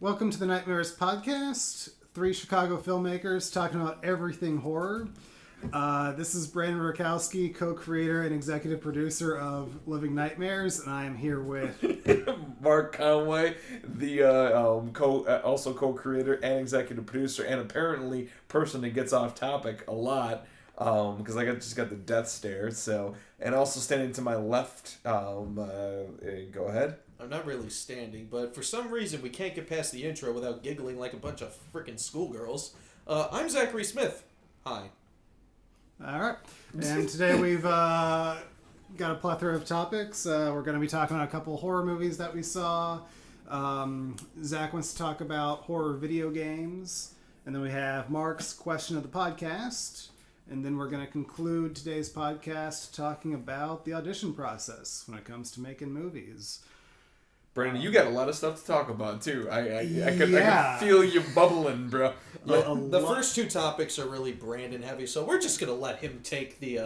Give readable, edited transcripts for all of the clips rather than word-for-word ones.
Welcome to the Nightmares Podcast. Three Chicago filmmakers talking about everything horror. This is Brandon Rakowski, co-creator and executive producer of Living Nightmares, and I am here with Mark Conway, the also co-creator and executive producer, and apparently person that gets off topic a lot because I just got the death stare. So, and also standing to my left, go ahead. I'm not really standing, but for some reason we can't get past the intro without giggling like a bunch of freaking schoolgirls. I'm Zachary Smith. Hi. All right, and today we've got a plethora of topics. We're going to be talking about a couple horror movies that we saw. Zach wants to talk about horror video games, and then we have Mark's question of the podcast, and then we're going to conclude today's podcast talking about the audition process when it comes to making movies. Brandon, you got a lot of stuff to talk about too. I could feel you bubbling, bro. The first two topics are really Brandon heavy, so we're just gonna let him take the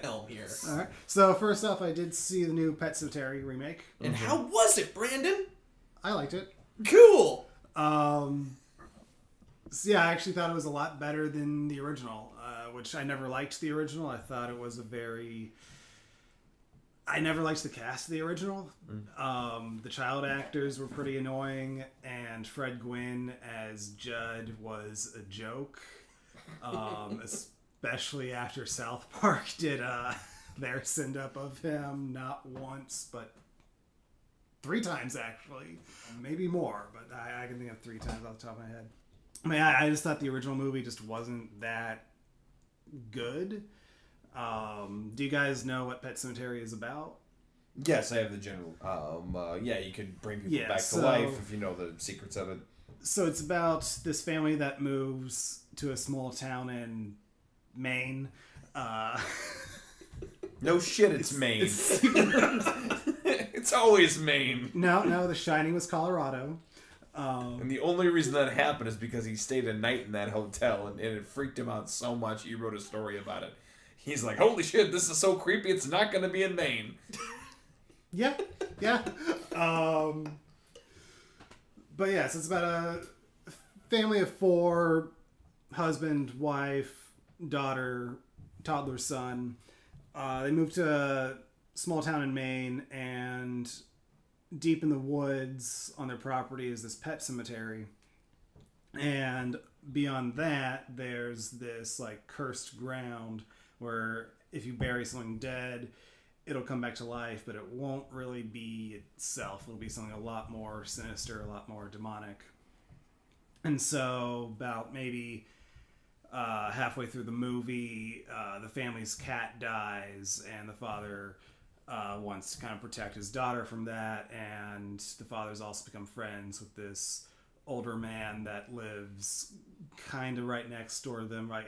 helm here. All right. So first off, I did see the new Pet Sematary remake. And how was it, Brandon? I liked it. Cool. So yeah, I actually thought it was a lot better than the original, which I never liked the original. I thought it was I never liked the cast of the original. The child actors were pretty annoying, and Fred Gwynn as Judd was a joke, especially after South Park did their send-up of him, not once, but 3 times actually. Maybe more, but I can think of 3 times off the top of my head. I mean, I just thought the original movie just wasn't that good. Do you guys know what Pet Sematary is about? Yes, I have the general. You could bring people back to life if you know the secrets of it. So it's about this family that moves to a small town in Maine. No shit, it's Maine. It's always Maine. No, The Shining was Colorado. And the only reason that happened is because he stayed a night in that hotel, and it freaked him out so much he wrote a story about it. He's like, holy shit, this is so creepy, it's not going to be in Maine. Yeah. But yes, it's about a family of 4, husband, wife, daughter, toddler son. They moved to a small town in Maine, and deep in the woods on their property is this pet cemetery. And beyond that, there's this like cursed ground where if you bury something dead, it'll come back to life, but it won't really be itself. It'll be something a lot more sinister, a lot more demonic. And so about maybe halfway through the movie, the family's cat dies, and the father wants to kind of protect his daughter from that, and the father's also become friends with this older man that lives kind of right next door to them, right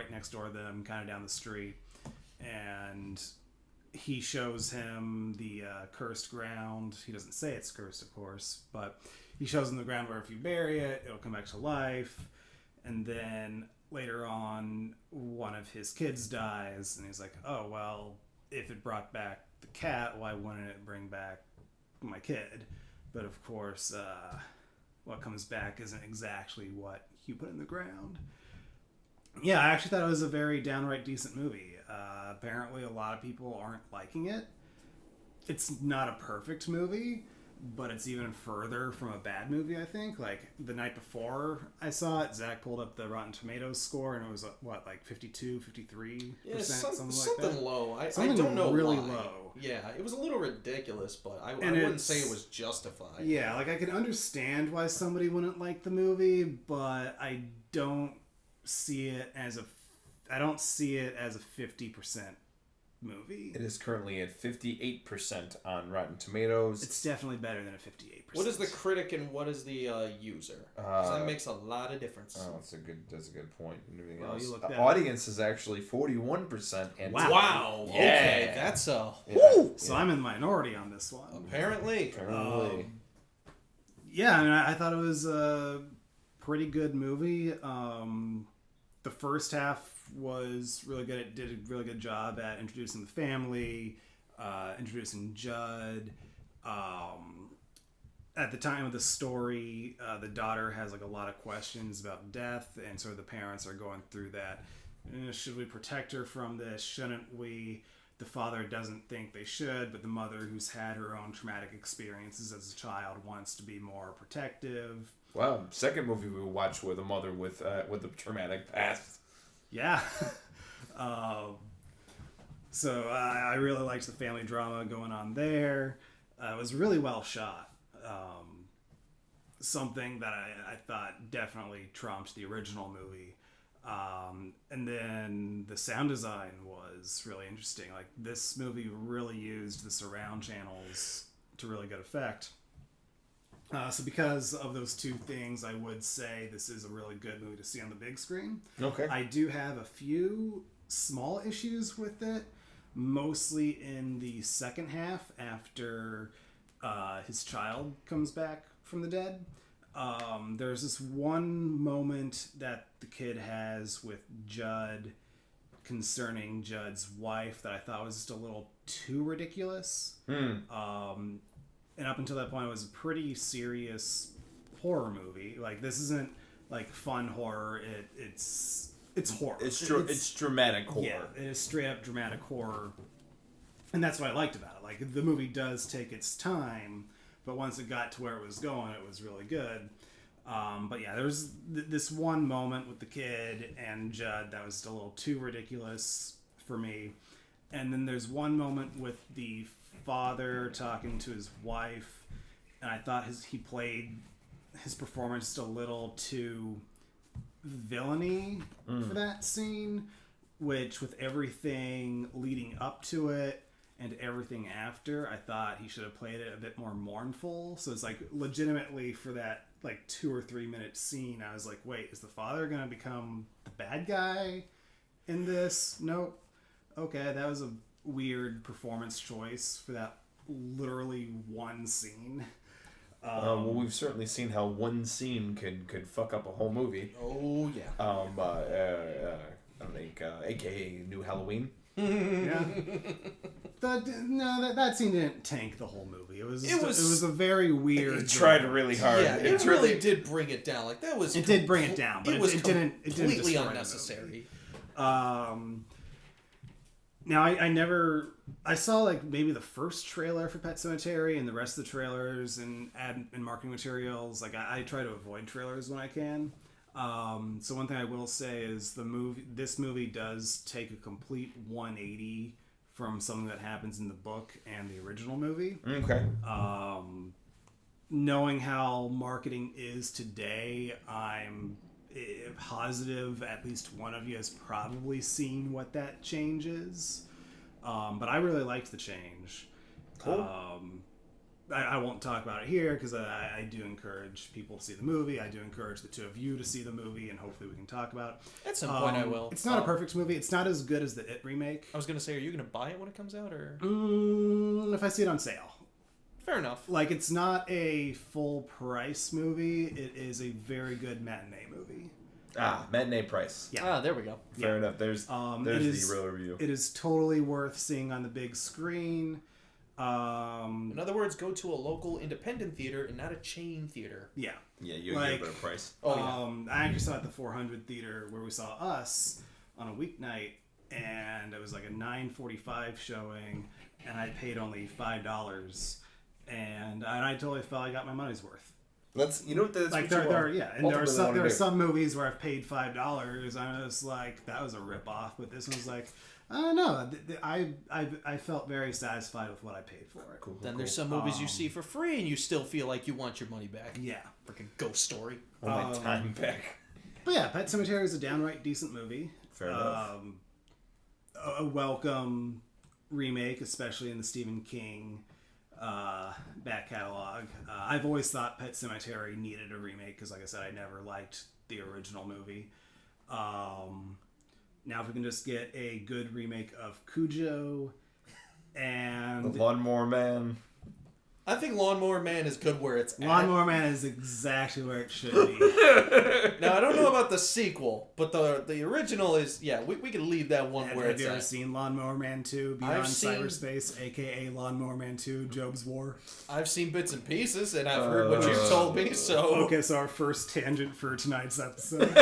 next door to them, kind of down the street. And he shows him the cursed ground. He doesn't say it's cursed, of course, but he shows him the ground where if you bury it, it'll come back to life. And then later on, one of his kids dies, and he's like, oh, well, if it brought back the cat, why wouldn't it bring back my kid? But of course, what comes back isn't exactly what you put in the ground. Yeah, I actually thought it was a very downright decent movie. Apparently a lot of people aren't liking it. It's not a perfect movie, but it's even further from a bad movie, I think. Like, the night before I saw it, Zach pulled up the Rotten Tomatoes score, and it was, 52, 53%, something like that? Low. I Something don't know really why. low. Yeah, it was a little ridiculous, but I wouldn't say it was justified. Yeah, like, I can understand why somebody wouldn't like the movie, but I don't see it as a 50% movie. It is currently at 58% on Rotten Tomatoes. It's definitely better than a 58%. What is the critic and what is the user? That makes a lot of difference. Oh, that's a good point. Audience is actually 41%. And wow. Yeah. Okay, that's a... Woo! So I'm in the minority on this one. Apparently. Yeah, I mean, I thought it was a pretty good movie. The first half was really good. It did a really good job at introducing the family, introducing Judd. at the time of the story, the daughter has like a lot of questions about death, and sort of the parents are going through that. Should we protect her from this? Shouldn't we? The father doesn't think they should, but the mother, who's had her own traumatic experiences as a child, wants to be more protective. Wow, second movie we watched with a mother with a traumatic past. Yeah. So I really liked the family drama going on there. It was really well shot. Something that I thought definitely trumped the original movie. And then the sound design was really interesting. Like, this movie really used the surround channels to really good effect. So because of those two things, I would say this is a really good movie to see on the big screen. Okay. I do have a few small issues with it, mostly in the second half after his child comes back from the dead. There's this one moment that the kid has with Judd concerning Judd's wife that I thought was just a little too ridiculous. And up until that point, it was a pretty serious horror movie. Like, this isn't like fun horror. It's horror. It's dramatic horror. Yeah, it is straight up dramatic horror, and that's what I liked about it. Like, the movie does take its time, but once it got to where it was going, it was really good. But yeah, there was this one moment with the kid and Judd that was just a little too ridiculous for me. And then there's one moment with the father talking to his wife, and I thought he played his performance just a little too villainy for that scene, which with everything leading up to it and everything after, I thought he should have played it a bit more mournful. So it's like, legitimately for that like 2 or 3 minute scene, I was like, wait, is the father gonna become the bad guy in this? Nope. Okay, that was a weird performance choice for that literally one scene. Well, we've certainly seen how one scene could fuck up a whole movie. Oh yeah. I think, aka New Halloween. Yeah. That scene didn't tank the whole movie. It was a very weird. It tried really hard. Yeah, it really did bring it down. Like, that was. It did bring it down, but it didn't. It didn't completely destroy unnecessary. Now I saw like maybe the first trailer for Pet Sematary and the rest of the trailers and marketing materials. Like, I try to avoid trailers when I can. So one thing I will say is this movie does take a complete 180 from something that happens in the book and the original movie. Okay. Knowing how marketing is today, I'm positive at least one of you has probably seen what that change is. But I really liked the change. Cool. I won't talk about it here because I do encourage people to see the movie. I do encourage the two of you to see the movie, and hopefully we can talk about it. At some point I will. It's not a perfect movie. It's not as good as the It remake. I was going to say, are you going to buy it when it comes out? Or If I see it on sale. Fair enough. Like, it's not a full price movie. It is a very good matinee movie. Matinee price. Yeah. There we go. Fair enough. There's the real review. It is totally worth seeing on the big screen. In other words, go to a local independent theater and not a chain theater. Yeah. Yeah, you get a better price. I actually saw it at the 400 theater where we saw Us on a weeknight, and it was like a 9:45 showing, and I paid only $5, and I totally felt I got my money's worth. That's what like there are some movies where I've paid $5 and I was like, that was a rip off, but this one's like, I don't know. I felt very satisfied with what I paid for it. Cool. Then there's some movies you see for free and you still feel like you want your money back. Yeah. Freaking Ghost Story. My time back. But yeah, Pet Sematary is a downright decent movie. Fair enough. A welcome remake, especially in the Stephen King back catalog. I've always thought Pet Sematary needed a remake because, like I said, I never liked the original movie. Now if we can just get a good remake of Cujo and The Lawnmower Man. I think Lawnmower Man is good where it's at. Lawnmower Man is exactly where it should be. Now, I don't know about the sequel, but the original is, we can leave that one where Have it's you ever at. seen Lawnmower Man 2 Beyond Cyberspace, a.k.a. Lawnmower Man 2 Job's War? I've seen bits and pieces, and I've heard what you've told me, so... Okay, so our first tangent for tonight's episode.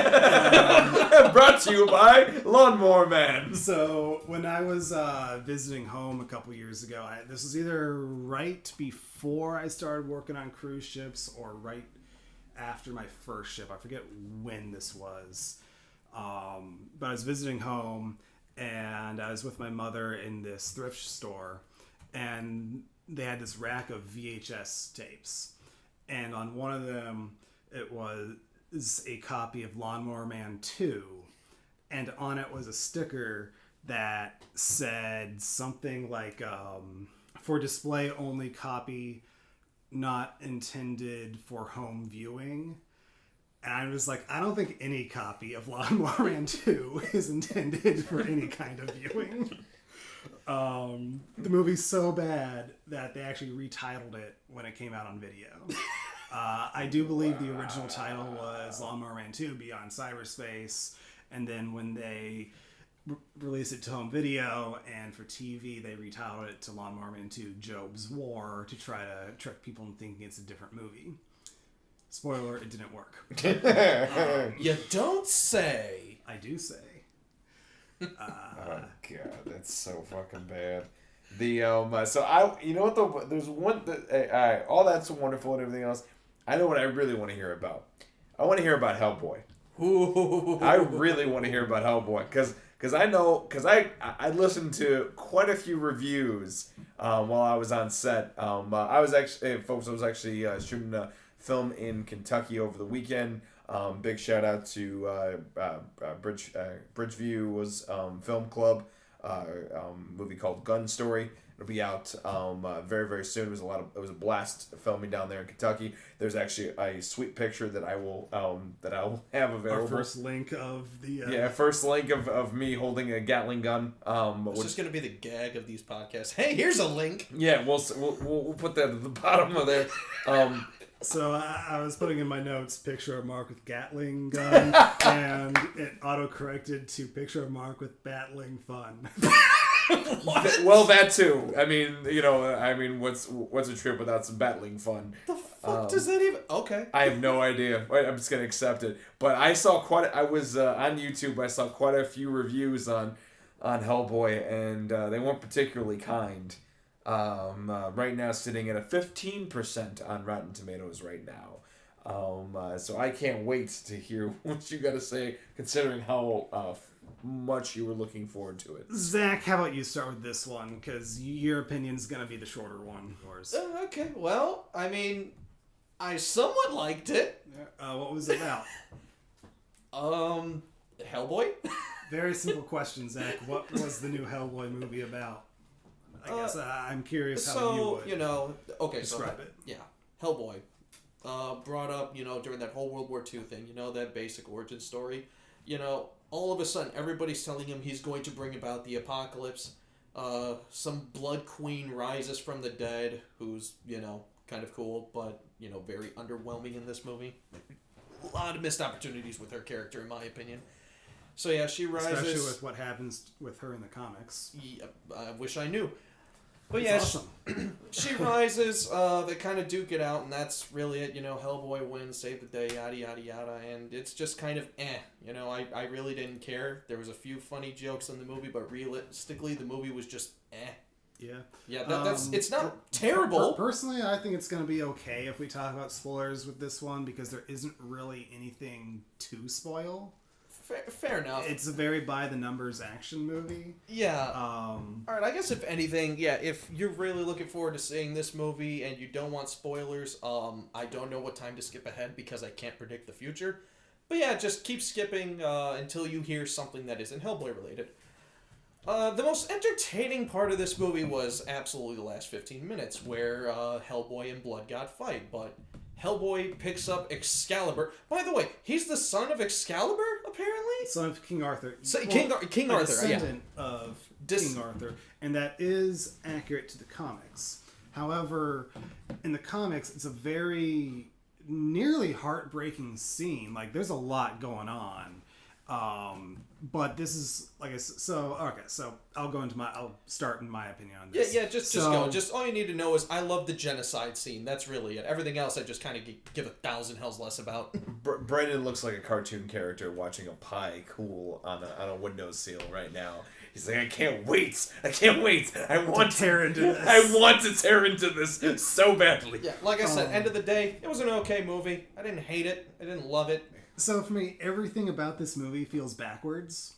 Brought to you by Lawnmower Man. So, when I was visiting home a couple years ago, this was either right before I started working on cruise ships or right after my first ship. I forget when this was. But I was visiting home, and I was with my mother in this thrift store, and they had this rack of VHS tapes. And on one of them, it was a copy of Lawnmower Man 2. And on it was a sticker that said something like, for display only copy, not intended for home viewing. And I was like, I don't think any copy of Lawnmower Man 2 is intended for any kind of viewing. The movie's so bad that they actually retitled it when it came out on video. I do believe the original title was Lawnmower Man 2 Beyond Cyberspace. And then when they released it to home video and for TV, they retitled it to Lawnmower Man 2 Job's War to try to trick people into thinking it's a different movie. Spoiler, it didn't work. You don't say. I do say. Oh god, that's so fucking bad. So I, you know what, there's one, all that's wonderful and everything else. I know what I really want to hear about. I want to hear about Hellboy. Ooh. I really want to hear about Hellboy because I listened to quite a few reviews while I was on set. I was actually shooting a film in Kentucky over the weekend. Big shout out to Bridgeview was Film Club, movie called Gun Story. It'll be out very, very soon. It was a blast filming down there in Kentucky. There's actually a sweet picture that I will have available. Our first link of the first link of me holding a Gatling gun. It's just gonna be the gag of these podcasts. Hey, here's a link. Yeah, we'll put that at the bottom of there. So I was putting in my notes picture of Mark with Gatling gun, and it auto-corrected to picture of Mark with battling fun. Well, that too. I mean, what's a trip without some battling fun? The fuck does that even? Okay. I have no idea. I'm just gonna accept it. But I was on YouTube. I saw quite a few reviews on Hellboy, and they weren't particularly kind. Right now, sitting at a 15% on Rotten Tomatoes right now. So I can't wait to hear what you got to say, considering how much you were looking forward to it. Zach, how about you start with this one? Because your opinion's going to be the shorter one. Yours. Okay, well, I mean, I somewhat liked it. What was it about? Hellboy? Very simple question, Zach. What was the new Hellboy movie about? I guess I'm curious how you would describe it. Yeah, Hellboy. Brought up, during that whole World War II thing, that basic origin story. All of a sudden, everybody's telling him he's going to bring about the apocalypse. Some blood queen rises from the dead, who's, kind of cool, but, very underwhelming in this movie. A lot of missed opportunities with her character, in my opinion. So, yeah, she rises. Especially with what happens with her in the comics. Yeah, I wish I knew. But it's awesome. She rises, they kind of duke it out, and that's really it. Hellboy wins, save the day, yada, yada, yada, and it's just kind of I really didn't care. There was a few funny jokes in the movie, but realistically, the movie was just Yeah. Yeah, that's it's not terrible. Personally, I think it's going to be okay if we talk about spoilers with this one, because there isn't really anything to spoil. Fair enough. It's a very by-the-numbers action movie. Yeah. All right, I guess if anything, if you're really looking forward to seeing this movie and you don't want spoilers, I don't know what time to skip ahead because I can't predict the future. But yeah, just keep skipping until you hear something that isn't Hellboy related. The most entertaining part of this movie was absolutely the last 15 minutes where Hellboy and Bloodgod fight, but Hellboy picks up Excalibur. By the way, he's the son of Excalibur, apparently? Son of King Arthur. King Arthur, descendant of King Arthur. And that is accurate to the comics. However, in the comics, it's a very nearly heartbreaking scene. Like, there's a lot going on. But this is so I'll start in my opinion on this. Just go. Just all you need to know is I love the genocide scene. That's really it. Everything else I just kind of give 1,000 hells less about. Brendan looks like a cartoon character watching a pie cool on a windowsill right now. He's like, I can't wait. I want to tear into this. I want to tear into this so badly. Yeah, like I said, end of the day, it was an okay movie. I didn't hate it. I didn't love it. So for me, everything about this movie feels backwards.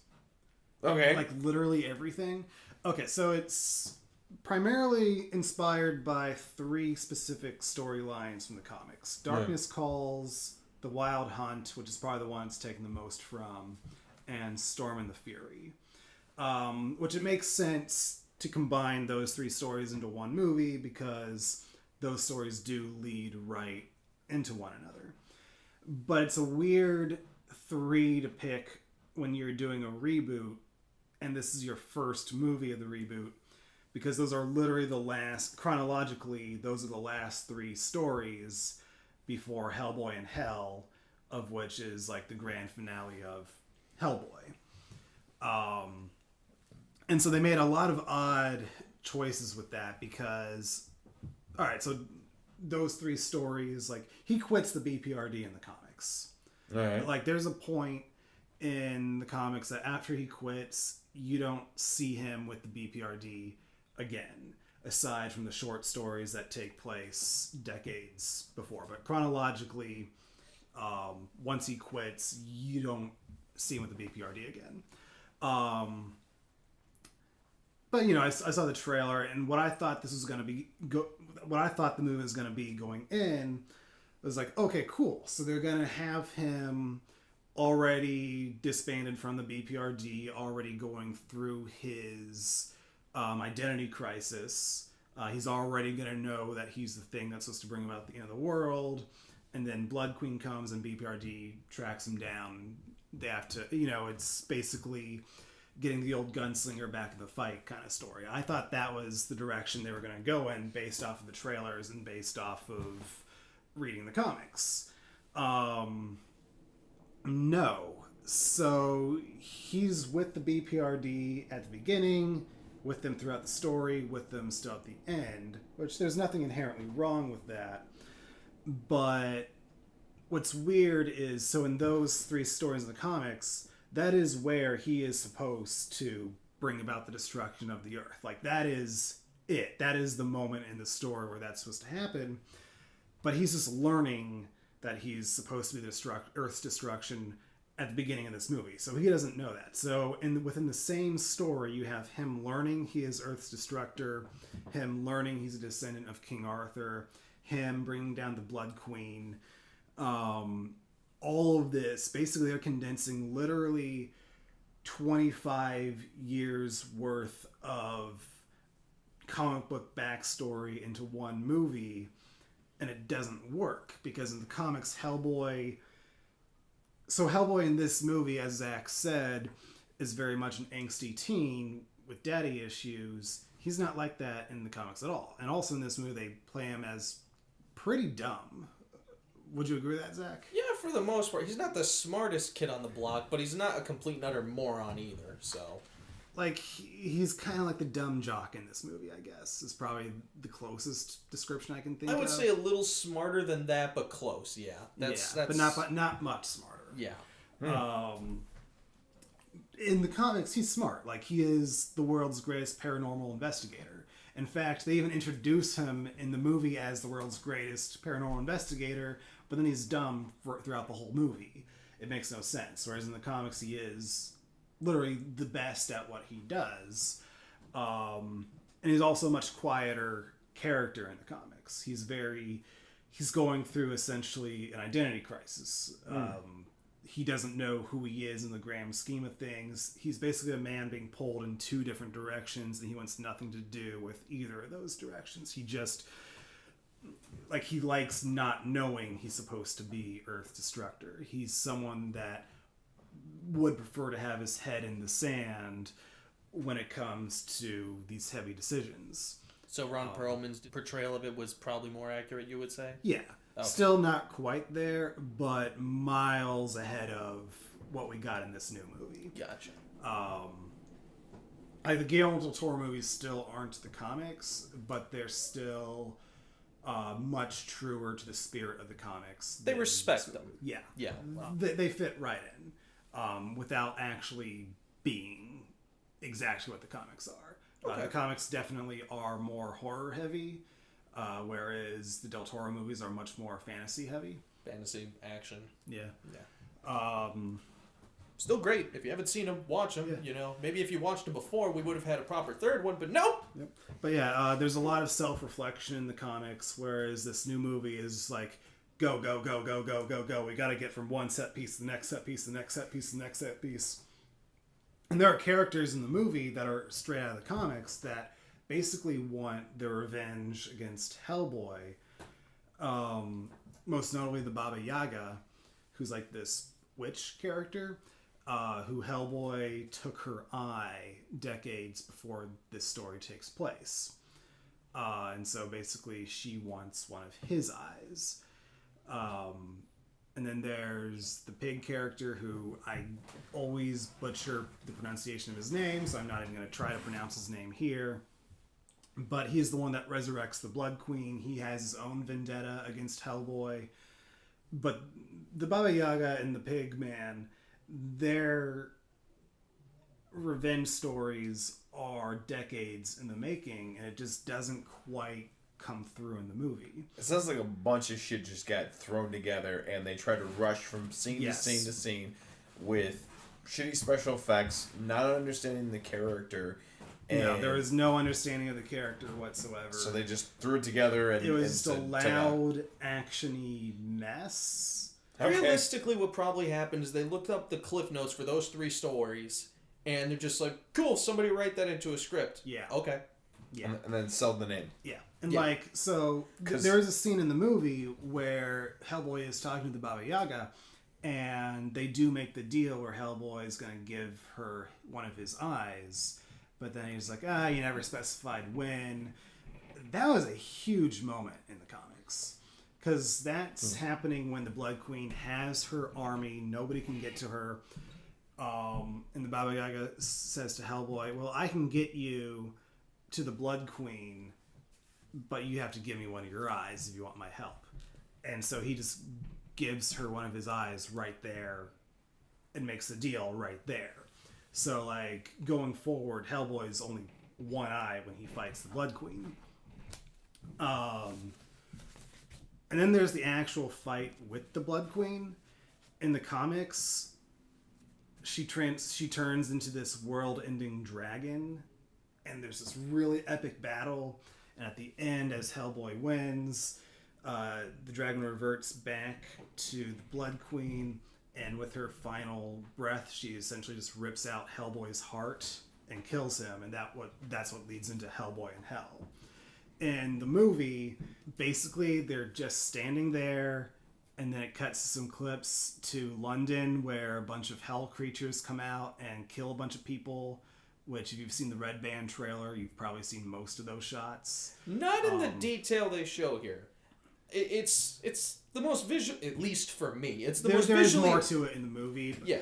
Okay. Like literally everything. Okay, so it's primarily inspired by 3 specific storylines from the comics. Darkness Calls, The Wild Hunt, which is probably the one it's taken the most from, and Storm and the Fury. Which it makes sense to combine those 3 stories into one movie because those stories do lead right into one another. But it's a weird 3 to pick when you're doing a reboot and this is your first movie of the reboot, because those are literally chronologically, those are the last 3 stories before Hellboy in Hell, of which is like the grand finale of Hellboy. And so they made a lot of odd choices with that because, alright, so those 3 stories, like, he quits the BPRD in the comics. Alright. Like, there's a point in the comics that after he quits, you don't see him with the BPRD again, aside from the short stories that take place decades before. But chronologically, once he quits, you don't see him with the BPRD again. But I saw the trailer, and what I thought this was going to be, what I thought the movie was going to be going in, was like, okay, cool. So they're going to have him already disbanded from the BPRD, already going through his identity crisis. He's already going to know that he's the thing that's supposed to bring about the end of the world. And then Blood Queen comes and BPRD tracks him down. They have to, it's basically getting the old gunslinger back in the fight kind of story. I thought that was the direction they were going to go in based off of the trailers and based off of reading the comics. No. So he's with the BPRD at the beginning, with them throughout the story, with them still at the end, which there's nothing inherently wrong with that. But what's weird is, so in those 3 stories in the comics, that is where he is supposed to bring about the destruction of the Earth. Like, that is it. That is the moment in the story where that's supposed to happen. But he's just learning that he's supposed to be the Earth's destruction at the beginning of this movie. So he doesn't know that. So within the same story, you have him learning he is Earth's destructor, him learning he's a descendant of King Arthur, him bringing down the Blood Queen. All of this, basically they're condensing literally 25 years worth of comic book backstory into one movie, and it doesn't work because in the comics, Hellboy in this movie, as Zach said, is very much an angsty teen with daddy issues. He's not like that in the comics at all. And also in this movie, they play him as pretty dumb. Would you agree with that, Zach? Yeah, for the most part. He's not the smartest kid on the block, but he's not a complete and utter moron either, so... Like, he's kind of like the dumb jock in this movie, I guess, is probably the closest description I can think of. I would say a little smarter than that, but close, yeah. That's... But not much smarter. Yeah. In the comics, he's smart. Like, he is the world's greatest paranormal investigator. In fact, they even introduce him in the movie as the world's greatest paranormal investigator, but then he's dumb throughout the whole movie. It makes no sense. Whereas in the comics, he is literally the best at what he does. And he's also a much quieter character in the comics. He's going through essentially an identity crisis. He doesn't know who he is in the grand scheme of things. He's basically a man being pulled in 2 different directions, and he wants nothing to do with either of those directions. He just, like, he likes not knowing he's supposed to be Earth's destructor. He's someone that would prefer to have his head in the sand when it comes to these heavy decisions. So Ron Perlman's portrayal of it was probably more accurate, you would say? Yeah. Okay. Still not quite there, but miles ahead of what we got in this new movie. Gotcha. The Guillermo del Toro movies still aren't the comics, but they're still much truer to the spirit of the comics. They respect them. Yeah. Yeah. Wow. They fit right in without actually being exactly what the comics are. Okay. The comics definitely are more horror heavy, whereas the Del Toro movies are much more fantasy heavy. Fantasy, action. Yeah. Yeah. Still great. If you haven't seen them, watch them. Yeah. You know, maybe if you watched them before, we would have had a proper third one, but nope. Yep. But yeah, there's a lot of self-reflection in the comics, whereas this new movie is like, go, go, go, go, go, go, go. We got to get from one set piece to the next set piece, the next set piece, the next set piece. And there are characters in the movie that are straight out of the comics that basically want their revenge against Hellboy. Most notably the Baba Yaga, who's like this witch character. Who Hellboy took her eye decades before this story takes place. And so basically she wants one of his eyes. And then there's the pig character who I always butcher the pronunciation of his name, so I'm not even going to try to pronounce his name here. But he's the one that resurrects the Blood Queen. He has his own vendetta against Hellboy. But the Baba Yaga and the Pig Man, their revenge stories are decades in the making, and it just doesn't quite come through in the movie. It sounds like a bunch of shit just got thrown together, and they try to rush from scene to scene to scene with shitty special effects, not understanding the character. And no, there was no understanding of the character whatsoever. So they just threw it together, and it was just a loud, action-y mess. Okay. Realistically, what probably happened is they looked up the cliff notes for those 3 stories, and they're just like, cool, somebody write that into a script. Yeah. Okay. Yeah. And then sell the name. Yeah. And there's a scene in the movie where Hellboy is talking to the Baba Yaga, and they do make the deal where Hellboy is going to give her one of his eyes, but then he's like, you never specified when. That was a huge moment in the comics. Because that's happening when the Blood Queen has her army. Nobody can get to her. And the Baba Yaga says to Hellboy, well, I can get you to the Blood Queen, but you have to give me one of your eyes if you want my help. And so he just gives her one of his eyes right there and makes the deal right there. So, like, going forward, Hellboy's only one eye when he fights the Blood Queen. And then there's the actual fight with the Blood Queen. In the comics, she turns into this world-ending dragon, and there's this really epic battle. And at the end, as Hellboy wins, the dragon reverts back to the Blood Queen, and with her final breath, she essentially just rips out Hellboy's heart and kills him, and that's what leads into Hellboy in Hell. In the movie, basically, they're just standing there, and then it cuts to some clips to London where a bunch of hell creatures come out and kill a bunch of people, which, if you've seen the Red Band trailer, you've probably seen most of those shots. Not in the detail they show here. It's the most visual, at least for me. It's the most visually... There's more to it in the movie. Yeah.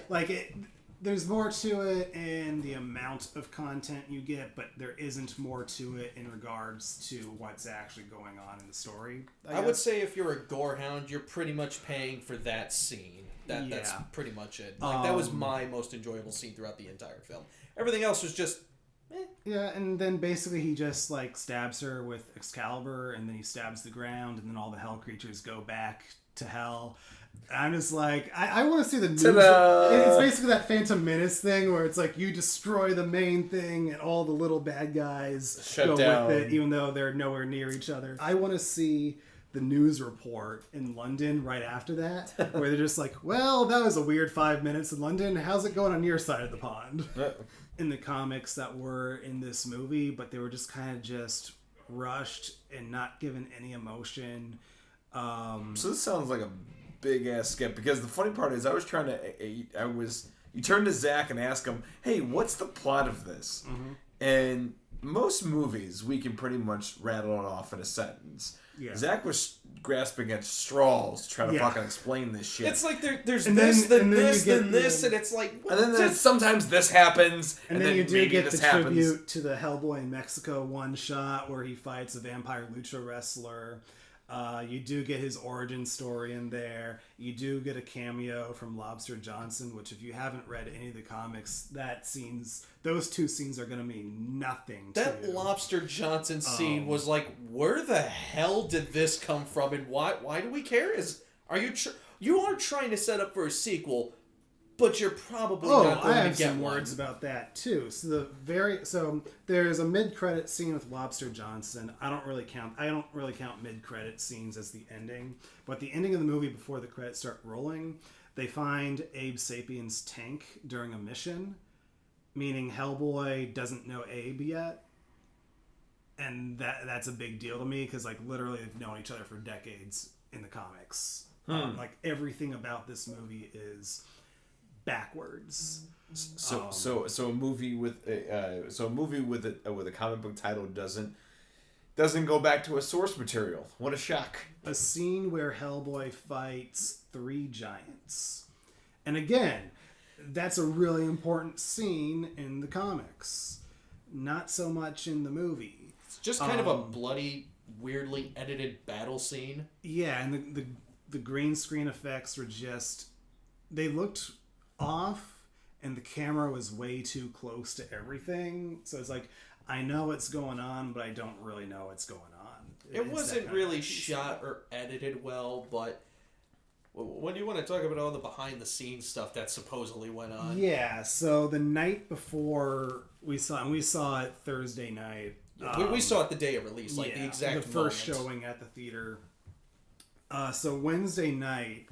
There's more to it in the amount of content you get, but there isn't more to it in regards to what's actually going on in the story. I would say if you're a gorehound, you're pretty much paying for that scene. That's pretty much it. That was my most enjoyable scene throughout the entire film. Everything else was just... Yeah, and then basically he just stabs her with Excalibur, and then he stabs the ground, and then all the hell creatures go back to hell. I'm just like, I want to see the news. It's basically that Phantom Menace thing where it's like you destroy the main thing and all the little bad guys go with it, even though they're nowhere near each other. I want to see the news report in London right after that, where they're just like, well, that was a weird 5 minutes in London. How's it going on your side of the pond? In the comics that were in this movie, but they were just kind of just rushed and not given any emotion. So this sounds like a big ass skip, because the funny part is you turn to Zach and ask him, hey, what's the plot of this? And most movies we can pretty much rattle it off in a sentence. Yeah. Zach was grasping at straws trying to Yeah. fucking explain this shit. It's like there's And this, then then you this, get then this, the- and it's like... and then sometimes this happens, And then you do maybe get this the happens. tribute to the Hellboy in Mexico one shot where he fights a vampire lucha wrestler. You do get his origin story in there. You do get a cameo from Lobster Johnson, which if you haven't read any of the comics, those two scenes are going to mean nothing to That you. Lobster Johnson scene was like, where the hell did this come from, and why do we care? You are trying to set up for a sequel, but you're probably not going I have to get some one. words about that too. So there's a mid-credit scene with Lobster Johnson. I don't really count mid-credit scenes as the ending, but the ending of the movie before the credits start rolling, they find Abe Sapien's tank during a mission, meaning Hellboy doesn't know Abe yet, and that's a big deal to me because like literally they've known each other for decades in the comics. Like everything about this movie is backwards. So a movie with a comic book title doesn't go back to a source material. What a shock! A scene where Hellboy fights 3 giants, and again, that's a really important scene in the comics. Not so much in the movie. It's just kind of a bloody, weirdly edited battle scene. Yeah, and the green screen effects were just they looked off, and the camera was way too close to everything. So it's like I know what's going on, but I don't really know what's going on. It wasn't really shot or edited well, but when you want to talk about all the behind the scenes stuff that supposedly went on. Yeah, so the night before we saw it Thursday night. We saw it the day of release, like yeah, the exact the first moment. showing at the theater. So Wednesday night,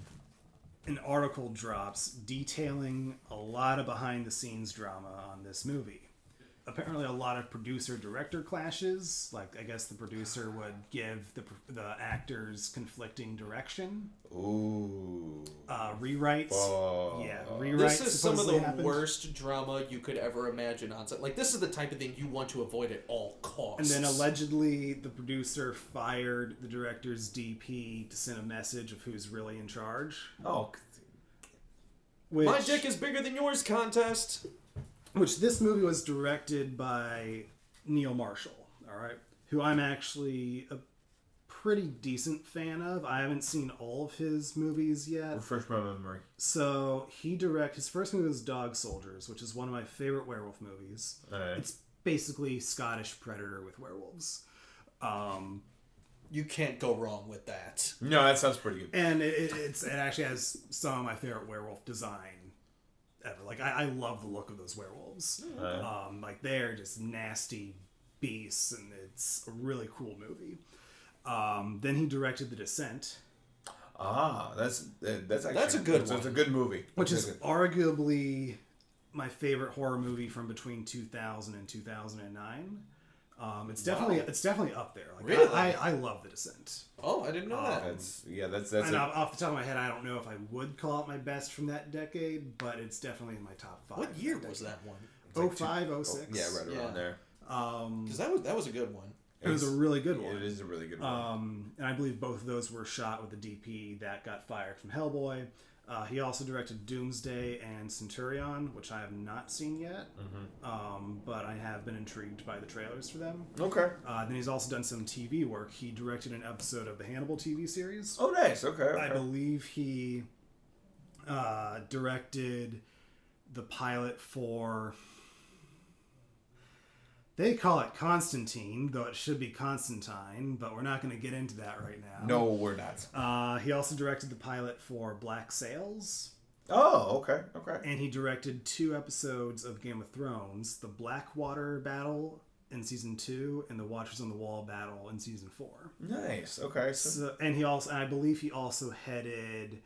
an article drops detailing a lot of behind the scenes drama on this movie. Apparently, a lot of producer-director clashes. Like, I guess the producer would give the actors conflicting direction. Ooh. Rewrites. Yeah, rewrites. This is some of supposedly the happened. worst drama you could ever imagine on set. Like, this is the type of thing you want to avoid at all costs. And then allegedly, the producer fired the director's DP to send a message of who's really in charge. Oh. Which, My dick is bigger than yours contest. Which this movie was directed by Neil Marshall, all right, who I'm actually a pretty decent fan of. I haven't seen all of his movies yet. Refresh my memory. So his first movie was Dog Soldiers, which is one of my favorite werewolf movies. Right. It's basically Scottish Predator with werewolves. You can't go wrong with that. No, that sounds pretty good. And it actually has some of my favorite werewolf design ever. Like I love the look of those werewolves. Like they're just nasty beasts, and it's a really cool movie. Then he directed The Descent. That's actually That's a good It's one. a good movie. Which is arguably my favorite horror movie from between 2000 and 2009. It's definitely up there. Like, Really? I love The Descent. Oh, I didn't know that. That's And off the top of my head, I don't know if I would call it my best from that decade, but it's definitely in my top 5. What year was that one? 05, 06. Yeah, right around there. Because that was a good one. It was a really good one. It is a really good one. And I believe both of those were shot with the DP that got fired from Hellboy. He also directed Doomsday and Centurion, which I have not seen yet, but I have been intrigued by the trailers for them. Okay. Then he's also done some TV work. He directed an episode of the Hannibal TV series. Oh, nice. Okay. I believe he directed the pilot for... They call it Constantine, though it should be Constantine, but we're not going to get into that right now. No, we're not. He also directed the pilot for Black Sails. Oh, okay. And he directed 2 episodes of Game of Thrones, the Blackwater Battle in Season 2 and the Watchers on the Wall Battle in Season 4. Nice. Okay. And I believe he also headed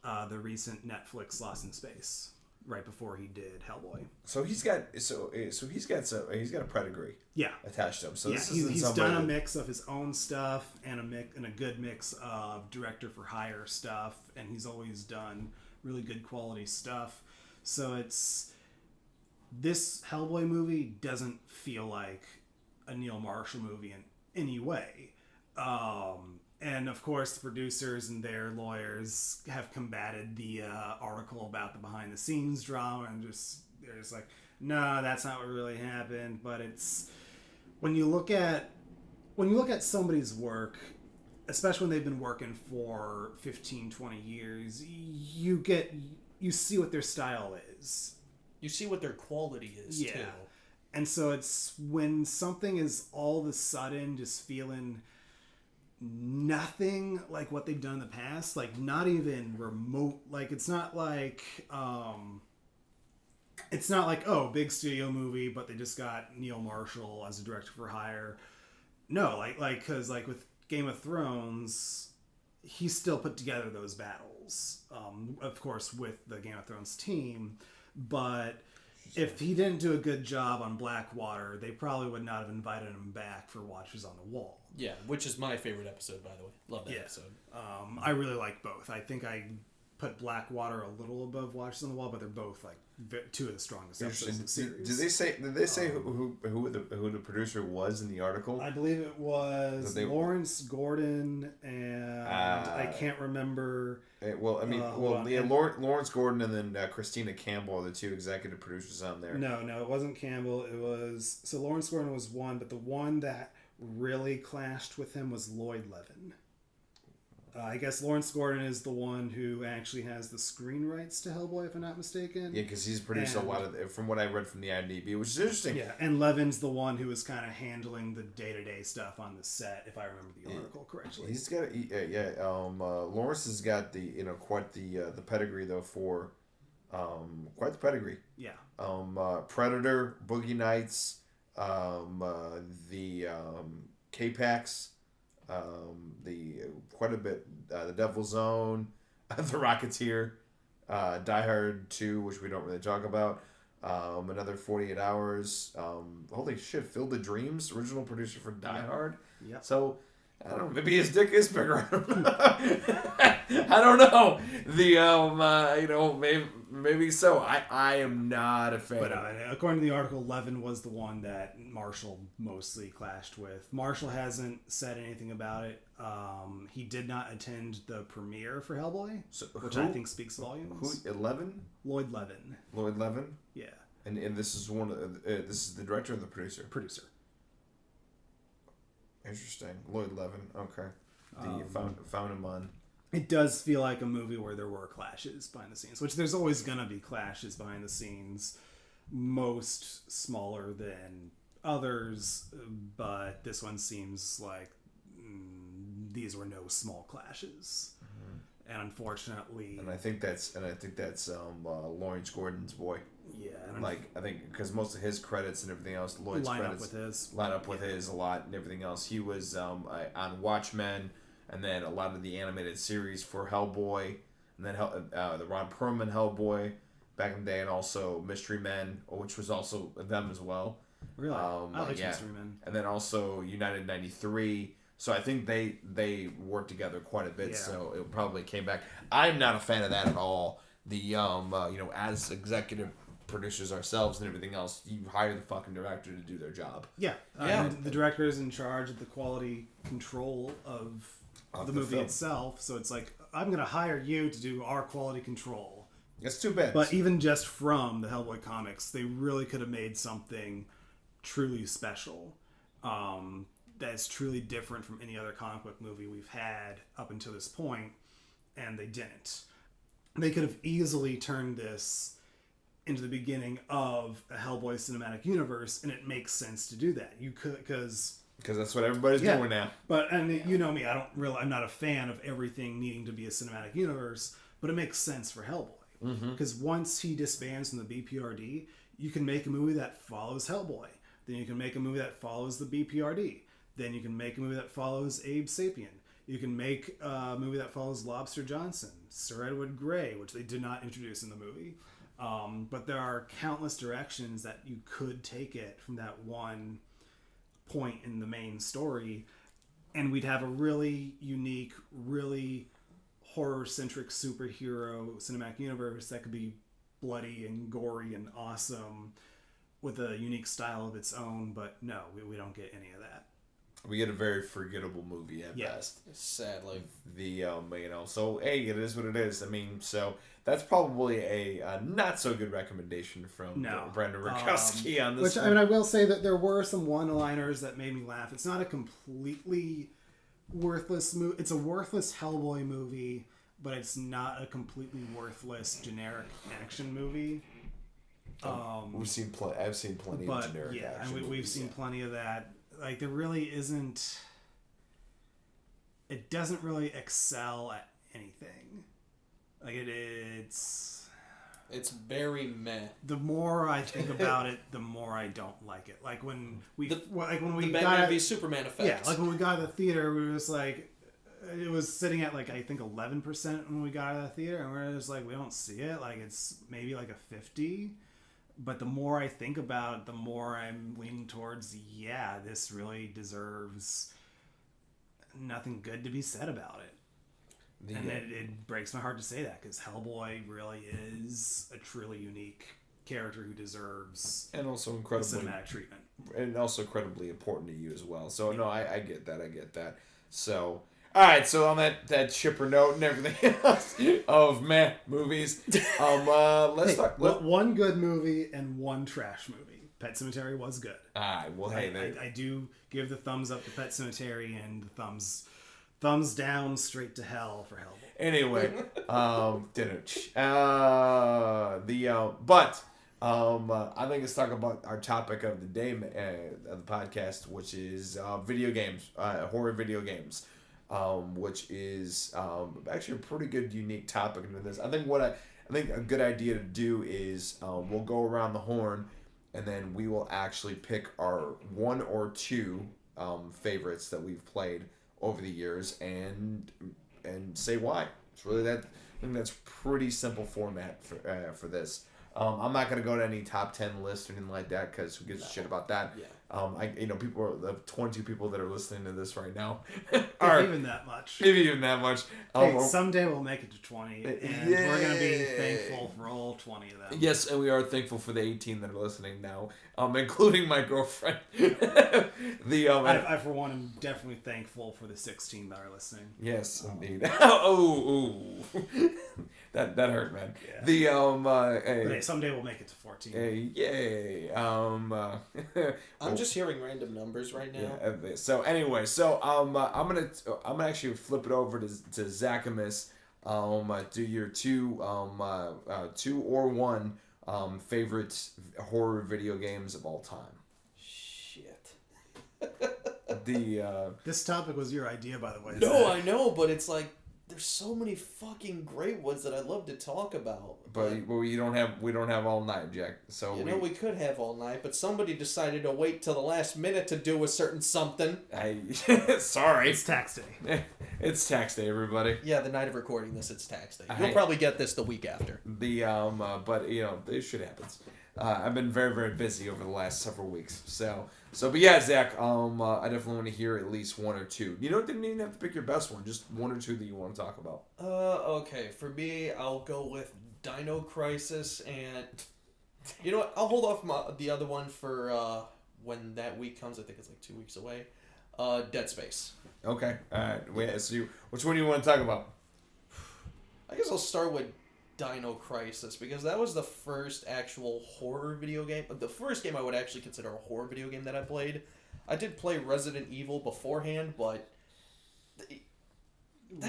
the recent Netflix Lost in Space right before he did Hellboy. So he's got a pedigree. Yeah. Attached to him. So yeah, this he's done a mix of his own stuff and a good mix of director for hire stuff, and he's always done really good quality stuff. So this Hellboy movie doesn't feel like a Neil Marshall movie in any way. And of course, the producers and their lawyers have combated the article about the behind-the-scenes drama, and they're just like, no, that's not what really happened. But it's when you look at somebody's work, especially when they've been working for 15, 20 years, you see what their style is. You see what their quality is, too. And so it's when something is all of a sudden just feeling nothing like what they've done in the past, like not even remote, like it's not like oh, big studio movie, but they just got Neil Marshall as a director for hire. No, because with Game of Thrones, he still put together those battles, of course with the Game of Thrones team, but if he didn't do a good job on Blackwater, they probably would not have invited him back for Watchers on the Wall. Yeah, which is my favorite episode, by the way. Love that episode. I really like both. I think I put Blackwater a little above Watchers on the Wall, but they're both like two of the strongest episodes of the series. Did they say who the producer was in the article? I believe it was Lawrence Gordon, and I can't remember. Lawrence Gordon and then Christina Campbell are the two executive producers on there. No, it wasn't Campbell. It was Lawrence Gordon was one, but the one that really clashed with him was Lloyd Levin. I guess Lawrence Gordon is the one who actually has the screen rights to Hellboy, if I'm not mistaken. Yeah, because he's produced a lot of, from what I read from the IMDb, which is interesting. Yeah, and Levin's the one who was kind of handling the day-to-day stuff on the set, if I remember the article correctly. He's got, Lawrence has got quite the pedigree though for, quite the pedigree. Yeah. Predator, Boogie Nights, the K-Pax. Quite a bit, The Devil's Own, The Rocketeer, Die Hard 2, which we don't really talk about, another 48 Hours, holy shit, Field of Dreams, original producer for Die Hard. Yeah. So, I don't know, maybe his dick is bigger. I don't know. Maybe so. I am not a fan. But according to the article, Levin was the one that Marshall mostly clashed with. Marshall hasn't said anything about it. He did not attend the premiere for Hellboy, which I think speaks volumes. Who? Levin? Lloyd Levin. Lloyd Levin? Yeah. And this is this is the director or the producer? Producer. Interesting. Lloyd Levin. Okay. Found him on. It does feel like a movie where there were clashes behind the scenes, which there's always going to be clashes behind the scenes, most smaller than others, but this one seems like these were no small clashes. Mm-hmm. And unfortunately... I think that's Lawrence Gordon's boy. Yeah. I think because most of his credits and everything else, Lloyd's credits line up with his a lot and everything else. He was on Watchmen, and then a lot of the animated series for Hellboy, and then the Ron Perlman Hellboy back in the day, and also Mystery Men, which was also them as well. Really? I like Mystery Men. And then also United 93. So I think they worked together quite a bit. So it probably came back. I'm not a fan of that at all. The as executive producers ourselves and everything else, you hire the fucking director to do their job. Yeah. The director is in charge of the quality control of the movie film itself. So it's like, I'm going to hire you to do our quality control. That's too bad. But even just from the Hellboy comics, they really could have made something truly special. That's truly different from any other comic book movie we've had up until this point, and they didn't. They could have easily turned this into the beginning of a Hellboy cinematic universe, and it makes sense to do that. You could, because that's what everybody's doing now. But you know me, I'm not a fan of everything needing to be a cinematic universe, but it makes sense for Hellboy. Because once he disbands from the BPRD, you can make a movie that follows Hellboy. Then you can make a movie that follows the BPRD. Then you can make a movie that follows Abe Sapien. You can make a movie that follows Lobster Johnson, Sir Edward Grey, which they did not introduce in the movie. But there are countless directions that you could take it from that one point in the main story, and we'd have a really unique, really horror-centric superhero cinematic universe that could be bloody and gory and awesome with a unique style of its own, but no, we don't get any of that. We get a very forgettable movie at best. Sadly. So hey, it is what it is. I mean, so that's probably a not so good recommendation from Brandon Rakowski on this. Which one. I mean, I will say that there were some one-liners that made me laugh. It's not a completely worthless movie. It's a worthless Hellboy movie, but it's not a completely worthless generic action movie. I've seen plenty of generic action. And we've seen plenty of that. Like, there really isn't. It doesn't really excel at anything. Like, it's very meh. The more I think about it, the more I don't like it. Like when we the got Batman v Superman effect. Yeah, like when we got to the theater, we were just like, it was sitting at like I think 11% when we got to the theater, and we're just like, we don't see it. Like it's maybe like a 50. But the more I think about it, the more I'm leaning towards, yeah, this really deserves nothing good to be said about it. And it breaks my heart to say that, because Hellboy really is a truly unique character who deserves and also incredibly cinematic treatment. And also incredibly important to you as well. So, no, I get that. So, all right, so on that chipper note and everything else of movies, let's talk. One good movie and one trash movie. Pet Sematary was good. All right, well, hey, I do give the thumbs up to Pet Sematary and the thumbs down straight to hell for Hellboy. Anyway, I think let's talk about our topic of the day of the podcast, which is video games, horror video games. Which is actually a pretty good, unique topic into this. I think a good idea to do is we'll go around the horn, and then we will actually pick our one or two favorites that we've played over the years, and say why. It's really that. I think that's pretty simple format for this. I'm not gonna go to any top 10 list or anything like that, because who gives a shit about that? Yeah. The 22 people that are listening to this right now are even that much. Maybe even that much. Hey, someday we'll make it to 20, and we're gonna be thankful for all 20 of them. Yes, and we are thankful for the 18 that are listening now, including my girlfriend. I for one am definitely thankful for the 16 that are listening. Yes, indeed. That hurt, man. Yeah. Hey, someday we'll make it to 14. Yay. I'm just hearing random numbers right now. Yeah, so anyway, I'm gonna actually flip it over to Zachamus. Do your two or one favorite horror video games of all time. Shit. This topic was your idea, by the way. No, I know, but it's like there's so many fucking great ones that I'd love to talk about. But we don't have all night, Jack. So we could have all night, but somebody decided to wait till the last minute to do a certain something. Sorry. It's tax day. It's tax day, everybody. Yeah, the night of recording this, it's tax day. You'll probably get this the week after. But this shit happens. I've been very, very busy over the last several weeks. But yeah, Zach, I definitely want to hear at least one or two. You didn't even have to pick your best one, just one or two that you want to talk about. Okay. For me, I'll go with DIno Crisis, and you know what? I'll hold off the other one for when that week comes. I think it's like 2 weeks away. Dead Space. Okay. All right. Wait. So which one do you want to talk about? I guess I'll start with DIno Crisis, because that was the first actual horror video game. The first game I would actually consider a horror video game that I played. I did play Resident Evil beforehand, but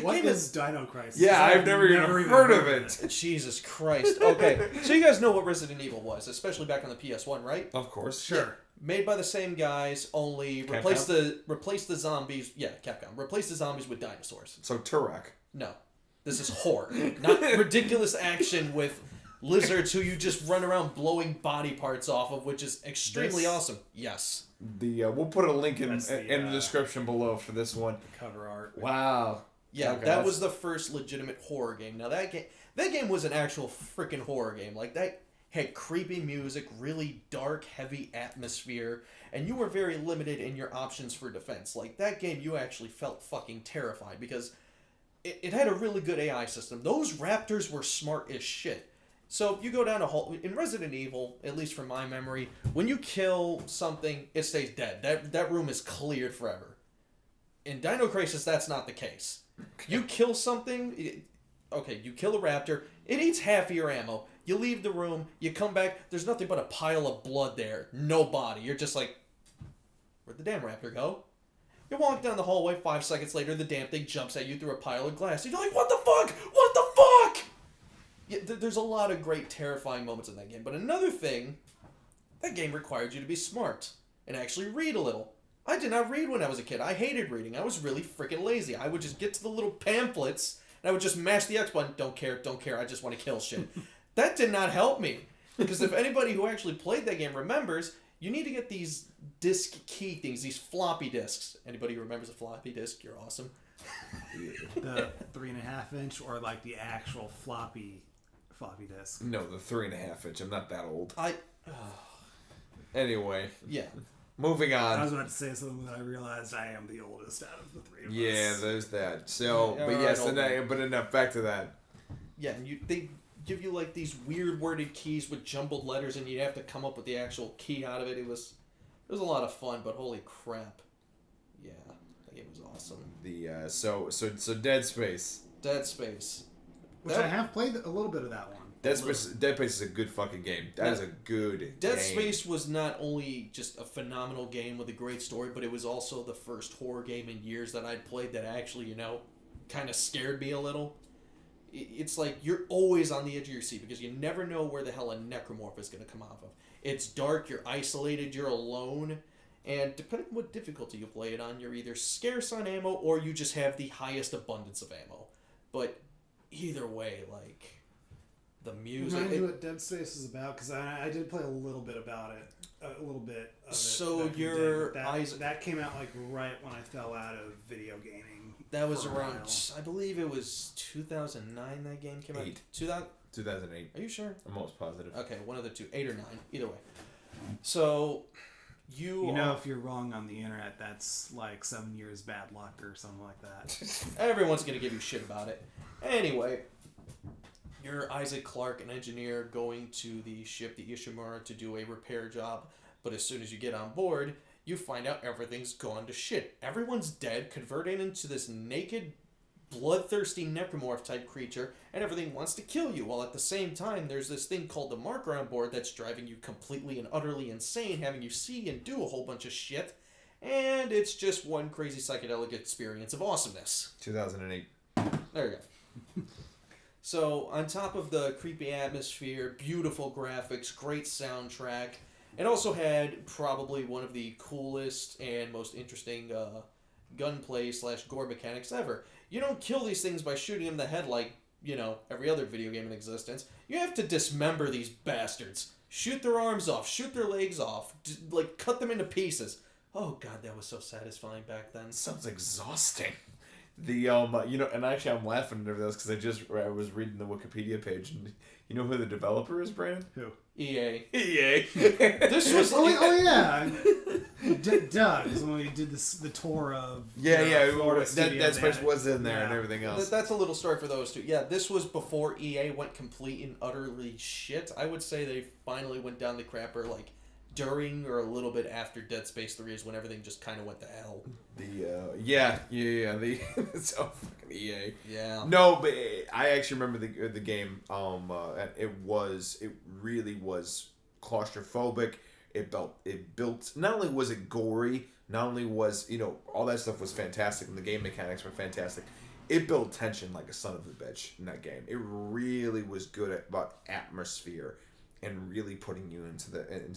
what is DIno Crisis? Yeah, I've never even heard of it. Jesus Christ. Okay, so you guys know what Resident Evil was, especially back on the PS1, right? Of course. Sure. Yeah. Made by the same guys, only replace the zombies. Yeah, Capcom. Replace the zombies with dinosaurs. So Turok. No. This is horror. Not ridiculous action with lizards who you just run around blowing body parts off of, which is extremely awesome. Yes. We'll put a link in the description below for this one. The cover art. Wow. Yeah, okay, that was the first legitimate horror game. Now that game was an actual freaking horror game. Like, that had creepy music, really dark, heavy atmosphere, and you were very limited in your options for defense. Like, that game, you actually felt fucking terrified, because it had a really good AI system. Those raptors were smart as shit. So you go down a hole in Resident Evil, at least from my memory, when you kill something, it stays dead. That room is cleared forever. In DIno Crisis, that's not the case. You kill something, you kill a raptor, it eats half of your ammo. You leave the room, you come back, there's nothing but a pile of blood there. No body. You're just like, where'd the damn raptor go? You walk down the hallway, 5 seconds later, the damn thing jumps at you through a pile of glass. You're like, what the fuck? What the fuck? Yeah, there's a lot of great, terrifying moments in that game. But another thing, that game required you to be smart and actually read a little. I did not read when I was a kid. I hated reading. I was really freaking lazy. I would just get to the little pamphlets and I would just mash the X button. Don't care, I just want to kill shit. That did not help me. Because if anybody who actually played that game remembers, you need to get these disc key things, these floppy disks. Anybody who remembers a floppy disk, you're awesome. The 3.5 inch or like the actual floppy disk? No, the 3.5 inch. I'm not that old. I Anyway. Yeah. Moving on. I was about to say something that I realized I am the oldest out of the three of us. Yeah, there's that. So, Yeah, but yes, right, but enough. Back to that. Yeah, and they give you like these weird worded keys with jumbled letters, and you have to come up with the actual key out of it. It was a lot of fun, but holy crap! Yeah, that game was awesome. The so Dead Space. Dead Space, which I have played a little bit of that one. Dead Space is a good fucking game. That is a good Dead game. Space was not only just a phenomenal game with a great story, but it was also the first horror game in years that I'd played that actually, kind of scared me a little. It's like you're always on the edge of your seat because you never know where the hell a necromorph is going to come off of. It's dark, you're isolated, you're alone, and depending on what difficulty you play it on, you're either scarce on ammo or you just have the highest abundance of ammo. But either way, like, the music... Remind me what Dead Space is about, because I did play a little bit about it. A little bit of it. So your that came out like right when I fell out of video gaming. That was around, I believe it was 2009 that game came out. 2008. Are you sure? I'm almost positive. Okay, one of the two. 8 or 9. Either way. So, if you're wrong on the internet, that's like 7 years bad luck or something like that. Everyone's going to give you shit about it. Anyway, you're Isaac Clarke, an engineer going to the ship, the Ishimura, to do a repair job. But as soon as you get on board, you find out everything's gone to shit. Everyone's dead, converted into this naked, bloodthirsty necromorph type creature, and everything wants to kill you, while at the same time there's this thing called the marker on board that's driving you completely and utterly insane, having you see and do a whole bunch of shit, and it's just one crazy psychedelic experience of awesomeness. 2008. There you go. So, on top of the creepy atmosphere, beautiful graphics, great soundtrack, it also had probably one of the coolest and most interesting gunplay / gore mechanics ever. You don't kill these things by shooting them in the head like, every other video game in existence. You have to dismember these bastards. Shoot their arms off, shoot their legs off, cut them into pieces. Oh god, that was so satisfying back then. Sounds exhausting. And actually I'm laughing at this because I was reading the Wikipedia page, and you know who the developer is, Brandon? Who? EA. This was yeah. Doug is when we did the tour of Florida that space was in there and everything else. That's a little story for those two. Yeah, this was before EA went complete and utterly shit. I would say they finally went down the crapper during or a little bit after Dead Space 3 is when everything just kind of went to hell. It's all fucking EA. Yeah. No, but I actually remember the game. It really was claustrophobic. It built. Not only was it gory, not only was all that stuff was fantastic, and the game mechanics were fantastic. It built tension like a son of a bitch in that game. It really was good about atmosphere and really putting you into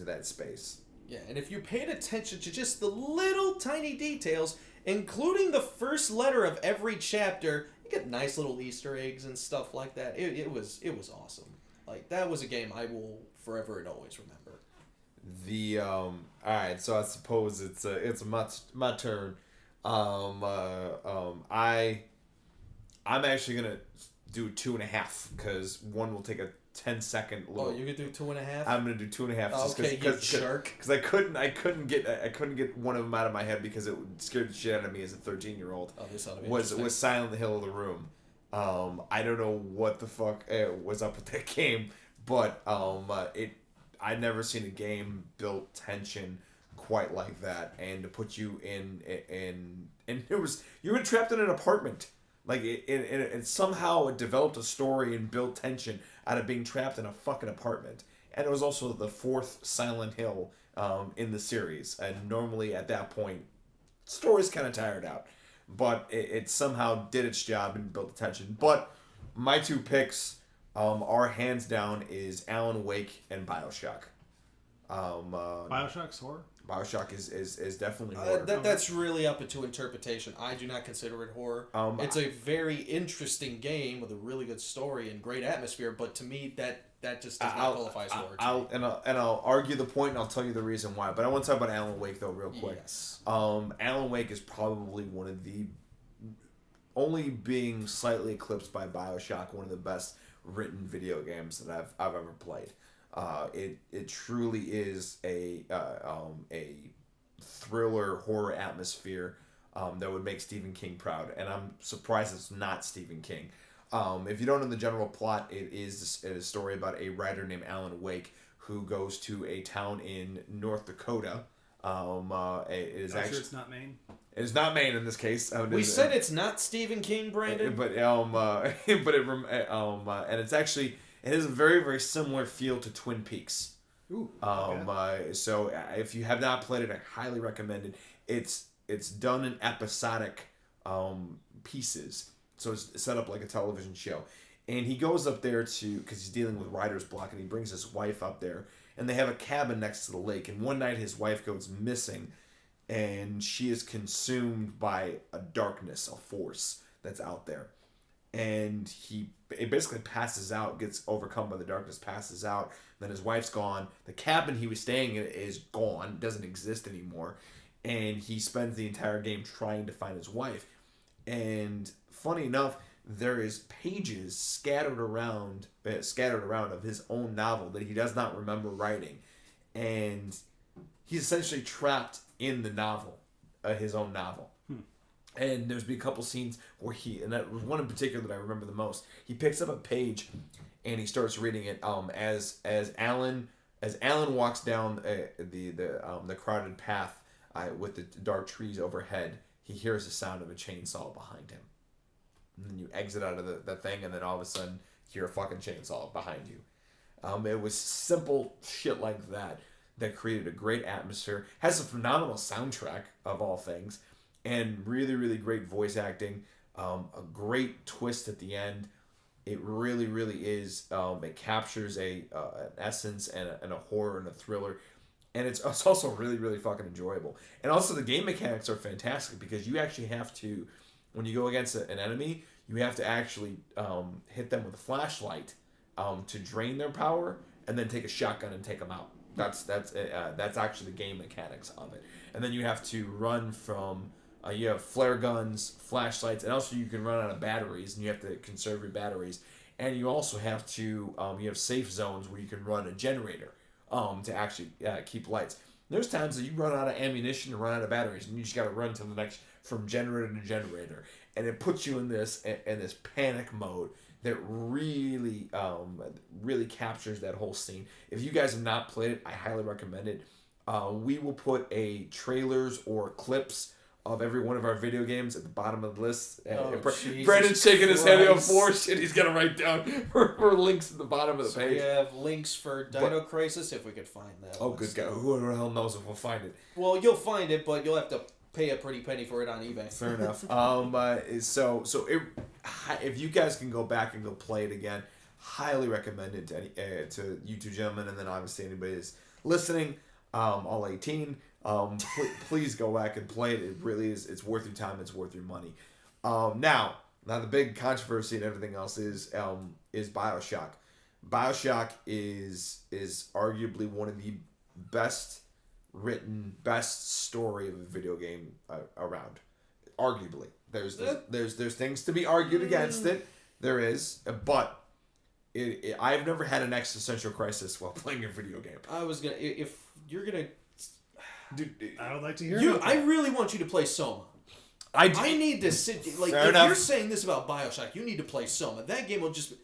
that space. Yeah, and if you paid attention to just the little tiny details, including the first letter of every chapter, you get nice little Easter eggs and stuff like that. It was awesome. That was a game I will forever and always remember. All right, so I suppose it's my turn. I'm actually gonna do 2.5 because one will take a 10-second little. Oh, you could do 2.5? I'm gonna do 2.5. Okay, you jerk. Because I couldn't get one of them out of my head because it scared the shit out of me as a 13-year-old. Oh, this ought to be was Silent Hill of the Room. I don't know what the fuck was up with that game, but I'd never seen a game built tension quite like that, and to put you in it was you were trapped in an apartment. Like it somehow it developed a story and built tension out of being trapped in a fucking apartment. And it was also the 4th Silent Hill in the series, and normally at that point, story's kind of tired out. But it somehow did its job and built the tension. But my 2 picks are hands down is Alan Wake and BioShock. BioShock's horror? BioShock is definitely horror. That's really up to interpretation. I do not consider it horror. It's a very interesting game with a really good story and great atmosphere, but to me that just does not qualify as horror. I'll argue the point, and I'll tell you the reason why. But I want to talk about Alan Wake though, real quick. Yes. Alan Wake is probably one of the, only being slightly eclipsed by BioShock, one of the best written video games that I've ever played. It truly is a thriller horror atmosphere that would make Stephen King proud, and I'm surprised it's not Stephen King. If you don't know the general plot, it is a story about a writer named Alan Wake who goes to a town in North Dakota. It is actually sure it's not Maine. It is not Maine in this case. We said it's not Stephen King, Brandon. But and it's actually. It has a very, very similar feel to Twin Peaks. Ooh, okay. So if you have not played it, I highly recommend it. It's done in episodic pieces, so it's set up like a television show. And he goes up there because he's dealing with writer's block, and he brings his wife up there, and they have a cabin next to the lake. And one night his wife goes missing, and she is consumed by a darkness, a force that's out there. And it basically passes out, gets overcome by the darkness, passes out. Then his wife's gone. The cabin he was staying in is gone, doesn't exist anymore. And he spends the entire game trying to find his wife. And funny enough, there is pages scattered around of his own novel that he does not remember writing. And he's essentially trapped in the novel, his own novel. And there's been a couple scenes where and that was one in particular that I remember the most. He picks up a page and he starts reading it. As Alan walks down the crowded path with the dark trees overhead, he hears the sound of a chainsaw behind him. And then you exit out of the thing, and then all of a sudden you hear a fucking chainsaw behind you. It was simple shit like that created a great atmosphere. Has a phenomenal soundtrack of all things. And really, really great voice acting. A great twist at the end. It really, really is. It captures an essence and a horror and a thriller. And it's also really, really fucking enjoyable. And also the game mechanics are fantastic because you actually have to, when you go against an enemy, you have to actually hit them with a flashlight to drain their power, and then take a shotgun and take them out. That's actually the game mechanics of it. And then you have to run from. You have flare guns, flashlights, and also you can run out of batteries, and you have to conserve your batteries. And you also have to, you have safe zones where you can run a generator to actually keep lights. There's times that you run out of ammunition and run out of batteries, and you just got to run to the next, from generator to generator. And it puts you in this panic mode that really, really captures that whole scene. If you guys have not played it, I highly recommend it. We will put trailers or clips of every one of our video games at the bottom of the list. Brandon's shaking his head on for shit. He's got to write down for links at the bottom of the page. We have links for DIno Crisis if we could find that. Oh, good God. Who the hell knows if we'll find it? Well, you'll find it, but you'll have to pay a pretty penny for it on eBay. Fair enough. If you guys can go back and go play it again, highly recommend it to you two gentlemen, and then obviously anybody that's listening, all 18. Please go back and play it. It really is. It's worth your time. It's worth your money. Now the big controversy and everything else is BioShock. BioShock is arguably one of the best written, best story of a video game around. Arguably, there's things to be argued against it. There is, but I've never had an existential crisis while playing a video game. If you're gonna. Dude, I would like to hear I really want you to play Soma. I need to sit... Like, Fair if enough. you're saying this about BioShock, you need to play Soma. That game will just...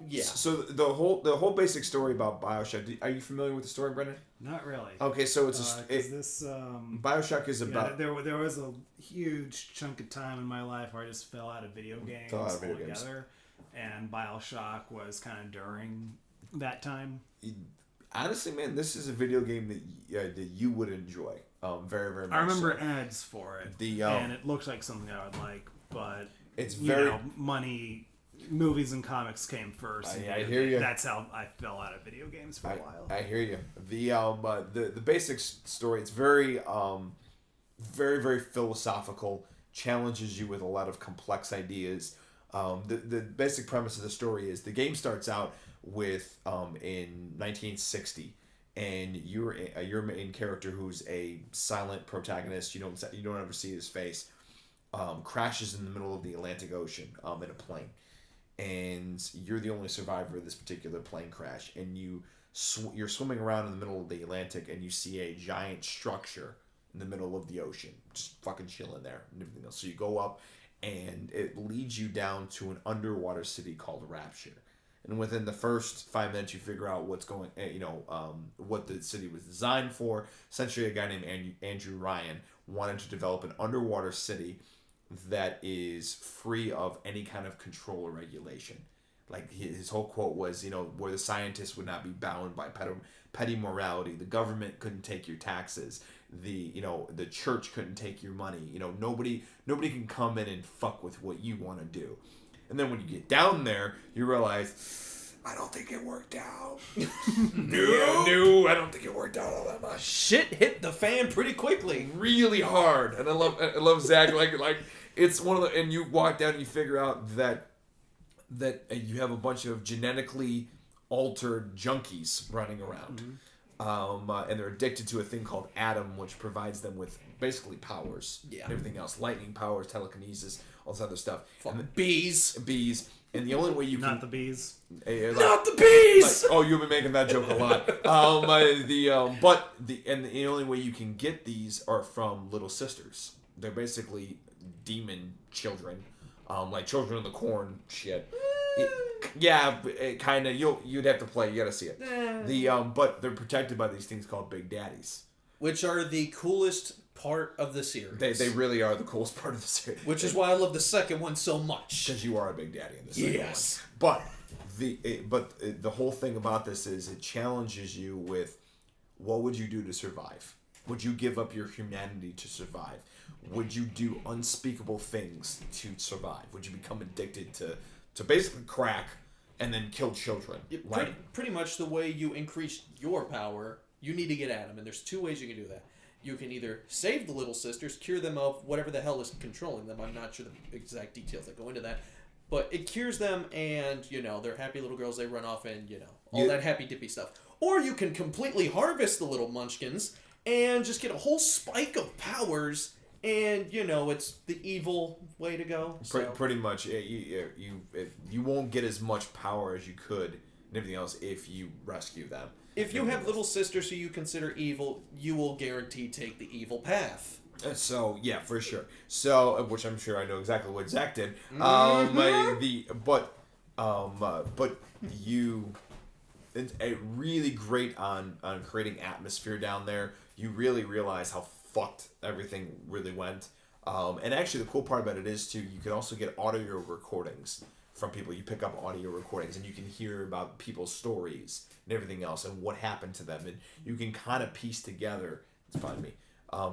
Yeah. So the whole basic story about BioShock. Are you familiar with the story, Brendan? Not really. Okay, so it's BioShock is about. There was a huge chunk of time in my life where I just fell out of video games altogether, and BioShock was kind of during that time. Honestly, man, this is a video game that you would enjoy. Very, very much. I remember ads for it, and it looks like something I would like, but it's money. Movies and comics came first. I hear you. That's how I fell out of video games for a while. I hear you. The basic story, it's very very, very philosophical, challenges you with a lot of complex ideas. The basic premise of the story is the game starts out with in 1960, and your main character, who's a silent protagonist, you don't ever see his face, crashes in the middle of the Atlantic Ocean in a plane. And you're the only survivor of this particular plane crash, and you're swimming around in the middle of the Atlantic, and you see a giant structure in the middle of the ocean, just fucking chilling there and everything else. So you go up, and it leads you down to an underwater city called Rapture. And within the first 5 minutes, you figure out what's going, what the city was designed for. Essentially, a guy named Andrew Ryan wanted to develop an underwater city that is free of any kind of control or regulation. Like his whole quote was, where the scientists would not be bound by petty morality. The government couldn't take your taxes. The church couldn't take your money. Nobody can come in and fuck with what you want to do. And then when you get down there, you realize, I don't think it worked out. No, I don't think it worked out all that much. Shit hit the fan pretty quickly, really hard. And I love Zach. Like it's one of the, and you walk down and you figure out that you have a bunch of genetically altered junkies running around. And they're addicted to a thing called Atom, which provides them with basically powers. Yeah. And everything else. Lightning powers, telekinesis, all this other stuff. Bees. And the only way you Not the bees. Not the bees! You've been making that joke a lot. The only way you can get these are from little sisters. They're basically demon children. Like Children of the Corn shit. Kind of. You'd have to play. You gotta see it. But they're protected by these things called Big Daddies, which are the coolest part of the series. They really are the coolest part of the series. Which is why I love the second one so much. Because you are a Big Daddy in the second one. But the whole thing about this is it challenges you with, what would you do to survive? Would you give up your humanity to survive? Would you do unspeakable things to survive? Would you become addicted to basically crack and then kill children? Pretty much the way you increase your power, you need to get at them. And there's two ways you can do that. You can either save the little sisters, cure them of whatever the hell is controlling them. I'm not sure the exact details that go into that. But it cures them, and, they're happy little girls. They run off and, all that happy dippy stuff. Or you can completely harvest the little munchkins and just get a whole spike of powers, and, it's the evil way to go. So. Pretty much. You won't get as much power as you could and everything else if you rescue them. If you have little sisters who you consider evil, you will guaranteed take the evil path. So yeah, for sure. So, which I'm sure I know exactly what Zach did. But you, it's really great on creating atmosphere down there. You really realize how fucked everything really went. And actually, the cool part about it is too, you can also get audio recordings from people. You pick up audio recordings and you can hear about people's stories and everything else and what happened to them, and you can kind of piece together. It's probably me.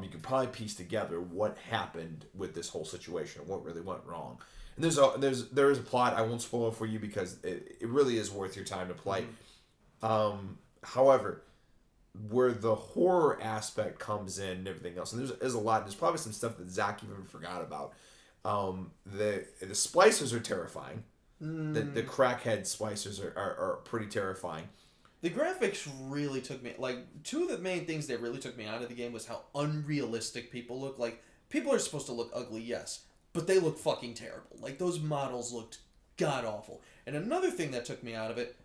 You can probably piece together what happened with this whole situation, what really went wrong. And there is a plot. I won't spoil it for you because it really is worth your time to play. However, where the horror aspect comes in and everything else, and there's a lot. There's probably some stuff that Zach even forgot about. The splicers are terrifying. The crackhead splicers are pretty terrifying. The graphics really took me... two of the main things that really took me out of the game was how unrealistic people look. People are supposed to look ugly, yes, but they look fucking terrible. Those models looked god-awful. And another thing that took me out of it,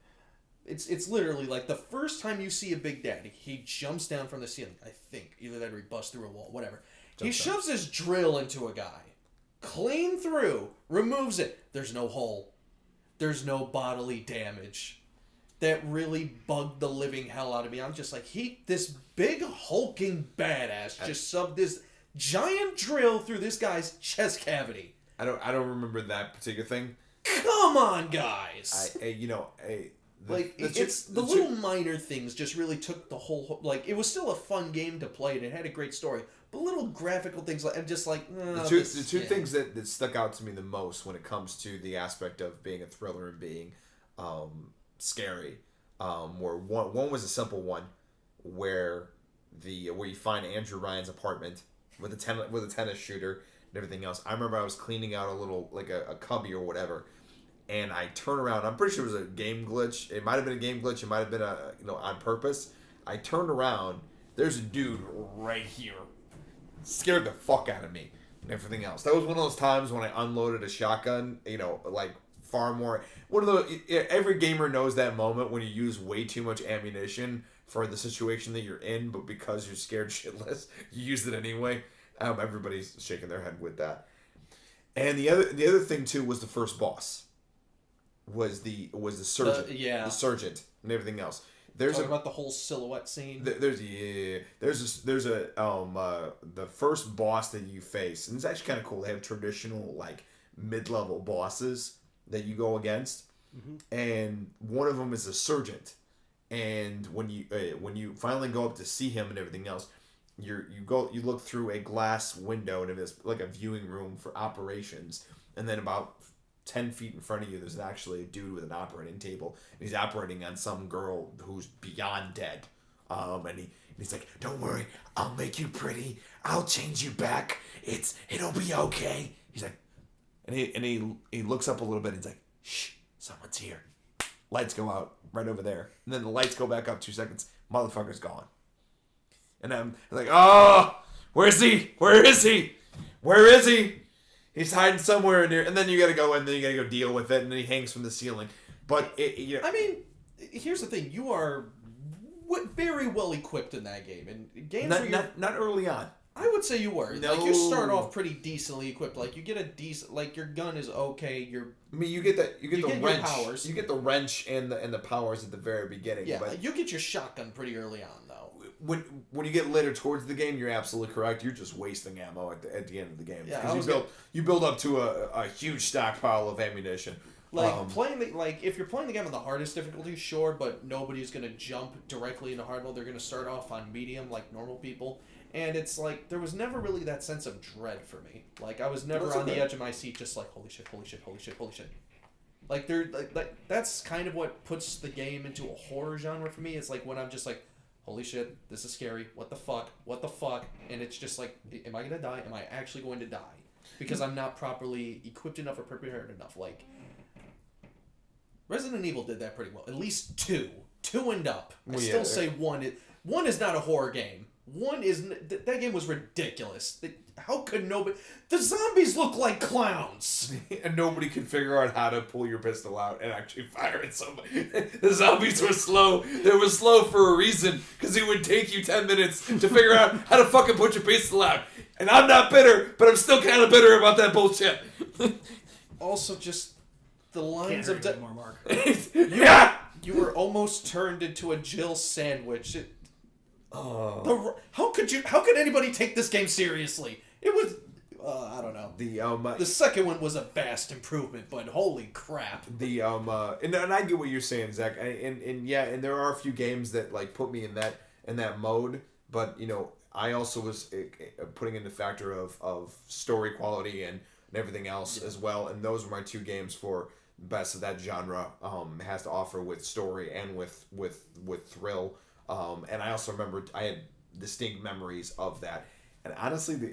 it's literally, the first time you see a Big Daddy, he jumps down from the ceiling, I think. Either that or he busts through a wall, whatever. He shoves his drill into a guy. Clean through. Removes it. There's no hole. there's no bodily damage. That really bugged the living hell out of me. I'm just like, this big hulking badass just subbed this giant drill through this guy's chest cavity. I don't remember that particular thing. Come on, guys. The little minor things just really took the whole. Like, it was still a fun game to play and it had a great story, but little graphical things like, I'm just like, the two things that stuck out to me the most when it comes to the aspect of being a thriller and being scary, where one was a simple one, where you find Andrew Ryan's apartment with a tennis shooter and everything else. I remember I was cleaning out a little, like a cubby or whatever, and I turn around. I'm pretty sure it was a game glitch. It might have been a game glitch. It might have been on purpose. I turned around. There's a dude right here. Scared the fuck out of me and everything else. That was one of those times when I unloaded a shotgun. Like far more. Every gamer knows that moment when you use way too much ammunition for the situation that you're in, but because you're scared shitless, you use it anyway. Everybody's shaking their head with that. And the other thing too was the first boss. Was the surgeon, the sergeant, and everything else. Talking about the whole silhouette scene. There's the first boss that you face, and it's actually kind of cool. They have traditional like mid-level bosses that you go against, and one of them is a sergeant. And when you finally go up to see him and everything else, you look through a glass window and it's like a viewing room for operations, and then about 10 feet in front of you, there's actually a dude with an operating table, and he's operating on some girl who's beyond dead. And he's like, "Don't worry, I'll make you pretty. I'll change you back. It'll be okay." He's like, and he looks up a little bit. And he's like, "Shh, someone's here." Lights go out right over there, and then the lights go back up 2 seconds. Motherfucker's gone. And I'm like, "Oh, where is he? Where is he? Where is he?" He's hiding somewhere in there, and then you gotta go in, then you gotta go deal with it, and then he hangs from the ceiling. But I mean, here's the thing: you are very well equipped in that game, and games not early on. I would say you were. No. Like, you start off pretty decently equipped. Like, you get a decent, like, your gun is okay. You get the wrench. Powers. You get the wrench and the powers at the very beginning. Yeah, but you get your shotgun pretty early on, though. When you get later towards the game, you're absolutely correct. You're just wasting ammo at the end of the game. Yeah, you build up to a huge stockpile of ammunition. Like if you're playing the game on the hardest difficulty, sure, but nobody's gonna jump directly into hard mode. They're gonna start off on medium, like normal people. And it's like, there was never really that sense of dread for me. Like, I was never on the edge of my seat, just like, holy shit, holy shit, holy shit, holy shit. Like, that's kind of what puts the game into a horror genre for me. It's like when I'm just like, holy shit, this is scary. What the fuck? What the fuck? And it's just like, am I gonna die? Am I actually going to die? Because I'm not properly equipped enough or prepared enough. Like, Resident Evil did that pretty well. At least 2 and up. I still say 1 is not a horror game. That game was ridiculous. How could nobody... The zombies look like clowns! And nobody could figure out how to pull your pistol out and actually fire at somebody. The zombies were slow. They were slow for a reason, because it would take you 10 minutes to figure out how to fucking put your pistol out. And I'm not bitter, but I'm still kind of bitter about that bullshit. Also, just the lines of... Mark. You were almost turned into a Jill sandwich. How could anybody take this game seriously? It was, I don't know. The second one was a vast improvement, but holy crap. And I get what you're saying, Zach. And there are a few games that like put me in that mode, but I also was putting in the factor of story quality and everything else as well, and those were my 2 games for best of that genre has to offer with story and with thrill. And I also remember I had distinct memories of that. And honestly, the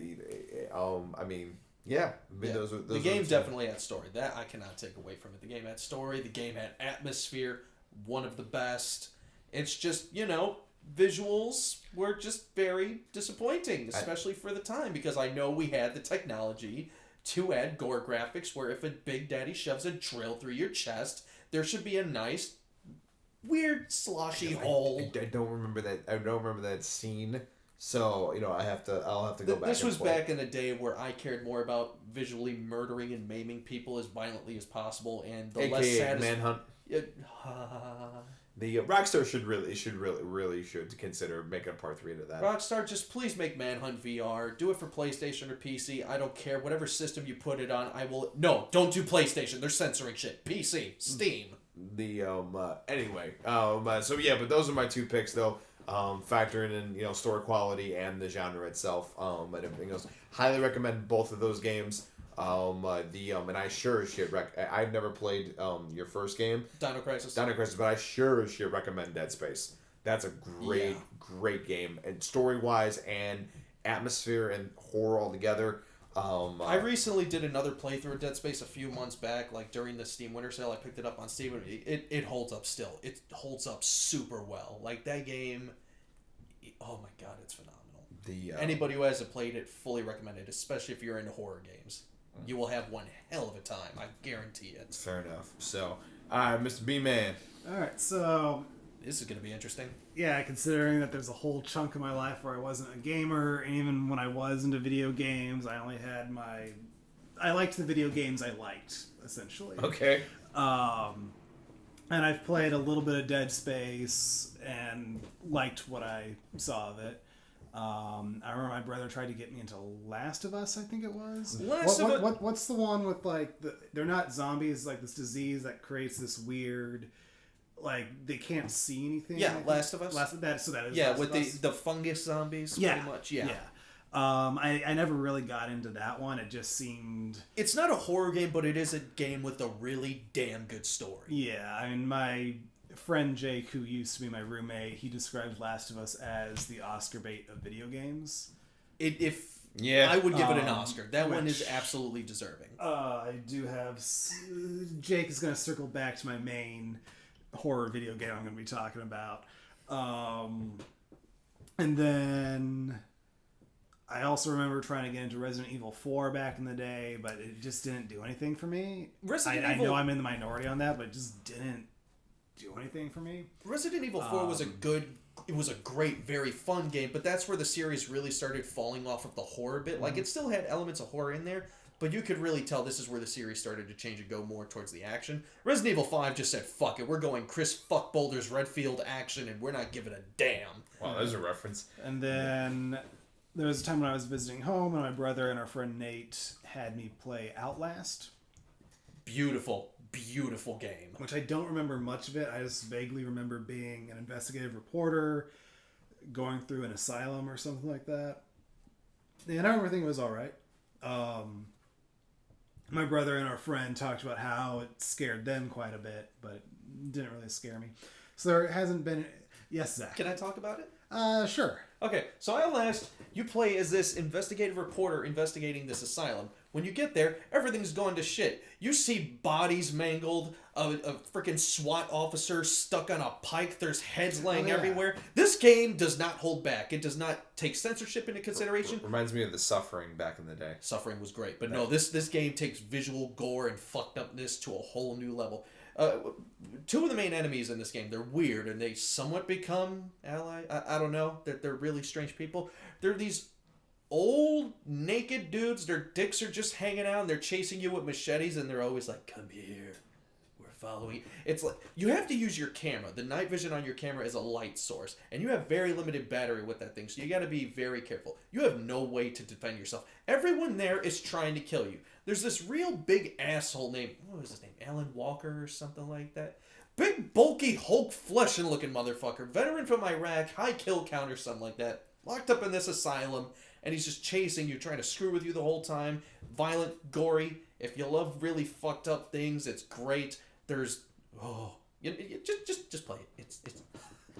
game definitely had story. That I cannot take away from it. The game had story. The game had atmosphere. One of the best. It's just, visuals were just very disappointing, especially for the time, because I know we had the technology to add gore graphics where if a Big Daddy shoves a drill through your chest, there should be a nice... weird sloshy hole. I don't remember that. I don't remember that scene So I'll have to go back. This and was play. back in a day where I cared more about visually murdering and maiming people as violently as possible, and the less AKA satisfying. Manhunt. The Rockstar should consider making a part 3 to that. Rockstar, just please make Manhunt VR. Do it for PlayStation or PC. I don't care. Whatever system you put it on, I will. No, don't do PlayStation. They're censoring shit. PC, Steam. The anyway. So yeah, but those are my 2 picks though. Factoring in story quality and the genre itself. And everything else. Highly recommend both of those games. And I sure as shit I've never played your first game, DIno Crisis, but I sure as shit recommend Dead Space. That's a great game, and story wise and atmosphere and horror all together. I recently did another playthrough of Dead Space a few months back, like during the Steam Winter Sale. I picked it up on Steam, and it holds up still. It holds up super well. Like that game, oh my god, it's phenomenal. Anybody who hasn't played it, fully recommend it, especially if you're into horror games. You will have one hell of a time, I guarantee it. Fair enough. So, alright, Mr. B-Man. Alright, so... This is going to be interesting. Yeah, considering that there's a whole chunk of my life where I wasn't a gamer, and even when I was into video games, I only had I liked the video games I liked, essentially. Okay. And I've played a little bit of Dead Space, and liked what I saw of it. I remember my brother tried to get me into Last of Us, I think it was. What's the one with, like, they're not zombies, like this disease that creates this weird, like, they can't see anything? Yeah, Last of Us. So that is yeah, Last with of Us. the fungus zombies, Yeah, pretty much. Yeah. I never really got into that one. It just seemed... It's not a horror game, but it is a game with a really damn good story. Yeah, I mean, my friend Jake, who used to be my roommate, he described Last of Us as the Oscar bait of video games. I would give it an Oscar. That one is absolutely deserving. I do have... Jake is going to circle back to my main horror video game I'm going to be talking about. And then... I also remember trying to get into Resident Evil 4 back in the day, but it just didn't do anything for me. I know I'm in the minority on that, but it just didn't do anything for me. Resident Evil 4 was a great, very fun game, but that's where the series really started falling off of the horror bit. Like, it still had elements of horror in there, but you could really tell this is where the series started to change and go more towards the action. Resident Evil 5 just said, fuck it, we're going Chris Fuck Boulders Redfield action, and we're not giving a damn. Wow, there's a reference. And then... There was a time when I was visiting home, and my brother and our friend Nate had me play Outlast. Beautiful, beautiful game. Which I don't remember much of it. I just vaguely remember being an investigative reporter, going through an asylum or something like that. And I remember thinking it was alright. My brother and our friend talked about how it scared them quite a bit, but it didn't really scare me. So there hasn't been... Yes, Zach. Can I talk about it? Sure. Okay, so Outlast, you play as this investigative reporter investigating this asylum. When you get there, everything's going to shit. You see bodies mangled, a freaking SWAT officer stuck on a pike, there's heads laying everywhere. This game does not hold back. It does not take censorship into consideration. Reminds me of The Suffering back in the day. Suffering was great, but no, this game takes visual gore and fucked upness to a whole new level. Two of the main enemies in this game, they're weird, and they somewhat become ally. I don't know. They're really strange people. They're these old, naked dudes. Their dicks are just hanging out, and they're chasing you with machetes, and they're always like, come here. We're following. It's like, you have to use your camera. The night vision on your camera is a light source, and you have very limited battery with that thing, so you got to be very careful. You have no way to defend yourself. Everyone there is trying to kill you. There's this real big asshole named, what was his name, Alan Walker or something like that? Big, bulky, Hulk fleshing looking motherfucker. Veteran from Iraq, high kill counter, something like that. Locked up in this asylum, and he's just chasing you, trying to screw with you the whole time. Violent, gory. If you love really fucked up things, it's great. There's, just play it. It's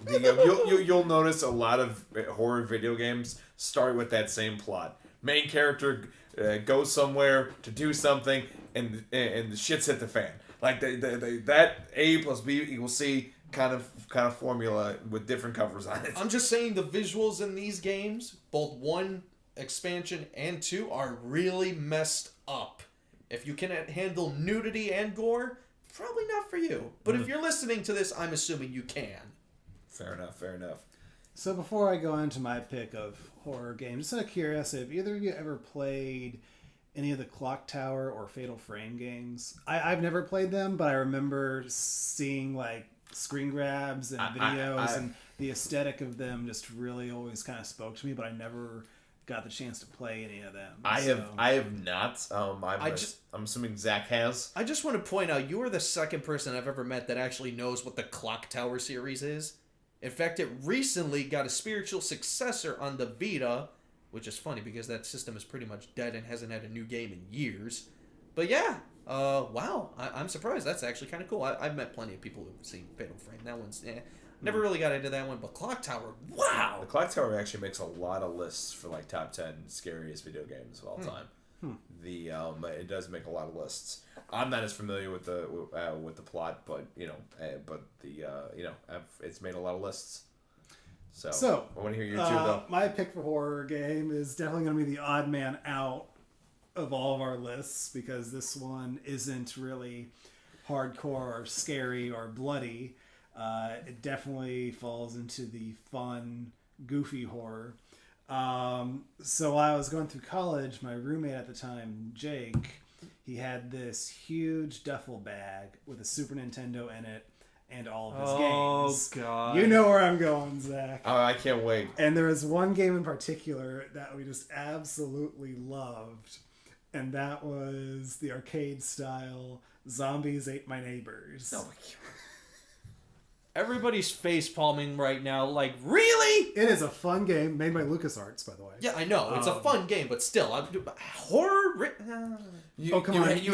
You'll notice a lot of horror video games start with that same plot. Main character goes somewhere to do something, and the shit's hit the fan. Like that A plus B equals C kind of formula with different covers on it. I'm just saying the visuals in these games, both 1 expansion and 2, are really messed up. If you cannot handle nudity and gore, probably not for you. But if you're listening to this, I'm assuming you can. Fair enough. So before I go into my pick of horror games, just out of curiosity, have either of you ever played any of the Clock Tower or Fatal Frame games? I've never played them, but I remember seeing like screen grabs and videos, and the aesthetic of them just really always kind of spoke to me, but I never got the chance to play any of them. I have not. I'm assuming Zach has. I just want to point out, you are the second person I've ever met that actually knows what the Clock Tower series is. In fact, it recently got a spiritual successor on the Vita, which is funny because that system is pretty much dead and hasn't had a new game in years. But yeah, wow, I'm surprised. That's actually kind of cool. I've met plenty of people who've seen Fatal Frame. That one's, never really got into that one, but Clock Tower, wow! The Clock Tower actually makes a lot of lists for like top 10 scariest video games of all time. It does make a lot of lists. I'm not as familiar with the plot, but it's made a lot of lists. So I want to hear your two though. My pick for horror game is definitely going to be the odd man out of all of our lists, because this one isn't really hardcore or scary or bloody. It definitely falls into the fun, goofy horror. So while I was going through college, my roommate at the time, Jake, he had this huge duffel bag with a Super Nintendo in it and all of his games. Oh, God. You know where I'm going, Zach. Oh, I can't wait. And there was one game in particular that we just absolutely loved, and that was the arcade style Zombies Ate My Neighbors. No, Everybody's face palming right now, like, really? It is a fun game made by LucasArts, by the way. Yeah, I know. It's a fun game, but still, horror? You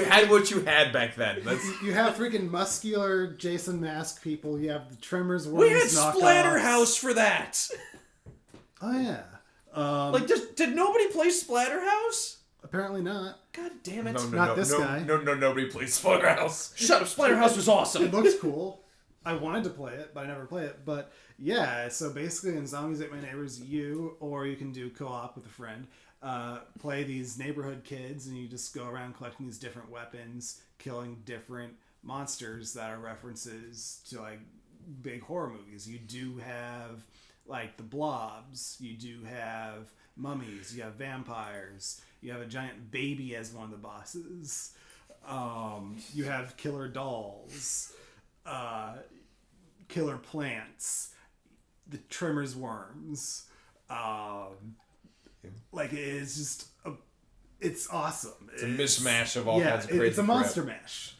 had what you had back then. You have freaking muscular Jason Mask people. You have the Tremors We had knockoffs. Splatterhouse for that. Oh, yeah. Did nobody play Splatterhouse? Apparently not. God damn it. Guy. No, nobody plays Splatterhouse. Shut up, Splatterhouse was awesome. It looks cool. I wanted to play it, but I never played it. But yeah, so basically in Zombies Ate My Neighbors, you can do co-op with a friend, play these neighborhood kids, and you just go around collecting these different weapons, killing different monsters that are references to like big horror movies. You do have like the blobs, you do have mummies, you have vampires, you have a giant baby as one of the bosses, you have killer dolls, killer plants, the Tremors worms. Like it's just it's awesome. It's a mishmash of all kinds of crazy it's a monster mash.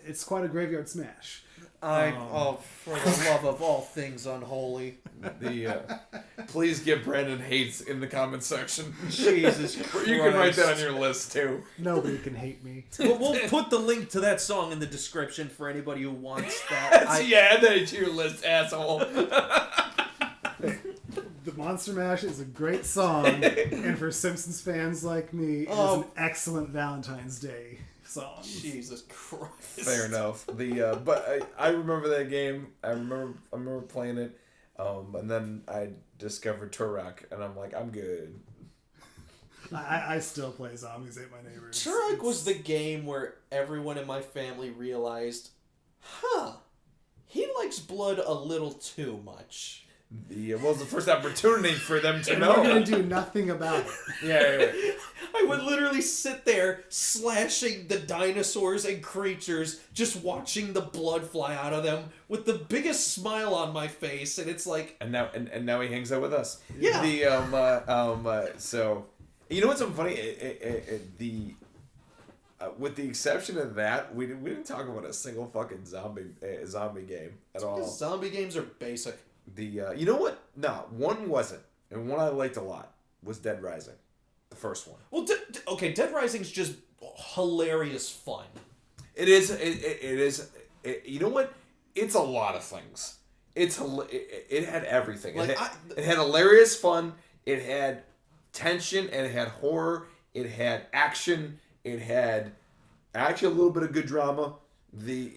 It's quite a graveyard smash. For the love of all things unholy. Please give Brandon hates in the comment section. Jesus Christ. You can write that on your list too. Nobody can hate me. We'll put the link to that song in the description for anybody who wants that. Add that to your list, asshole. The Monster Mash is a great song, and for Simpsons fans like me, it is an excellent Valentine's Day song. Jesus Christ. Fair enough. But I remember that game. I remember playing it, and then I discovered Turok, and I'm like, I'm good. I still play Zombies Ate My Neighbors. Turok was the game where everyone in my family realized, he likes blood a little too much. It was the first opportunity for them to know. We're going to do nothing about it. Yeah. I would literally sit there slashing the dinosaurs and creatures, just watching the blood fly out of them with the biggest smile on my face, and it's like... And now he hangs out with us. Yeah. So, you know what's so funny? With the exception of that, we didn't talk about a single fucking zombie game at all. Zombie games are basic. You know what? No, one wasn't, and one I liked a lot was Dead Rising, the first one. Well, Dead Rising's just hilarious fun. It is. It is. You know what? It's a lot of things. It had everything. Like, it had hilarious fun. It had tension, and it had horror. It had action. It had actually a little bit of good drama. The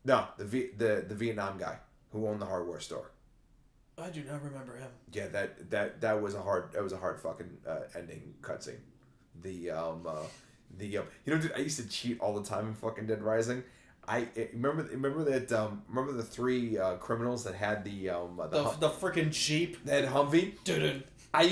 Vietnam guy who owned the hardware store. I do not remember him. Yeah, that was a hard fucking ending cutscene. Dude, I used to cheat all the time in fucking Dead Rising. Remember the three criminals that had the freaking Jeep. that Humvee. Dun-dun. I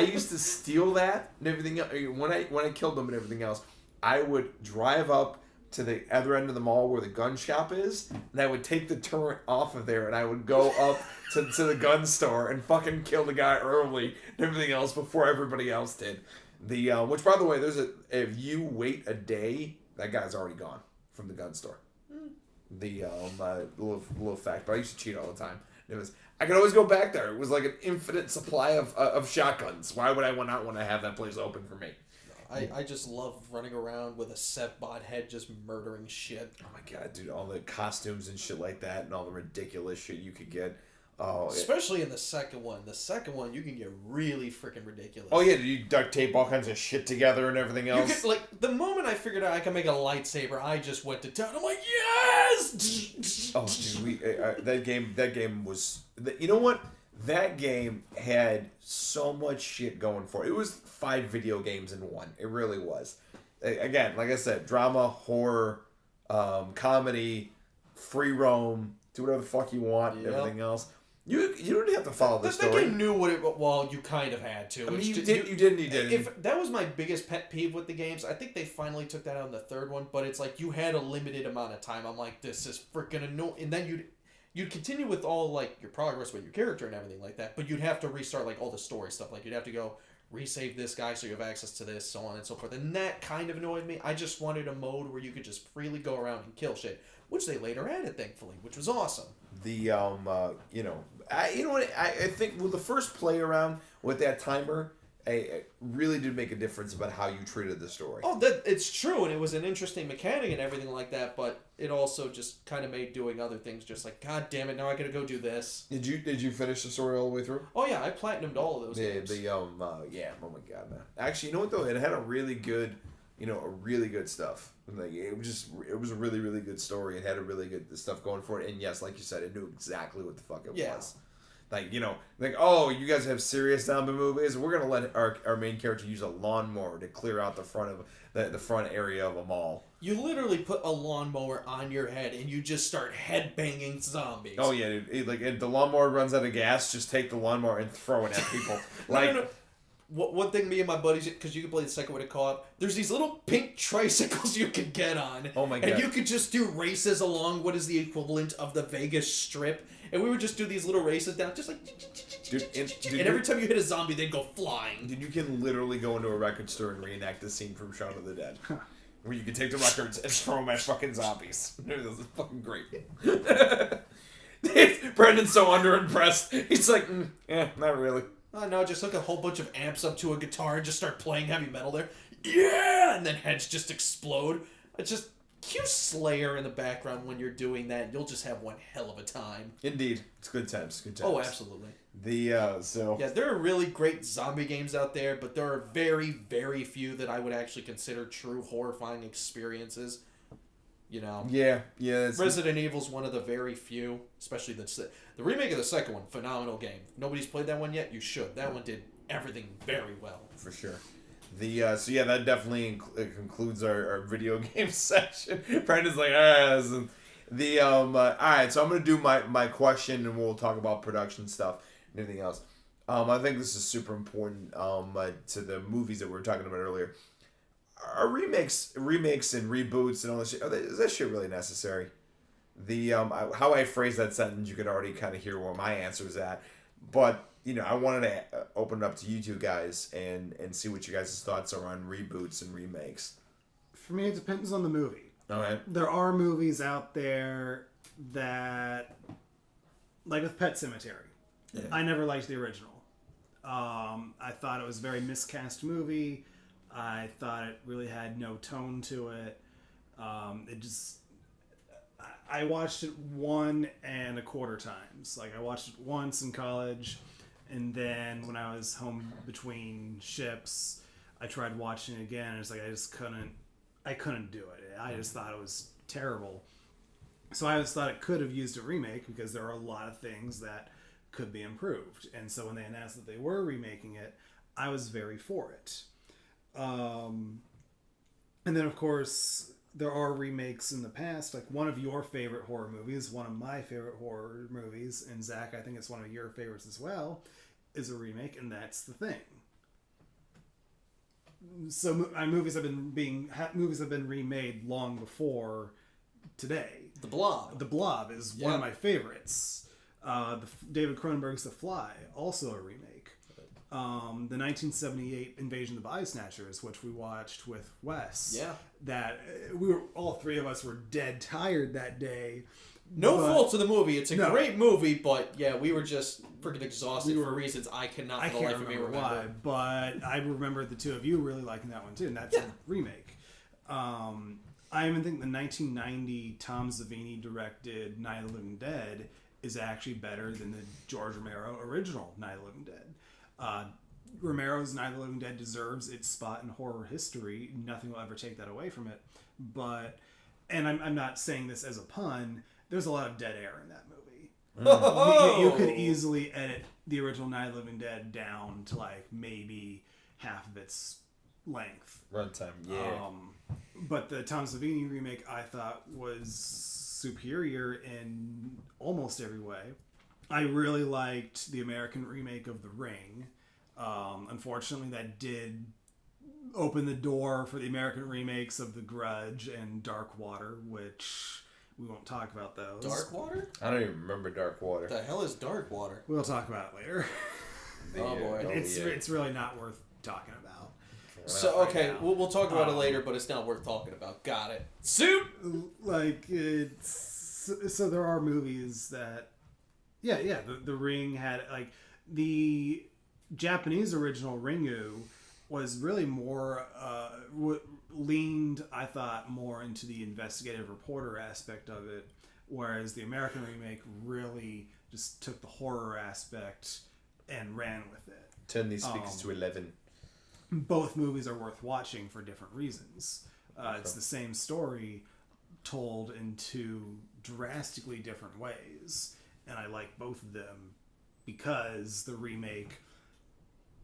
used to steal that and everything else. When I killed them and everything else, I would drive up to the other end of the mall where the gun shop is, and I would take the turret off of there, and I would go up to the gun store and fucking kill the guy early and everything else before everybody else did. Which, by the way, if you wait a day, that guy's already gone from the gun store. The little fact, but I used to cheat all the time. I could always go back there. It was like an infinite supply of shotguns. Why would I not want to have that place open for me? I just love running around with a Sevbot head just murdering shit. Oh my god, dude! All the costumes and shit like that, and all the ridiculous shit you could get. Oh, especially in the second one. The second one, you can get really freaking ridiculous. Oh yeah, you duct tape all kinds of shit together and everything else. You could, like, the moment I figured out I could make a lightsaber, I just went to town. I'm like, yes! Oh, dude, that game was. You know what? That game had so much shit going for it. It was 5 video games in one. It really was. Again, like I said, drama, horror, comedy, free roam, do whatever the fuck you want, and everything else. You don't have to follow the story. That game knew what it. Well, you kind of had to. I mean, you didn't. If that was my biggest pet peeve with the games, I think they finally took that out in the third one. But it's like you had a limited amount of time. I'm like, this is freaking annoying. And then you'd continue with all like your progress with your character and everything like that. But you'd have to restart like all the story stuff. Like you'd have to go resave this guy so you have access to this, so on and so forth. And that kind of annoyed me. I just wanted a mode where you could just freely go around and kill shit, which they later added, thankfully, which was awesome. I think with the first play around with that timer, it really did make a difference about how you treated the story. Oh, it's true, and it was an interesting mechanic and everything like that. But it also just kind of made doing other things just like, God damn it, now I gotta go do this. Did you finish the story all the way through? Oh yeah, I platinumed all of those games. Oh my god, man. Actually, you know what though? It had a really good stuff. Like it was a really, really good story. It had a really good stuff going for it. And yes, like you said, it knew exactly what the fuck it was. Like, oh, you guys have serious zombie movies? We're going to let our main character use a lawnmower to clear out the front of the front area of a mall. You literally put a lawnmower on your head and you just start headbanging zombies. Oh, yeah, dude. If the lawnmower runs out of gas, just take the lawnmower and throw it at people. No. One thing me and my buddies, because you can play the second one in co-op, there's these little pink tricycles you can get on. Oh my god. And you could just do races along what is the equivalent of the Vegas Strip. And we would just do these little races down, just like... And every time you hit a zombie, they'd go flying. Dude, you can literally go into a record store and reenact the scene from Shaun of the Dead. Where you can take the records and throw them at fucking zombies. This is fucking great. Brendan's so underimpressed. He's like, not really. Oh no, just hook a whole bunch of amps up to a guitar and just start playing heavy metal there. Yeah! And then heads just explode. It's just cue Slayer in the background when you're doing that. You'll just have one hell of a time. Indeed. It's good times. Oh, absolutely. Yeah, there are really great zombie games out there, but there are very, very few that I would actually consider true horrifying experiences. Yeah. Resident Evil's one of the very few, especially the remake of the second one. Phenomenal game. If nobody's played that one yet, you should. That one did everything very well. For sure. That definitely concludes our video game section. Brandon's like, all right, so I'm gonna do my question, and we'll talk about production stuff and anything else. I think this is super important to the movies that we were talking about earlier. Are remakes and reboots and all this shit, is that shit really necessary? How I phrase that sentence, you can already kind of hear where my answer is at. But, I wanted to open it up to you two guys and see what you guys' thoughts are on reboots and remakes. For me, it depends on the movie. Okay. There are movies out there that, like with Pet Sematary, I never liked the original. I thought it was a very miscast movie. I thought it really had no tone to it. I watched it 1.25 times. Like, I watched it once in college, and then when I was home between ships, I tried watching it again, and it's like I couldn't do it. I just thought it was terrible. So I just thought it could have used a remake, because there are a lot of things that could be improved. And so when they announced that they were remaking it, I was very for it. And then, of course, there are remakes in the past. Like one of your favorite horror movies, one of my favorite horror movies, and Zach, I think it's one of your favorites as well, is a remake, and that's The Thing. So movies have been remade long before today. The Blob. The Blob is one of my favorites. David Cronenberg's The Fly, also a remake. The 1978 Invasion of the Body Snatchers, which we watched with Wes. Yeah. That all three of us were dead tired that day. No fault to the movie. It's a great movie, but yeah, we were just freaking exhausted for reasons I cannot for the life of me remember. Why, but I remember the two of you really liking that one too, and that's a remake. I even think the 1990 Tom Savini directed Night of the Living Dead is actually better than the George Romero original Night of the Living Dead. Romero's Night of the Living Dead deserves its spot in horror history. Nothing will ever take that away from it. But, and I'm not saying this as a pun, there's a lot of dead air in that movie. You could easily edit the original Night of the Living Dead down to like maybe half of its length. Runtime, yeah. But the Tom Savini remake I thought was superior in almost every way. I really liked the American remake of The Ring. Unfortunately, that did open the door for the American remakes of The Grudge and Dark Water, which we won't talk about those. Dark Water? I don't even remember Dark Water. What the hell is Dark Water? We'll talk about it later. Oh boy. It's really not worth talking about. So, okay, we'll talk about it later, but it's not worth talking about. Got it. Suit! Like, so there are movies that, the Ring had, like, the Japanese original Ringu was really more, leaned, I thought, more into the investigative reporter aspect of it, whereas the American remake really just took the horror aspect and ran with it. Turn these speakers to 11. Both movies are worth watching for different reasons. It's the same story told in two drastically different ways, and I like both of them because the remake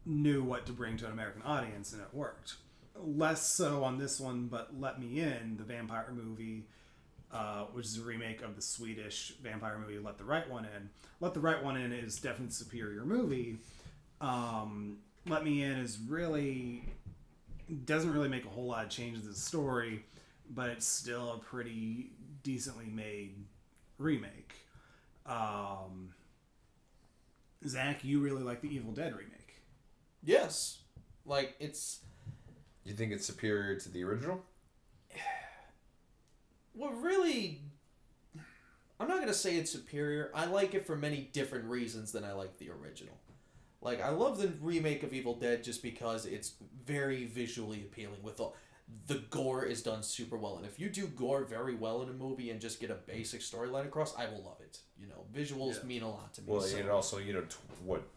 knew what to bring to an American audience, and it worked. Less so on this one, but Let Me In, the vampire movie, which is a remake of the Swedish vampire movie Let the Right One In. Let the Right One In is definitely a superior movie. Let Me In doesn't really make a whole lot of changes to the story, but it's still a pretty decently made remake. Zach, you really like the Evil Dead remake. Yes. Like, it's... You think it's superior to the original? Well, really... I'm not going to say it's superior. I like it for many different reasons than I like the original. Like, I love the remake of Evil Dead just because it's very visually appealing. The gore is done super well. And if you do gore very well in a movie and just get a basic storyline across, I will love it. Visuals mean a lot to me. Well, and also,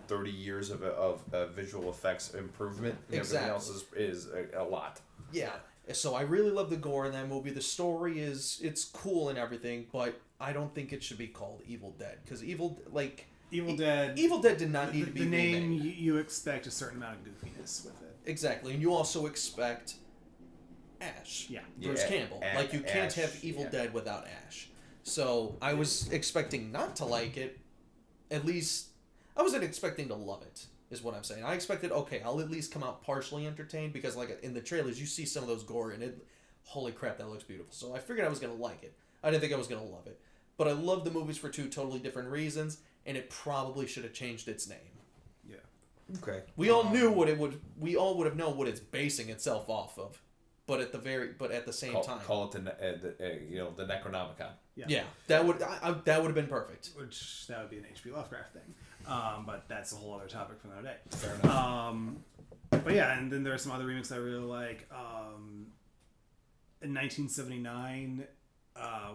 30 years of visual effects improvement and everything else is a lot. Yeah. So I really love the gore in that movie. The story it's cool and everything, but I don't think it should be called Evil Dead. Because Evil Dead did not need to be the name. remade. You expect a certain amount of goofiness with it. Exactly, and you also expect Ash. Yeah. Bruce Campbell. Like, you can't have Evil Dead without Ash. So I was expecting not to like it. At least I wasn't expecting to love it, is what I'm saying. I expected, okay, I'll at least come out partially entertained because, like, in the trailers you see some of those gore and it, holy crap, that looks beautiful. So I figured I was gonna like it. I didn't think I was gonna love it, but I love the movies for two totally different reasons. And it probably should have changed its name. Yeah. Okay. We all knew what it would. We all would have known what it's basing itself off of, but at the same time, call it the Necronomicon. Yeah. That would have been perfect. Which that would be an H.P. Lovecraft thing, but that's a whole other topic for another day. Fair enough. But yeah, and then there are some other remakes I really like. In 1979,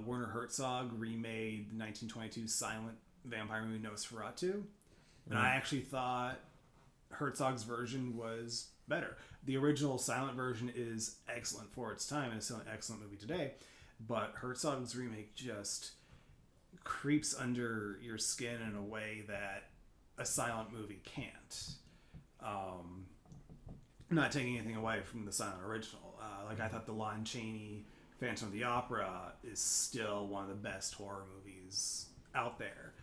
Werner Herzog remade the 1922 silent vampire movie Nosferatu, and I actually thought Herzog's version was better. The original silent version is excellent for its time, and it's still an excellent movie today, but Herzog's remake just creeps under your skin in a way that a silent movie can't. Not taking anything away from the silent original. Like, I thought the Lon Chaney Phantom of the Opera is still one of the best horror movies out there.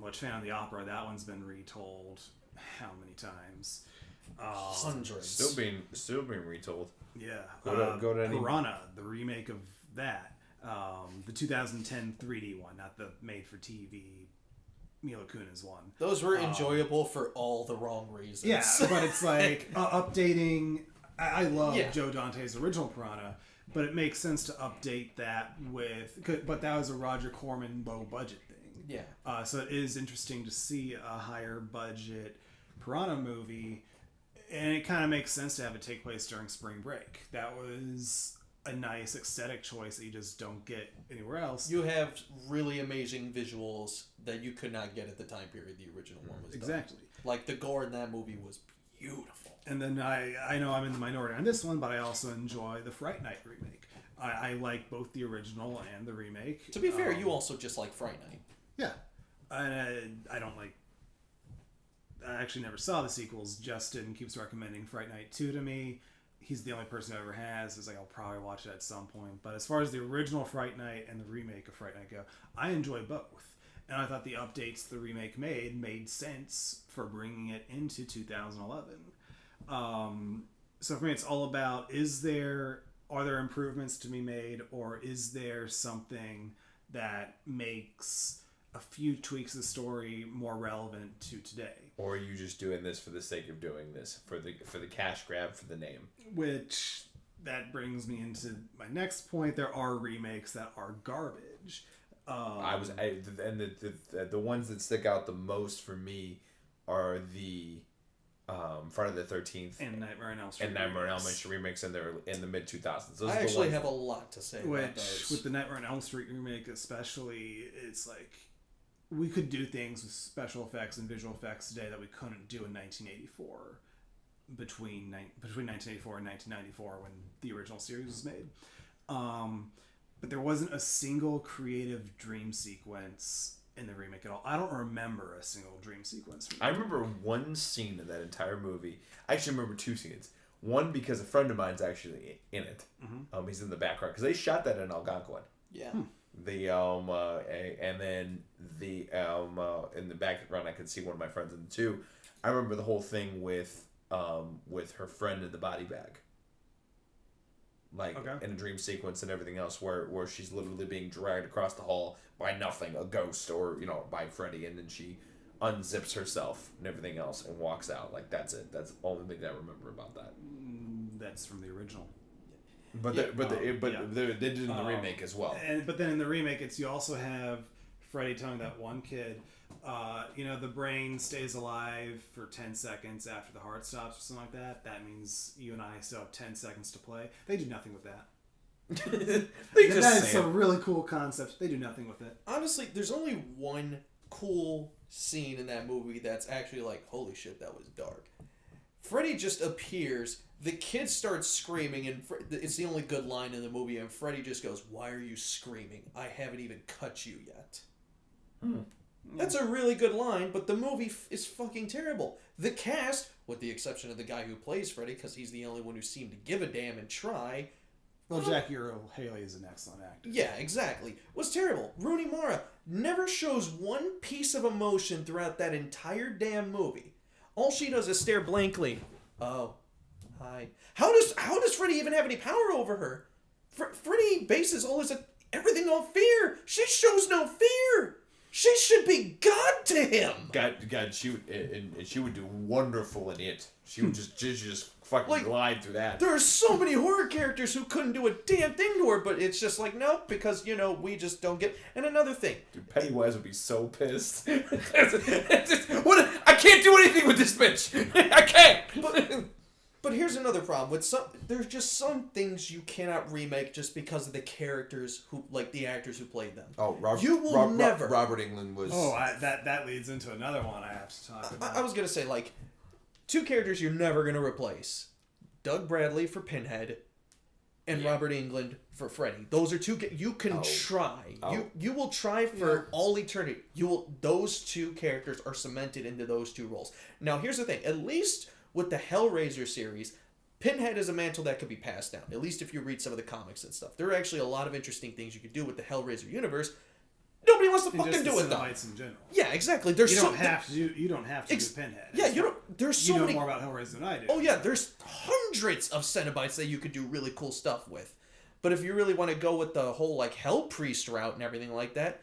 Which Phantom of the Opera, that one's been retold how many times? Hundreds. Still being retold. Yeah. Go to any... Piranha, the remake of that. The 2010 3D one, not the made-for-TV Mila Kunis one. Those were enjoyable for all the wrong reasons. Yeah, but it's like updating... I love Joe Dante's original Piranha, but it makes sense to update that with... But that was a Roger Corman low-budget thing. Yeah. So it is interesting to see a higher-budget Piranha movie, and it kind of makes sense to have it take place during spring break. That was a nice aesthetic choice that you just don't get anywhere else. You have really amazing visuals that you could not get at the time period the original one was done. Exactly. Like, the gore in that movie was beautiful. And then I know I'm in the minority on this one, but I also enjoy the Fright Night remake. I like both the original and the remake. To be fair, you also just like Fright Night. Yeah. I don't like... I actually never saw the sequels. Justin keeps recommending Fright Night 2 to me. He's the only person who ever has. It's like, I'll probably watch it at some point. But as far as the original Fright Night and the remake of Fright Night go, I enjoy both. And I thought the updates the remake made sense for bringing it into 2011. So for me, it's all about, are there improvements to be made, or is there something that makes a few tweaks of the story more relevant to today? Or are you just doing this for the sake of doing this, for the cash grab, for the name? Which, that brings me into my next point. There are remakes that are garbage. The ones that stick out the most for me are the Friday the 13th and Nightmare on Elm Street and Nightmare on Elm Street remakes in the mid 2000s. I actually have a lot to say about those. With the Nightmare on Elm Street remake especially, it's like, we could do things with special effects and visual effects today that we couldn't do in 1984, between 1984 and 1994 when the original series was made. But there wasn't a single creative dream sequence in the remake at all. I don't remember a single dream sequence. I remember one scene in that entire movie. I actually remember two scenes. One because a friend of mine's actually in it. Mm-hmm. He's in the background because they shot that in Algonquin. Yeah. And then in the background I could see one of my friends in it too. I remember the whole thing with her friend in the body bag. In a dream sequence and everything else where she's literally being dragged across the hall by nothing, a ghost or by Freddy, and then she unzips herself and everything else and walks out. Like, that's it. That's the only thing that I remember about that. That's from the original. But they did it in the remake as well. But then in the remake, you also have Freddy telling that one kid, the brain stays alive for 10 seconds after the heart stops or something like that. That means you and I still have 10 seconds to play. They do nothing with that. That is a really cool concept. They do nothing with it. Honestly, there's only one cool scene in that movie that's actually like, holy shit, that was dark. Freddy just appears, the kid starts screaming, and it's the only good line in the movie, and Freddy just goes, "Why are you screaming? I haven't even cut you yet." That's a really good line, but the movie is fucking terrible. The cast, with the exception of the guy who plays Freddy, because he's the only one who seemed to give a damn and try. Well, Jackie Earle Haley is an excellent actor. Yeah, exactly. Was terrible. Rooney Mara never shows one piece of emotion throughout that entire damn movie. All she does is stare blankly. Oh, hi. How does Freddy even have any power over her? Freddy bases all his everything on fear. She shows no fear. She should be God to him. God, she would do wonderful in it. She would just fucking glide through that. There are so many horror characters who couldn't do a damn thing to her, but it's just like, no, because, we just don't get... And another thing. Dude, Pennywise would be so pissed. I can't do anything with this bitch. I can't. But here's another problem. There's just some things you cannot remake just because of the characters the actors who played them. Oh, never. Robert Englund was... Oh, that leads into another one I have to talk about. I was going to say, two characters you're never going to replace. Doug Bradley for Pinhead and Robert Englund for Freddy. Those are two... You can try. You will try for all eternity. Those two characters are cemented into those two roles. Now, here's the thing. At least... with the Hellraiser series, Pinhead is a mantle that could be passed down, at least if you read some of the comics and stuff. There are actually a lot of interesting things you could do with the Hellraiser universe. Nobody wants to fucking do it, though. In general. Yeah, exactly. There's you don't have to do Pinhead. Yeah, you don't. There's so many. You know more about Hellraiser than I do. Oh yeah, there's hundreds of Cenobites that you could do really cool stuff with. But if you really want to go with the whole like Hell Priest route and everything like that,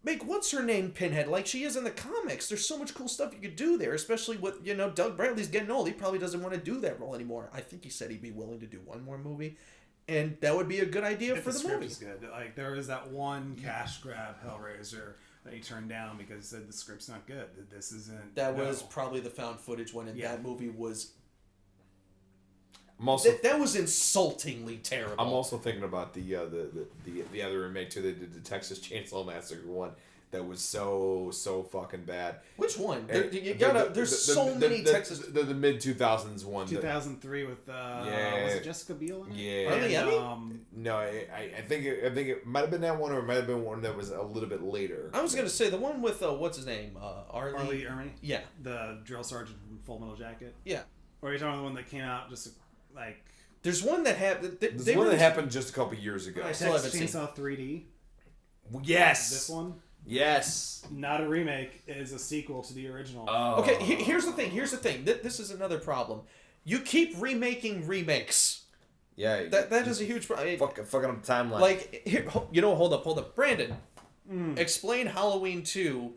make what's her name Pinhead like she is in the comics. There's so much cool stuff you could do there, especially with Doug Bradley's getting old. He probably doesn't want to do that role anymore. I think he said he'd be willing to do one more movie. And that would be a good idea for the movie. Is good. Like there was that one cash grab Hellraiser that he turned down because he said the script's not good. This isn't. That was probably the found footage one, and that movie was. That was insultingly terrible. I'm also thinking about the other remake too. They did the Texas Chainsaw Massacre one. That was so fucking bad. Which one? There's so many Texas. The mid 2000s one. 2003 with was it Jessica Biel? Yeah. Really? No, I think it might have been that one, or it might have been one that was a little bit later. I was gonna say the one with what's his name, Arlie Ermey. Yeah. The drill sergeant from Full Metal Jacket. Yeah. Or are you talking about the one that came out just like? There's one that happened. There's one that happened just a couple years ago. I still haven't Chainsaw 3D. Yes. This one. Yes. Not a remake. It is a sequel to the original. Oh. Okay, here's the thing. This is another problem. You keep remaking remakes. Yeah. That is a huge problem. Fucking up the timeline. Like, here, hold up. Brandon, explain Halloween 2.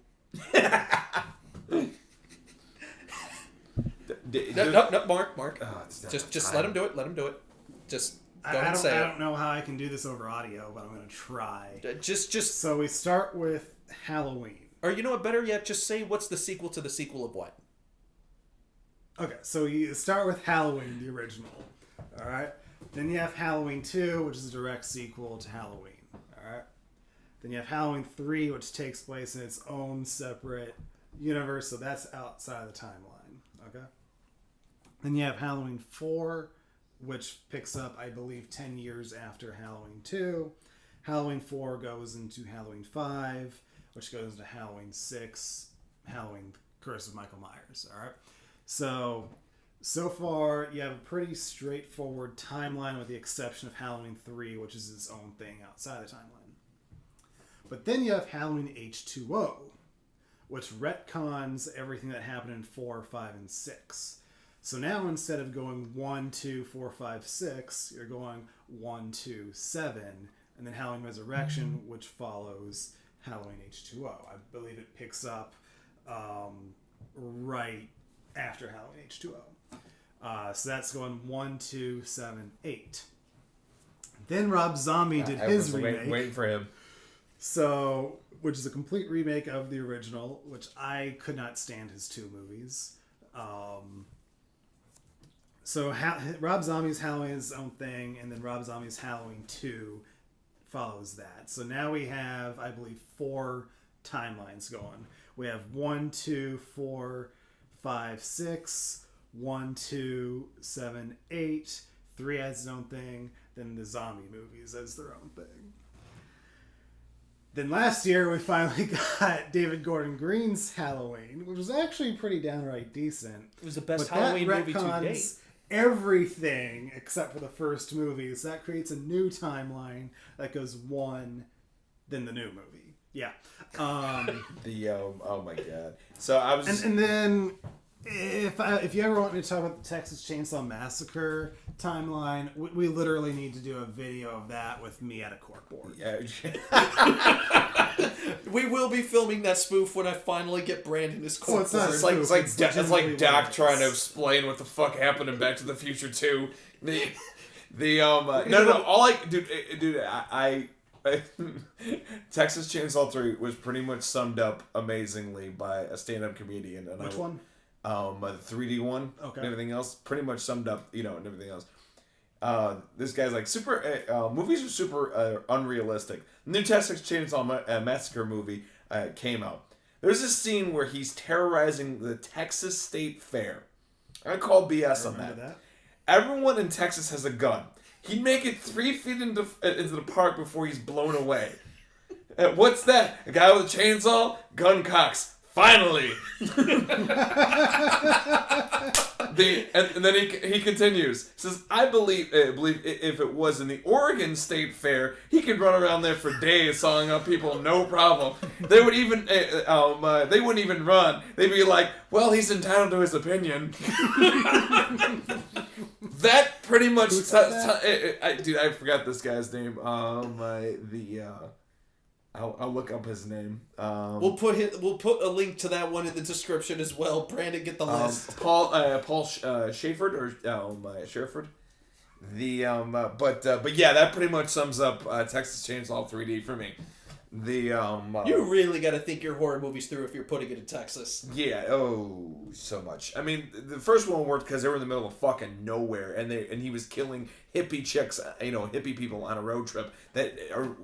No, Mark. Oh, just let him do it. Just go and say I it. don't know how I can do this over audio, but I'm going to try. Just. So we start with Halloween. Or you know what? Better yet, just say what's the sequel to the sequel of what. Okay, so you start with Halloween, the original. All right. Then you have Halloween 2, which is a direct sequel to Halloween. All right. Then you have Halloween 3, which takes place in its own separate universe, so that's outside of the timeline. Okay. Then you have Halloween 4, which picks up, I believe, 10 years after Halloween 2. Halloween 4 goes into Halloween 5, which goes into Halloween 6, Halloween Curse of Michael Myers. All right. So far, you have a pretty straightforward timeline with the exception of Halloween 3, which is its own thing outside the timeline. But then you have Halloween H2O, which retcons everything that happened in 4, 5, and 6. So now instead of going 1, 2, 4, 5, 6, you're going 1, 2, 7, and then Halloween Resurrection, which follows Halloween H2O. I believe it picks up right after Halloween H2O. So that's going 1, 2, 7, 8. Then Rob Zombie did his remake. Waiting for him. So, which is a complete remake of the original, which I could not stand his 2 movies. So Rob Zombie's Halloween is his own thing, and then Rob Zombie's Halloween 2 follows that. So now we have, I believe, 4 timelines going. We have 1, 2, 4, 5, 6, 1, 2, 7, 8. 3 has its own thing. Then the zombie movies as their own thing. Then last year we finally got David Gordon Green's Halloween, which was actually pretty downright decent. It was the best Halloween movie to date. Everything except for the first movie, so that creates a new timeline that goes 1, then the new movie. Yeah. Oh my god. So I was and then if you ever want me to talk about the Texas Chainsaw Massacre timeline, we literally need to do a video of that with me at a corkboard. Yeah. We will be filming that spoof when I finally get Brandon his corkboard. So it's It's like Doc trying to explain what the fuck happened in Back to the Future 2. I Texas Chainsaw 3 was pretty much summed up amazingly by a stand-up comedian. And Which one? The 3D one. Okay. And everything else pretty much summed up, and everything else. This guy's like movies are super unrealistic. The new Texas Chainsaw Massacre movie came out. There's this scene where he's terrorizing the Texas State Fair. I call BS on that. Everyone in Texas has a gun. He'd make it 3 feet into the park before he's blown away. What's that? A guy with a chainsaw? Gun cocks. Finally. And then he continues. Says, I believe if it was in the Oregon State Fair, he could run around there for days sawing up people, no problem. They would even they wouldn't even run. They'd be like, well, he's entitled to his opinion. That pretty much. Dude, I forgot this guy's name. I'll look up his name. We'll put a link to that one in the description as well. Brandon, get the list. Paul Shaford or Sherford. But yeah, that pretty much sums up Texas Chainsaw 3D for me. You really got to think your horror movies through if you're putting it in Texas. Yeah, so much. I mean, the first one worked because they were in the middle of fucking nowhere, and he was killing hippie chicks, hippie people on a road trip that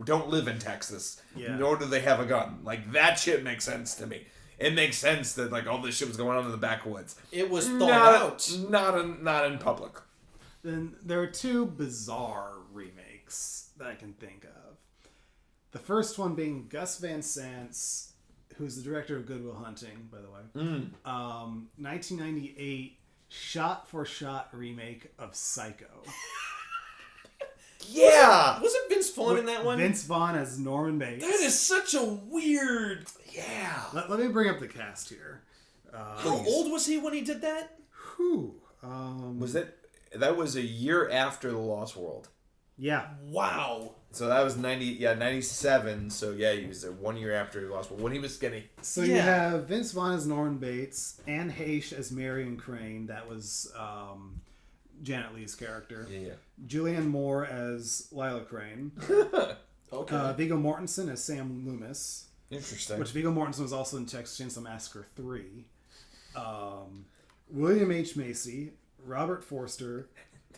don't live in Texas, nor do they have a gun. Like, that shit makes sense to me. It makes sense that like all this shit was going on in the backwoods. It was thought out. Not in public. Then there are two bizarre remakes that I can think of. The first one being Gus Van Sant's, who's the director of Good Will Hunting, by the way. 1998 shot-for-shot remake of Psycho. Yeah! Wasn't Vince Vaughn in that one? Vince Vaughn as Norman Bates. That is such a weird... Yeah. Let me bring up the cast here. How old was he when he did that? That was a year after The Lost World. Yeah. Wow. So that was 97. So yeah, he was there 1 year after he lost. When he was skinny. So you have Vince Vaughn as Norman Bates, Anne Heche as Marion Crane. That was Janet Leigh's character. Yeah. Julianne Moore as Lila Crane. Okay. Viggo Mortensen as Sam Loomis. Interesting. Which Viggo Mortensen was also in Texas Chainsaw Massacre 3. William H. Macy, Robert Forster,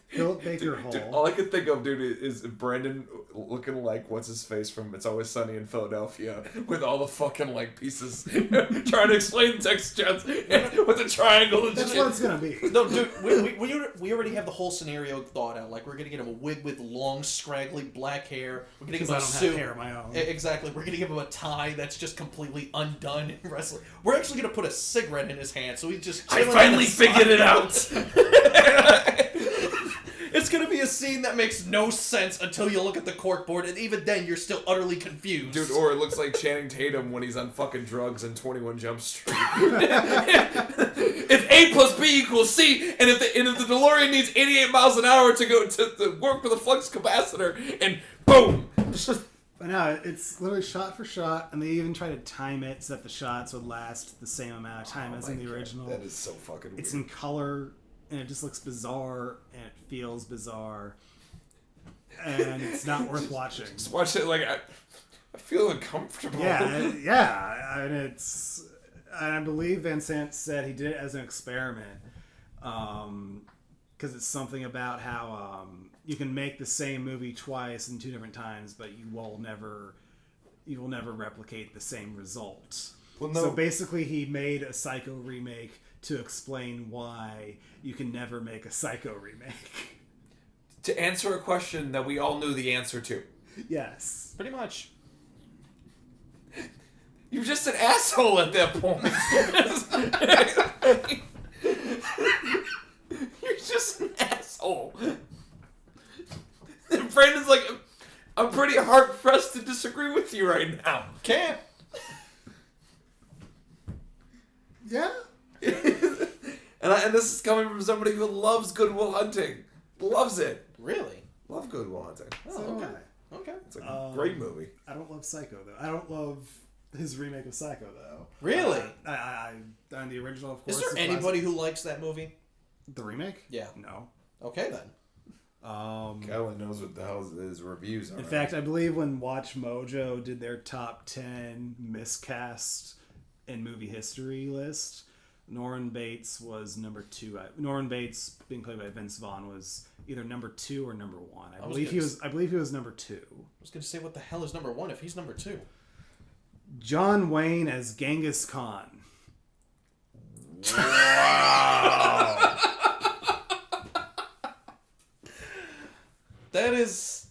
Philip Baker Hall. Dude, all I can think of, dude, is Brandon looking like what's his face from It's Always Sunny in Philadelphia with all the fucking like pieces trying to explain Texas Chainsaw with the triangle and That's shit. what it's gonna be. No, dude, we already have the whole scenario thought out. Like, we're gonna get him a wig with long, scraggly black hair. We're gonna give him I a don't suit. have hair of my own. Exactly. We're gonna give him a tie that's just completely undone in wrestling. We're actually gonna put a cigarette in his hand, so he's just. I finally figured it out. It's gonna be a scene that makes no sense until you look at the corkboard, and even then, you're still utterly confused. Dude, or it looks like Channing Tatum when he's on fucking drugs in 21 Jump Street. If A plus B equals C, and if the DeLorean needs 88 miles an hour to go to work with a flux capacitor, and boom. But no, it's literally shot for shot, and they even try to time it so that the shots would last the same amount of time as in the original. That is so fucking weird. It's in color, and it just looks bizarre, and it feels bizarre, and it's not worth watching. Just watch it like I feel uncomfortable. Yeah, and I believe Van Sant said he did it as an experiment, because it's something about how you can make the same movie twice in two different times, but you will never replicate the same result. Well, no. So basically, he made a Psycho remake to explain why you can never make a Psycho remake. To answer a question that we all knew the answer to. Yes. Pretty much. You're just an asshole at that point. You're just an asshole. And Brandon's like, I'm pretty hard pressed to disagree with you right now. Can't. Yeah. And this is coming from somebody who loves Good Will Hunting. Loves it. Really? Love Good Will Hunting. Oh, So okay. do I. Okay. It's a great movie. I don't love Psycho though. I don't love his remake of Psycho though. Really? On the original, of course. Is there anybody who likes that movie? The remake? Yeah. No. Okay, then. Kellen knows what the hell his reviews are. In fact, I believe when Watch Mojo did their top 10 miscast in movie history list, Norman Bates was number 2. Norman Bates, being played by Vince Vaughn, was either number 2 or number 1. I believe he was number 2. I was going to say, what the hell is number 1 if he's number 2? John Wayne as Genghis Khan. Wow. That is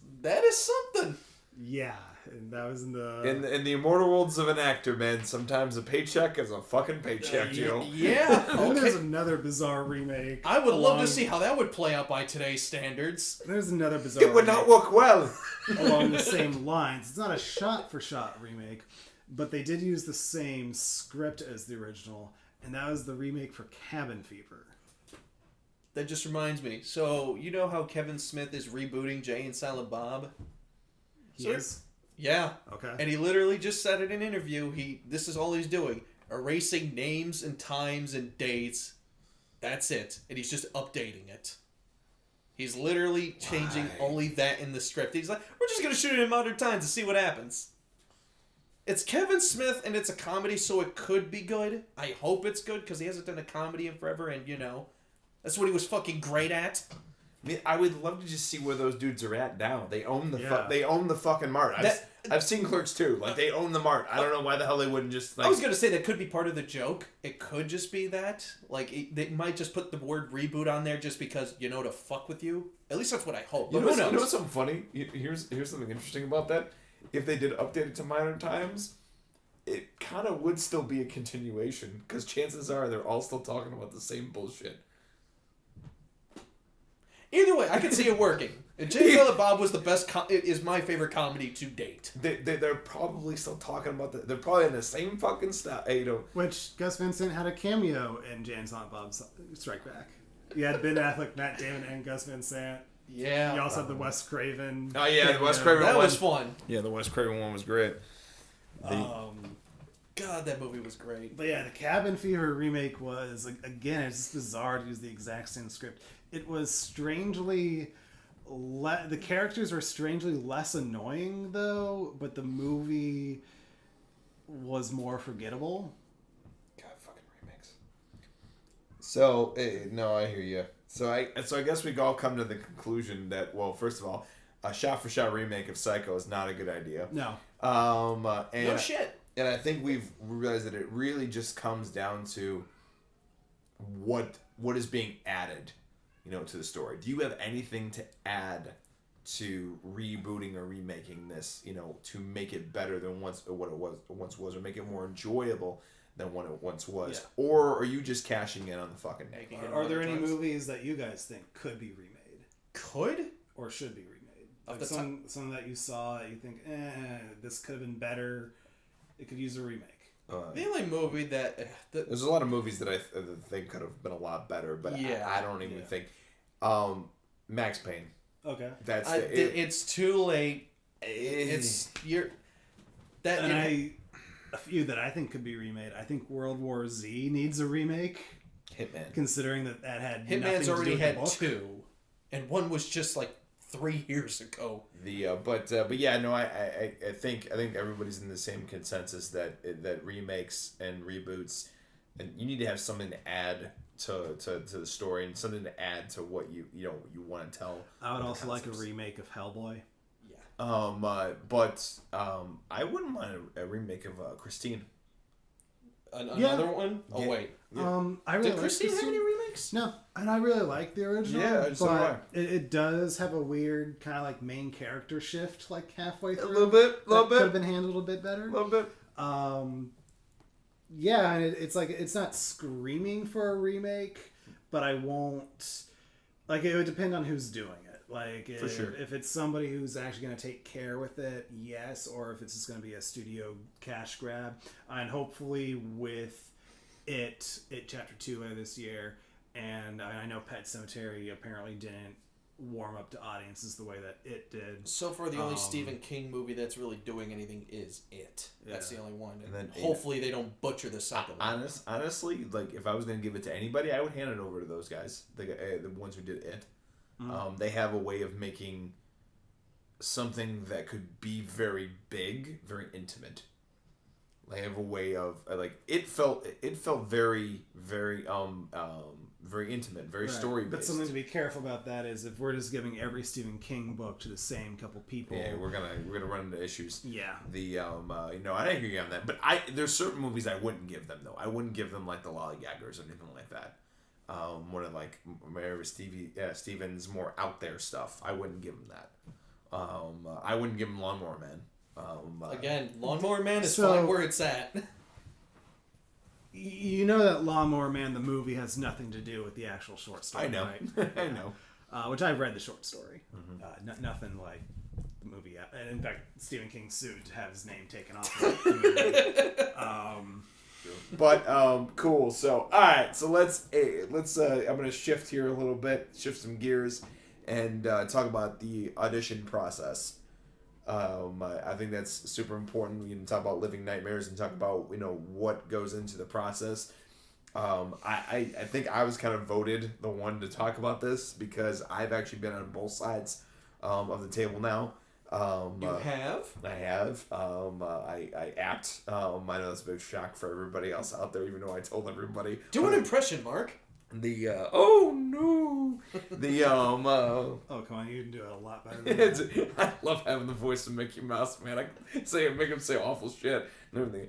something. Yeah. And that was in the In the immortal worlds of an actor, man, sometimes a paycheck is a fucking paycheck, Joe. Yeah. Then there's Okay. another bizarre remake. I would love to along- see how that would play out by today's standards. There's another bizarre It would not remake work well. along the same lines. It's not a shot-for-shot remake, but they did use the same script as the original, and that was the remake for Cabin Fever. That just reminds me. So, you know how Kevin Smith is rebooting Jay and Silent Bob? Yes. Yeah. Okay. And he literally just said in an interview, this is all he's doing. Erasing names and times and dates. That's it. And he's just updating it. He's literally changing only that in the script. He's like, we're just going to shoot it in modern times and see what happens. It's Kevin Smith and it's a comedy, so it could be good. I hope it's good because he hasn't done a comedy in forever, and that's what he was fucking great at. I mean, I would love to just see where those dudes are at now. They own the Yeah. they own the fucking mart. I've seen Clerks too. Like they own the mart. I don't know why the hell they wouldn't just like. I was gonna say that could be part of the joke. It could just be that, like, they might just put the word reboot on there just because to fuck with you. At least that's what I hope. But You know, who knows? you know something funny? Here's something interesting about that. If they did update it to modern times, it kind of would still be a continuation because chances are they're all still talking about the same bullshit. Either way, I could see it working. And Jay and Silent Bob was the best. Is my favorite comedy to date. They're probably still talking about they're probably in the same fucking style. Which Gus Vincent had a cameo in Jay and Silent Bob's Strike Back. You had Ben Affleck, Matt Damon, and Gus Vincent. Yeah. You also had the Wes Craven. Oh yeah, the Wes cameo. Craven That one. was fun. Yeah, the Wes Craven one was great. God, that movie was great. But yeah, the Cabin Fever remake was, again, it's just bizarre to use the exact same script. It was strangely... the characters were strangely less annoying, though, but the movie was more forgettable. God, fucking remakes. So, no, I hear you. So I guess we all come to the conclusion that, well, first of all, a shot-for-shot remake of Psycho is not a good idea. No. And, No shit. And I think we've realized that it really just comes down to what is being added, to the story. Do you have anything to add to rebooting or remaking this, to make it better than what it once was, or make it more enjoyable than what it once was? Yeah. Or are you just cashing in on the fucking name? Are there any movies that you guys think could be remade? Could? Or should be remade? Off Like the some that you saw that you think, this could have been better. It could use a remake. The only movie that... There's a lot of movies that I think could have been a lot better, but Yeah. I don't even think. Max Payne. Okay. That's it's too late. It's... That... And a few that I think could be remade. I think World War Z needs a remake, Hitman. considering that had Hitman's nothing to already do with had the book. 2. And one was just like 3 years ago. But yeah, no, I think everybody's in the same consensus that remakes and reboots, and you need to have something to add to the story and something to add to what you want to tell. I would also like a remake of Hellboy. Yeah. But I wouldn't mind a remake of Christine. Another one? Oh, Yeah. wait. I really Did like Christine have any remakes? No, and I really like the original. Yeah, so do I. but it does have a weird kind of like main character shift, like halfway through. A little bit. Could have been handled a bit better. A little bit. Yeah, and it's like it's not screaming for a remake, but I won't. Like it would depend on who's doing it. Like For sure. if it's somebody who's actually going to take care with it, yes, or if it's just going to be a studio cash grab, and hopefully with it Chapter 2 later this year, and I know Pet Sematary apparently didn't warm up to audiences the way that it did. So far, the only Stephen King movie that's really doing anything is It. That's Yeah. the only one. And then hopefully they don't butcher the second one. Honestly, like if I was gonna give it to anybody, I would hand it over to those guys, the ones who did it. They have a way of making something that could be very big, very intimate. They have a way of like it felt very very very intimate, very Right. story But based. something to be careful about that is if we're just giving every Stephen King book to the same couple people. Yeah, we're gonna run into issues. Yeah. I agree on that, but there's certain movies I wouldn't give them though. I wouldn't give them like the Lollygaggers or anything like that. One of like Steven's more out there stuff. I wouldn't give him that. I wouldn't give him Lawnmower Man. Again, Lawnmower Man is So- fine where it's at. You know that Lawnmower Man, the movie, has nothing to do with the actual short story, I know. right? I know. Which I've read the short story. Nothing like the movie. And in fact, Stephen King sued to have his name taken off of the movie. But cool. So all right. So let's I'm gonna shift here a little bit, shift some gears, and talk about the audition process. I think that's super important. We can talk about living nightmares and talk about what goes into the process. I think I was kind of voted the one to talk about this because I've actually been on both sides of the table now. You have? I have. I act. I know that's a big shock for everybody else out there, even though I told everybody. Do an impression, Mark. The oh no, the Oh, come on, you can do it a lot better than that. I love having the voice of Mickey Mouse, man. I can make him say awful shit and everything.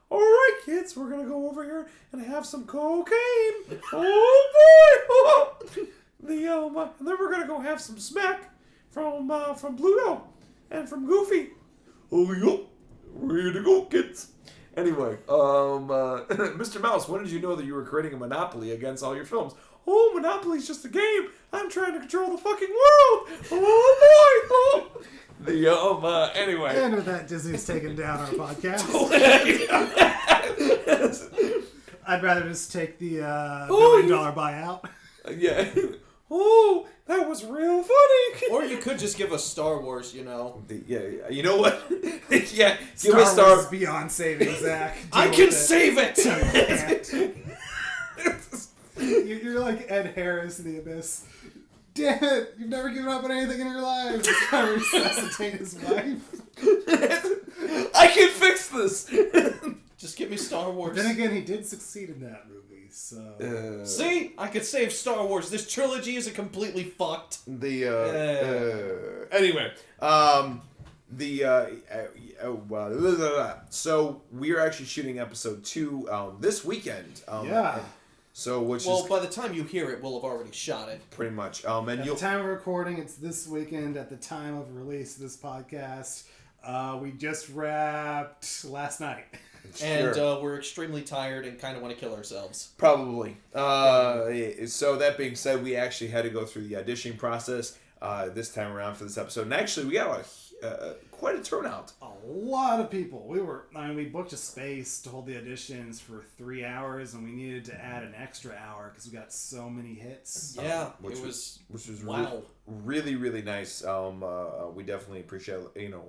All right, kids, we're gonna go over here and have some cocaine. Oh boy! And then we're gonna go have some smack from Pluto and from Goofy. Oh yup, ready to go, kids. Anyway, Mr. Mouse, when did you know that you were creating a monopoly against all your films? Oh, Monopoly's just a game. I'm trying to control the fucking world. Oh boy! Anyway. And with that, Disney's taken down our podcast. I'd rather just take the $1 billion buyout. Yeah. Oh, that was real funny. Or you could just give us Star Wars, Yeah, you know what? Yeah, give Star us Star Wars beyond saving Zach. I Deal can with save it! You're like Ed Harris in The Abyss. Damn it! You've never given up on anything in your life. Just trying to resuscitate his wife. I can fix this. Just give me Star Wars. Then again, he did succeed in that movie, so... See? I could save Star Wars. This trilogy isn't completely fucked. Anyway, so we are actually shooting episode 2 this weekend. Yeah. So which Well, is by the time you hear it, we'll have already shot it. pretty much. And At you'll the time of recording, it's this weekend. At the time of release of this podcast, we just wrapped last night. And Sure. we're extremely tired and kind of want to kill ourselves. Probably. So that being said, we actually had to go through the auditioning process this time around for this episode, and actually we got quite a turnout. A lot of people. We booked a space to hold the auditions for 3 hours, and we needed to add an extra hour because we got so many hits. Yeah, which it was wow. really, really nice. We definitely appreciate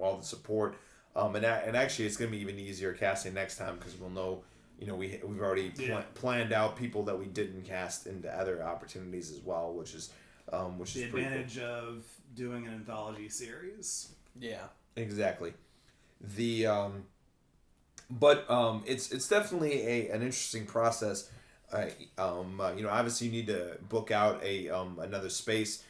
all the support. And actually, it's gonna be even easier casting next time because we'll know. We've already planned out people that we didn't cast into other opportunities as well, which is The pretty advantage of doing an anthology series. Yeah. cool. Exactly. It's definitely an interesting process. Obviously you need to book out another space.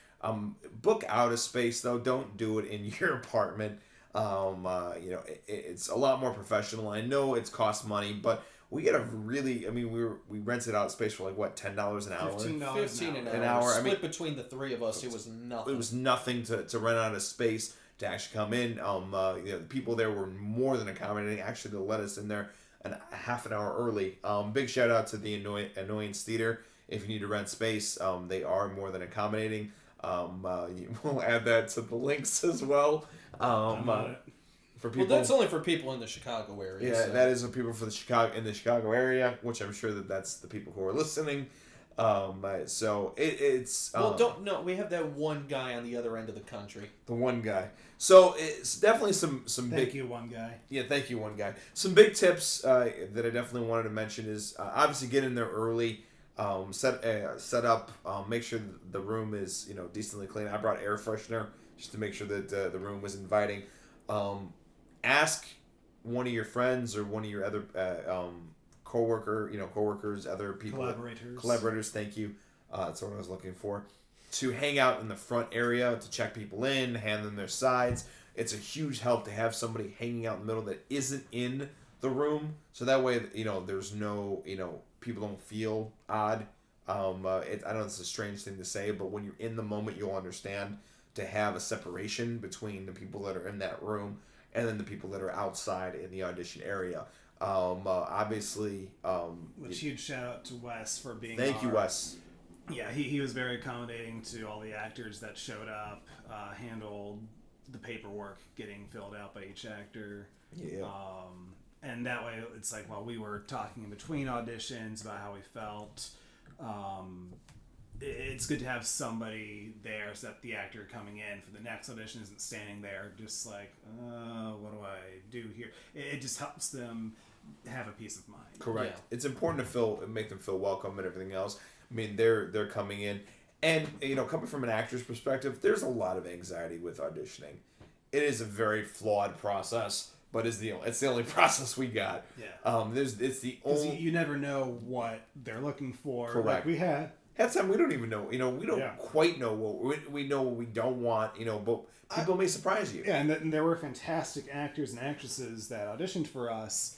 Book out a space though. Don't do it in your apartment. It's a lot more professional. I know it's cost money, but we get we rented out space for like $10 an hour. $15 an hour. I mean, Split between the three of us, it was nothing. It was nothing to rent out a space to actually come in. The people there were more than accommodating. Actually, they let us in there half an hour early. Big shout out to the Annoyance Theatre. If you need to rent space, they are more than accommodating. We'll add that to the links as well. For people, Well, that's only for people in the Chicago area. yeah, so. that is for people for the Chicago area, which I'm sure that's the people who are listening. So it's we have that one guy on the other end of the country. the one guy. So it's definitely some big. Thank you, one guy. Yeah, thank you, one guy. Some big tips that I definitely wanted to mention is obviously get in there early. Set up. Make sure the room is decently clean. I brought air freshener just to make sure that the room was inviting. Ask one of your friends or one of your other coworkers, other people, collaborators. Thank you. That's what I was looking for. To hang out in the front area to check people in, hand them their sides. It's a huge help to have somebody hanging out in the middle that isn't in the room, so that way there's no people don't feel odd. I know it's a strange thing to say, but when you're in the moment, you'll understand to have a separation between the people that are in that room and then the people that are outside in the audition area. Obviously, Which huge shout out to Wes for being. Thank you, Wes. Yeah, he was very accommodating to all the actors that showed up, handled the paperwork getting filled out by each actor. Yeah. And that way, it's like while we were talking in between auditions about how we felt, it's good to have somebody there so that the actor coming in for the next audition isn't standing there just like, what do I do here? It just helps them have a peace of mind. Correct. Yeah. It's important to make them feel welcome and everything else. I mean, they're coming in, and coming from an actor's perspective, there's a lot of anxiety with auditioning. It is a very flawed process, but it's the only process we got. Yeah. It's the Because only. you never know what they're looking for. Correct. Like we had. Half the time we don't even know. We don't Yeah. quite know what we know what we don't want. But people may surprise you. Yeah, and there were fantastic actors and actresses that auditioned for us,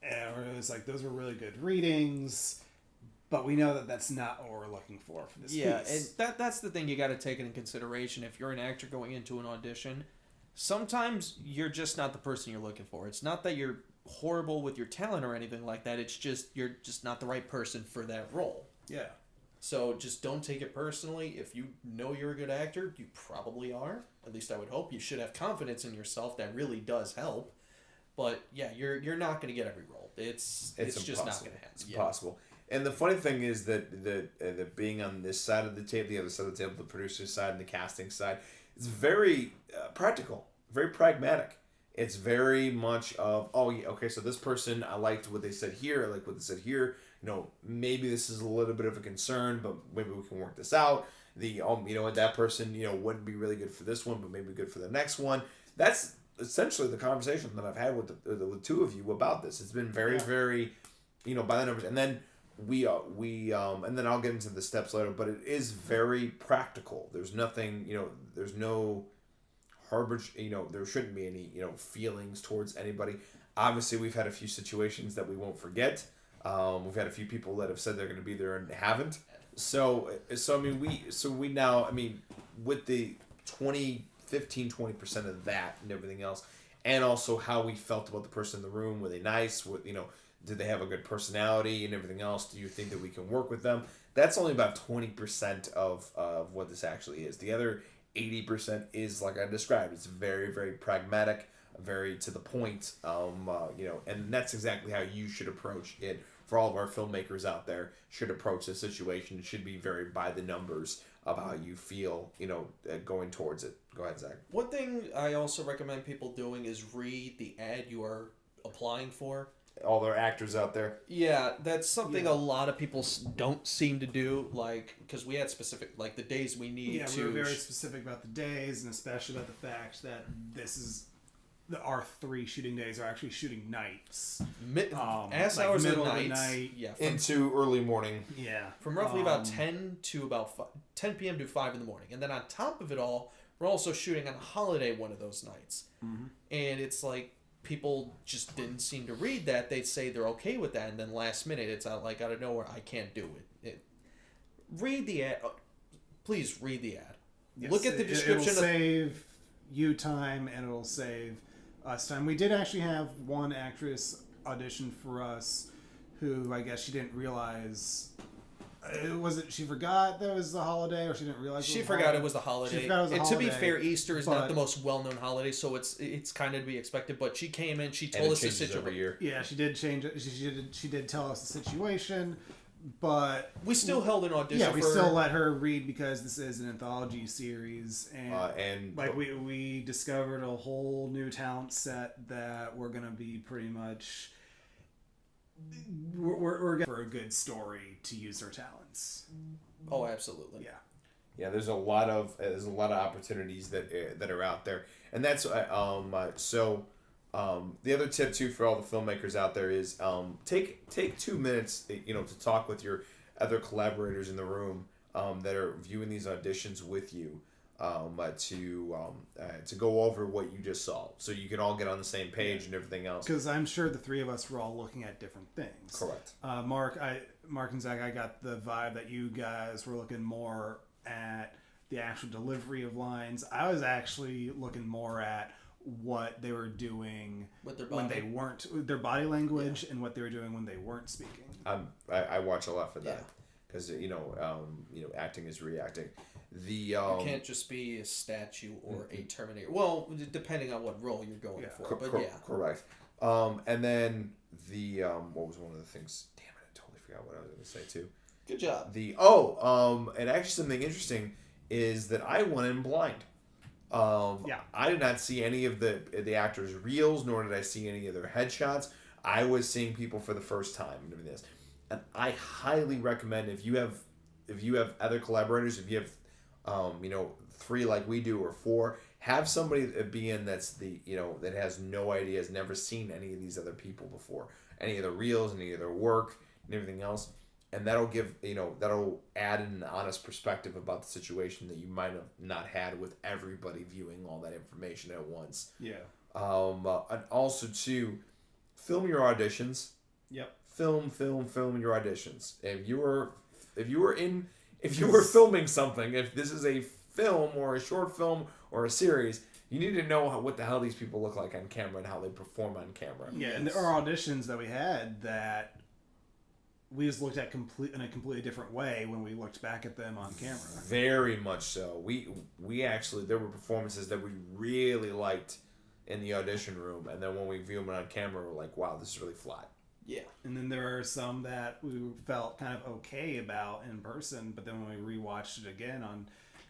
and it was like those were really good readings, but we know that that's not what we're looking for this piece. And that's the thing you got to take into consideration if you're an actor going into an audition. Sometimes you're just not the person you're looking for. It's not that you're horrible with your talent or anything like that. It's just you're just not the right person for that role. Yeah. So just don't take it personally. If you know you're a good actor, you probably are. At least I would hope. You should have confidence in yourself. That really does help. But yeah, you're not going to get every role. It's just not going to happen. It's impossible. And the funny thing is that being on this side of the table, the other side of the table, the producer's side and the casting side, it's very practical, very pragmatic. It's very much of, oh yeah, okay, so this person, I liked what they said here, I like what they said here. Maybe this is a little bit of a concern, but maybe we can work this out. That person, wouldn't be really good for this one, but maybe good for the next one. That's essentially the conversation that I've had with the two of you about this. It's been very, very, by the numbers. And then we and then I'll get into the steps later, but it is very practical. There's nothing, there's no harbor, there shouldn't be any, feelings towards anybody. Obviously, we've had a few situations that we won't forget. We've had a few people that have said they're going to be there and haven't. So we now, with the 20% of that and everything else, and also how we felt about the person in the room. Were they nice? Did they have a good personality and everything else? Do you think that we can work with them? That's only about 20% of what this actually is. The other 80% is, like I described, it's very, very pragmatic, very to the point, and that's exactly how you should approach it. For all of our filmmakers out there, should approach this situation. It should be very by the numbers of how you feel, going towards it. Go ahead, Zach. One thing I also recommend people doing is read the ad you are applying for. All their actors out there. Yeah, that's something a lot of people don't seem to do, because we had specific, the days we need to... Yeah, we were very specific about the days, and especially about the fact that this is... Our 3 shooting days are actually shooting nights. Hours middle of the nights. night. Yeah, into early morning. Yeah. From roughly about 10 to about 10 p.m. to 5 in the morning. And then on top of it all, we're also shooting on a holiday one of those nights. Mm-hmm. And it's like, people just didn't seem to read that. They'd say they're okay with that, and then last minute, it's out of nowhere, I can't do it. Read the ad. Please read the ad. Yes, Look at the description. It'll save you time, and it'll save us time. We did actually have one actress audition for us who, I guess she didn't realize... she forgot that was the holiday, or she didn't realize she forgot it was the holiday. She forgot it was the and holiday, to be fair, Easter is not the most well-known holiday, so it's kind of to be expected. But she came in, she told us the situation. Yeah, she did change it. She did tell us the situation, but we still held an audition. Yeah, we still let her read because this is an anthology series, and we discovered a whole new talent set that we're gonna be pretty much. We're going for a good story to use our talents. Oh, absolutely. Yeah. Yeah, there's a lot of opportunities that are out there, and that's the other tip too for all the filmmakers out there is take 2 minutes to talk with your other collaborators in the room that are viewing these auditions with you. To go over what you just saw, so you can all get on the same page and everything else. Because I'm sure the 3 of us were all looking at different things. Correct. Mark and Zach, I got the vibe that you guys were looking more at the actual delivery of lines. I was actually looking more at what they were doing With their when body. they weren't, their body language, and what they were doing when they weren't speaking. I watch a lot for that Yeah. because acting is reacting. The You can't just be a statue or a Terminator. Well, depending on what role you're going for, but yeah. correct. And then the what was one of the things? Damn it, I totally forgot what I was going to say too. Good job. And actually something interesting is that I went in blind. I did not see any of the actors' reels, nor did I see any of their headshots. I was seeing people for the first time and doing this, and I highly recommend if you have other collaborators, if you have 3 like we do or 4, have somebody be in that's that has no idea, has never seen any of these other people before, any of the reels, any of their work, and everything else. And that'll give, that'll add an honest perspective about the situation that you might have not had with everybody viewing all that information at once. Yeah. And also too, film your auditions. Yep. Film your auditions. If you were filming something, if this is a film or a short film or a series, you need to know what the hell these people look like on camera and how they perform on camera. Yeah, and there are auditions that we had that we just looked at in a completely different way when we looked back at them on camera. Very much so. We actually, there were performances that we really liked in the audition room, and then when we view them on camera, we're like, wow, this is really flat. Yeah. And then there are some that we felt kind of okay about in person, but then when we rewatched it again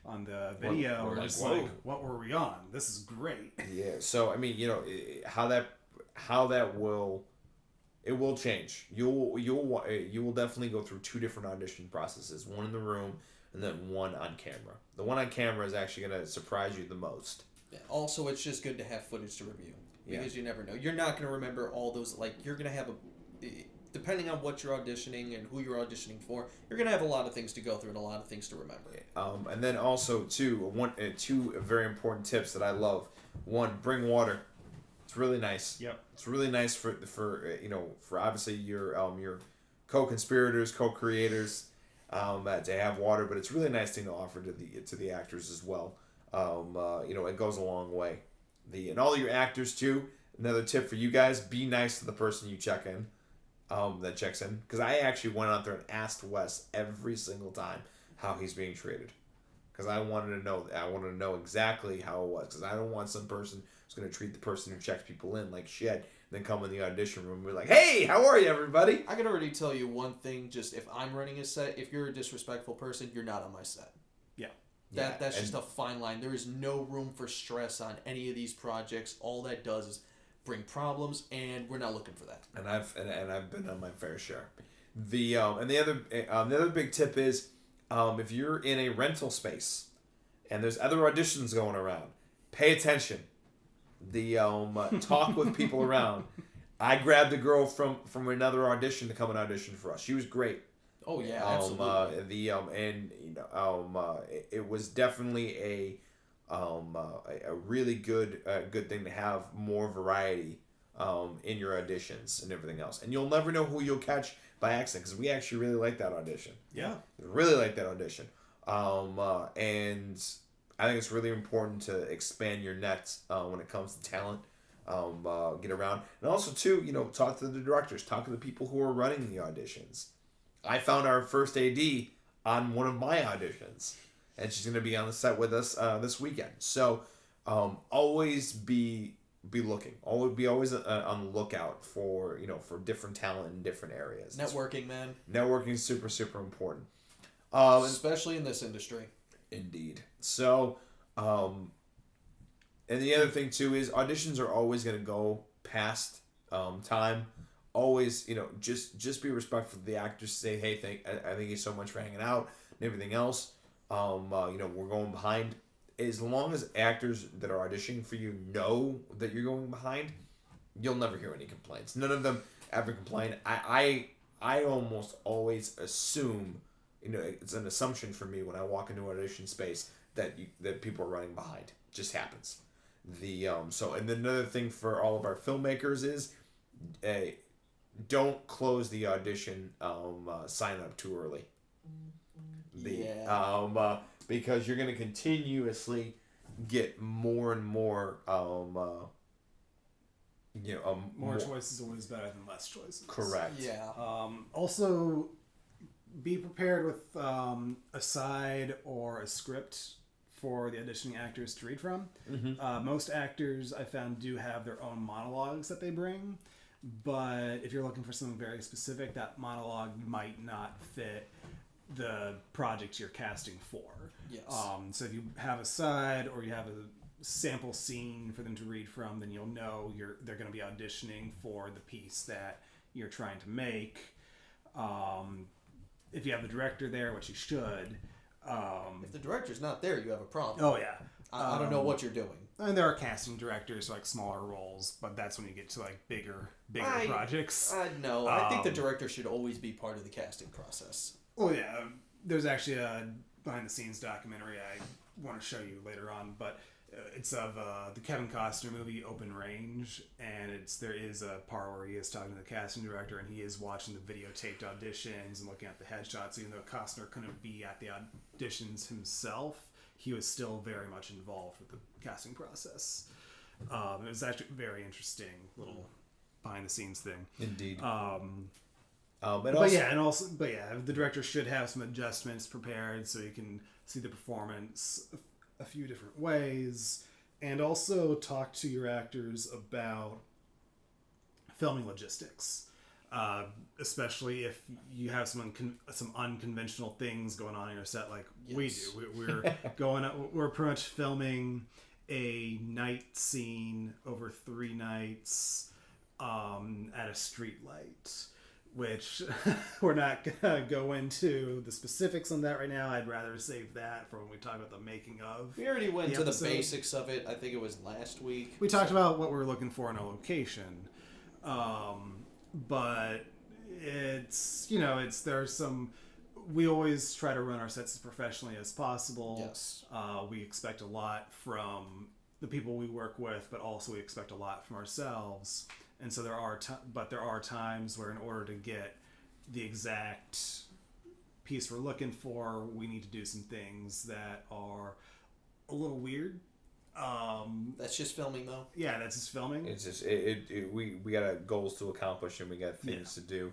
on the video, we're like, just whoa. like, what were we on? This is great. Yeah. So I mean, how that will. It will change. You will definitely go through 2 different audition processes, one in the room and then one on camera. The one on camera is actually going to surprise you the most. Yeah. Also, it's just good to have footage to review because you never know. You're not going to remember all those. Like, you're going to have depending on what you're auditioning and who you're auditioning for, you're going to have a lot of things to go through and a lot of things to remember. And then also two very important tips that I love. One, bring water. It's really nice. Yep. It's really nice for obviously your co-conspirators, co-creators, to have water, but it's really nice thing to offer to the actors as well. It goes a long way. And all your actors too. Another tip for you guys: be nice to the person you check in, that checks in. Because I actually went out there and asked Wes every single time how he's being treated. Because I wanted to know exactly how it was. Because I don't want some person who's going to treat the person who checks people in like shit, and then come in the audition room and be like, "Hey, how are you, everybody?" I can already tell you one thing. Just if I'm running a set, if you're a disrespectful person, you're not on my set. Yeah. That's just a fine line. There is no room for stress on any of these projects. All that does is bring problems, and we're not looking for that. And I've been on my fair share. The other big tip is, if you're in a rental space and there's other auditions going around, pay attention. Talk with people around. I grabbed a girl from another audition to come and audition for us. She was great. Oh yeah, absolutely. It was definitely a really good thing to have more variety in your auditions and everything else. And you'll never know who you'll catch by accident, because we actually really like that audition. Yeah. Really like that audition. And I think it's really important to expand your nets when it comes to talent. Get around. And also, too, talk to the directors. Talk to the people who are running the auditions. I found our first AD on one of my auditions, and she's going to be on the set with us this weekend. So always be looking. Always on the lookout for different talent in different areas. Networking, man. Networking is super, super important. Especially in this industry. Indeed. So, and the other thing too is auditions are always going to go past time. Always, just be respectful of the actors. Say, hey, I thank you so much for hanging out and everything else. We're going behind. As long as actors that are auditioning for you know that you're going behind, you'll never hear any complaints. None of them ever complain. I almost always assume, it's an assumption for me when I walk into an audition space that people are running behind. It just happens. And then another thing for all of our filmmakers is, don't close the audition sign up too early. Because you're going to continuously get more and more more choices is always better than less choices. correct. Yeah. Also, be prepared with a side or a script for the auditioning actors to read from. Most actors I found do have their own monologues that they bring, but if you're looking for something very specific, that monologue might not fit the project you're casting for. Yes. So if you have a side or you have a sample scene for them to read from, then you'll know they're going to be auditioning for the piece that you're trying to make. If you have the director there, which you should. If the director's not there, you have a problem. Oh yeah. I don't know what you're doing. And there are casting directors for like smaller roles, but that's when you get to like bigger projects. No, I think the director should always be part of the casting process. Oh yeah, there's actually a behind the scenes documentary I want to show you later on, but it's of the Kevin Costner movie Open Range, and there is a part where he is talking to the casting director and he is watching the videotaped auditions and looking at the headshots. Even though Costner couldn't be at the auditions himself, he was still very much involved with the casting process. It was actually a very interesting little behind the scenes thing. Indeed. But the director should have some adjustments prepared so you can see the performance a few different ways, and also talk to your actors about filming logistics, especially if you have some unconventional things going on in your set like we do. We're pretty much filming a night scene over 3 nights at a street light, which we're not going to go into the specifics on that right now. I'd rather save that for when we talk about the making of. We already went to the episode. basics of it. I think it was last week. We talked about what we're looking for in a location. But we always try to run our sets as professionally as possible. Yes. We expect a lot from the people we work with, but also we expect a lot from ourselves. And so there are times where in order to get the exact piece we're looking for, we need to do some things that are a little weird. That's just filming, though. Yeah, that's just filming. It's just we got goals to accomplish and we got things to do.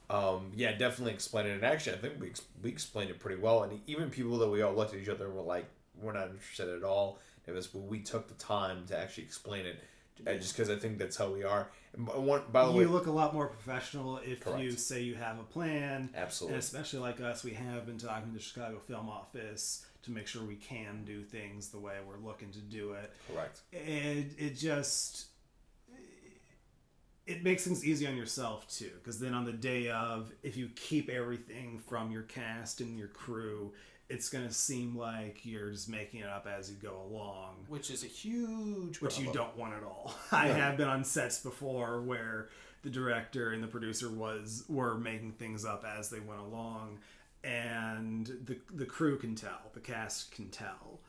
Definitely explain it. And actually, I think we explained it pretty well. And even people that we all looked at each other and were like, we're not interested at all. It was we took the time to actually explain it. Just because I think that's how we are. By the way, you look a lot more professional if Correct. you say you have a plan. Absolutely. And especially like us, we have been talking to the Chicago Film Office to make sure we can do things the way we're looking to do it. correct. And it makes things easy on yourself too, because then on the day of, if you keep everything from your cast and your crew, it's going to seem like you're just making it up as you go along. Which is a huge Which you problem. don't want at all. I have been on sets before where the director and the producer were making things up as they went along, and the crew can tell, the cast can tell.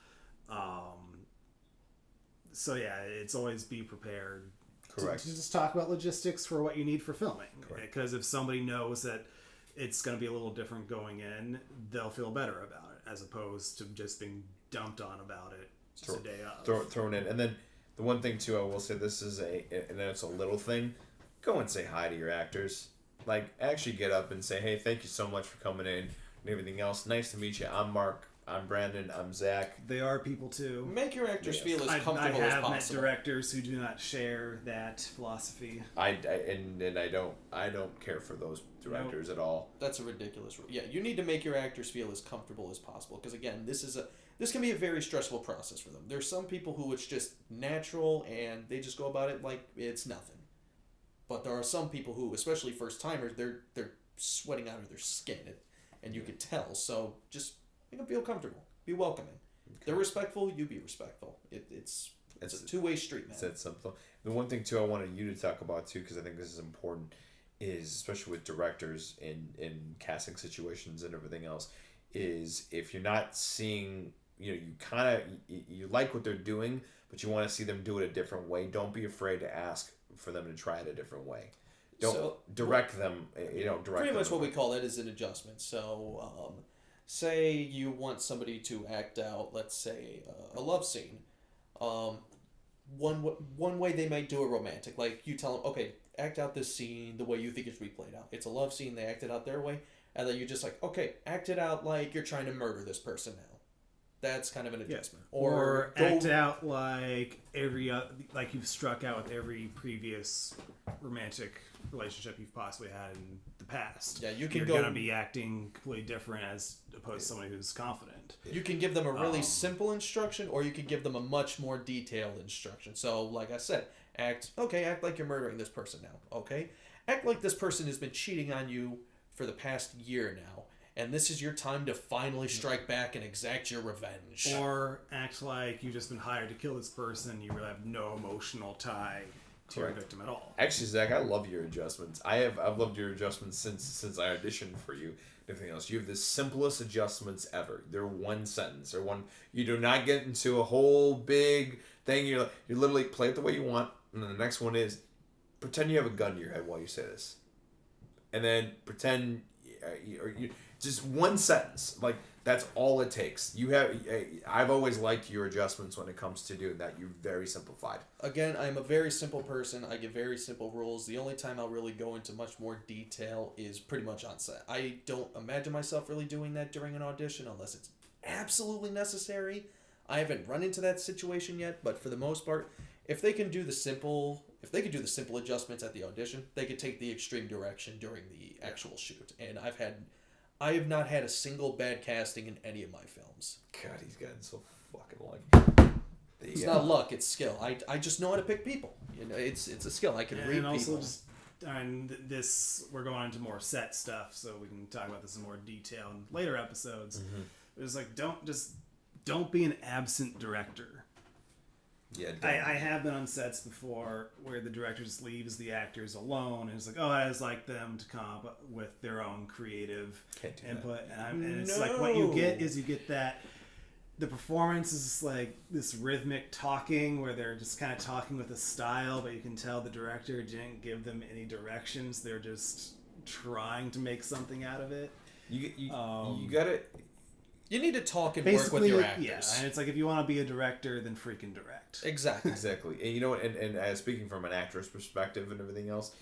So yeah, it's always be prepared. Correct. To just talk about logistics for what you need for filming. Correct. Because if somebody knows that it's going to be a little different going in, they'll feel better about it, as opposed to just being dumped on about it just a day of. Thrown in. And then the one thing too, I will say, this is and it's a little thing. Go and say hi to your actors. Like, actually get up and say, hey, thank you so much for coming in and everything else. Nice to meet you. I'm Mark. I'm Brandon. I'm Zach. They are people too. Make your actors feel as I comfortable as have met possible. directors who do not share that philosophy. I don't care for those directors at all. That's a ridiculous rule. Yeah, you need to make your actors feel as comfortable as possible, because again, this can be a very stressful process for them. There's some people who it's just natural and they just go about it like it's nothing. But there are some people who, especially first timers, they're sweating out of their skin, and you could tell. So just make them feel comfortable. Be welcoming. Okay. They're respectful. You be respectful. It's a two-way street, man. That's something. The one thing too I wanted you to talk about too, because I think this is important, is especially with directors in casting situations and everything else, is if you're not seeing, you like what they're doing, but you want to see them do it a different way, don't be afraid to ask for them to try it a different way. Don't direct them. Pretty much what we call that is an adjustment. So, say you want somebody to act out, let's say, a love scene. One way they might do it romantic, like you tell them, okay, act out this scene the way you think it should be played out. It's a love scene, they act it out their way, and then you're just like, okay, act it out like you're trying to murder this person now. That's kind of an adjustment. Or act out like like you've struck out with every previous romantic relationship you've possibly had in the past. Yeah, you're gonna be acting completely different as opposed to somebody who's confident. You can give them a really simple instruction, or you can give them a much more detailed instruction. So, like I said, act like you're murdering this person now. Okay, act like this person has been cheating on you for the past year now, and this is your time to finally strike back and exact your revenge. Or act like you've just been hired to kill this person. You really have no emotional tie to your victim at all. Actually, Zach, I love your adjustments. I've loved your adjustments since I auditioned for you. Everything else, you have the simplest adjustments ever. They're one sentence or one. You do not get into a whole big thing. You literally play it the way you want, and then the next one is pretend you have a gun to your head while you say this, and then pretend you just one sentence. Like that's all it takes. I've always liked your adjustments when it comes to doing that. You're very simplified. Again, I'm a very simple person. I give very simple rules. The only time I'll really go into much more detail is pretty much on set. I don't imagine myself really doing that during an audition unless it's absolutely necessary. I haven't run into that situation yet, but for the most part, if they could do the simple adjustments at the audition, they could take the extreme direction during the actual shoot. And I have not had a single bad casting in any of my films. God, he's gotten so fucking lucky. It's not luck; it's skill. I just know how to pick people. You know, it's a skill. I can read and also people. We're going into more set stuff, so we can talk about this in more detail in later episodes. Mm-hmm. It was like don't be an absent director. Yeah, I have been on sets before where the director just leaves the actors alone and it's like, oh, I just like them to come up with their own creative input. And it's like what you get is that the performance is just like this rhythmic talking where they're just kind of talking with a style, but you can tell the director didn't give them any directions. They're just trying to make something out of it. You gotta. You need to talk and work with your actors. Yeah, and it's like if you want to be a director, then freaking direct. Exactly. And you know what? And speaking from an actor's perspective and everything else,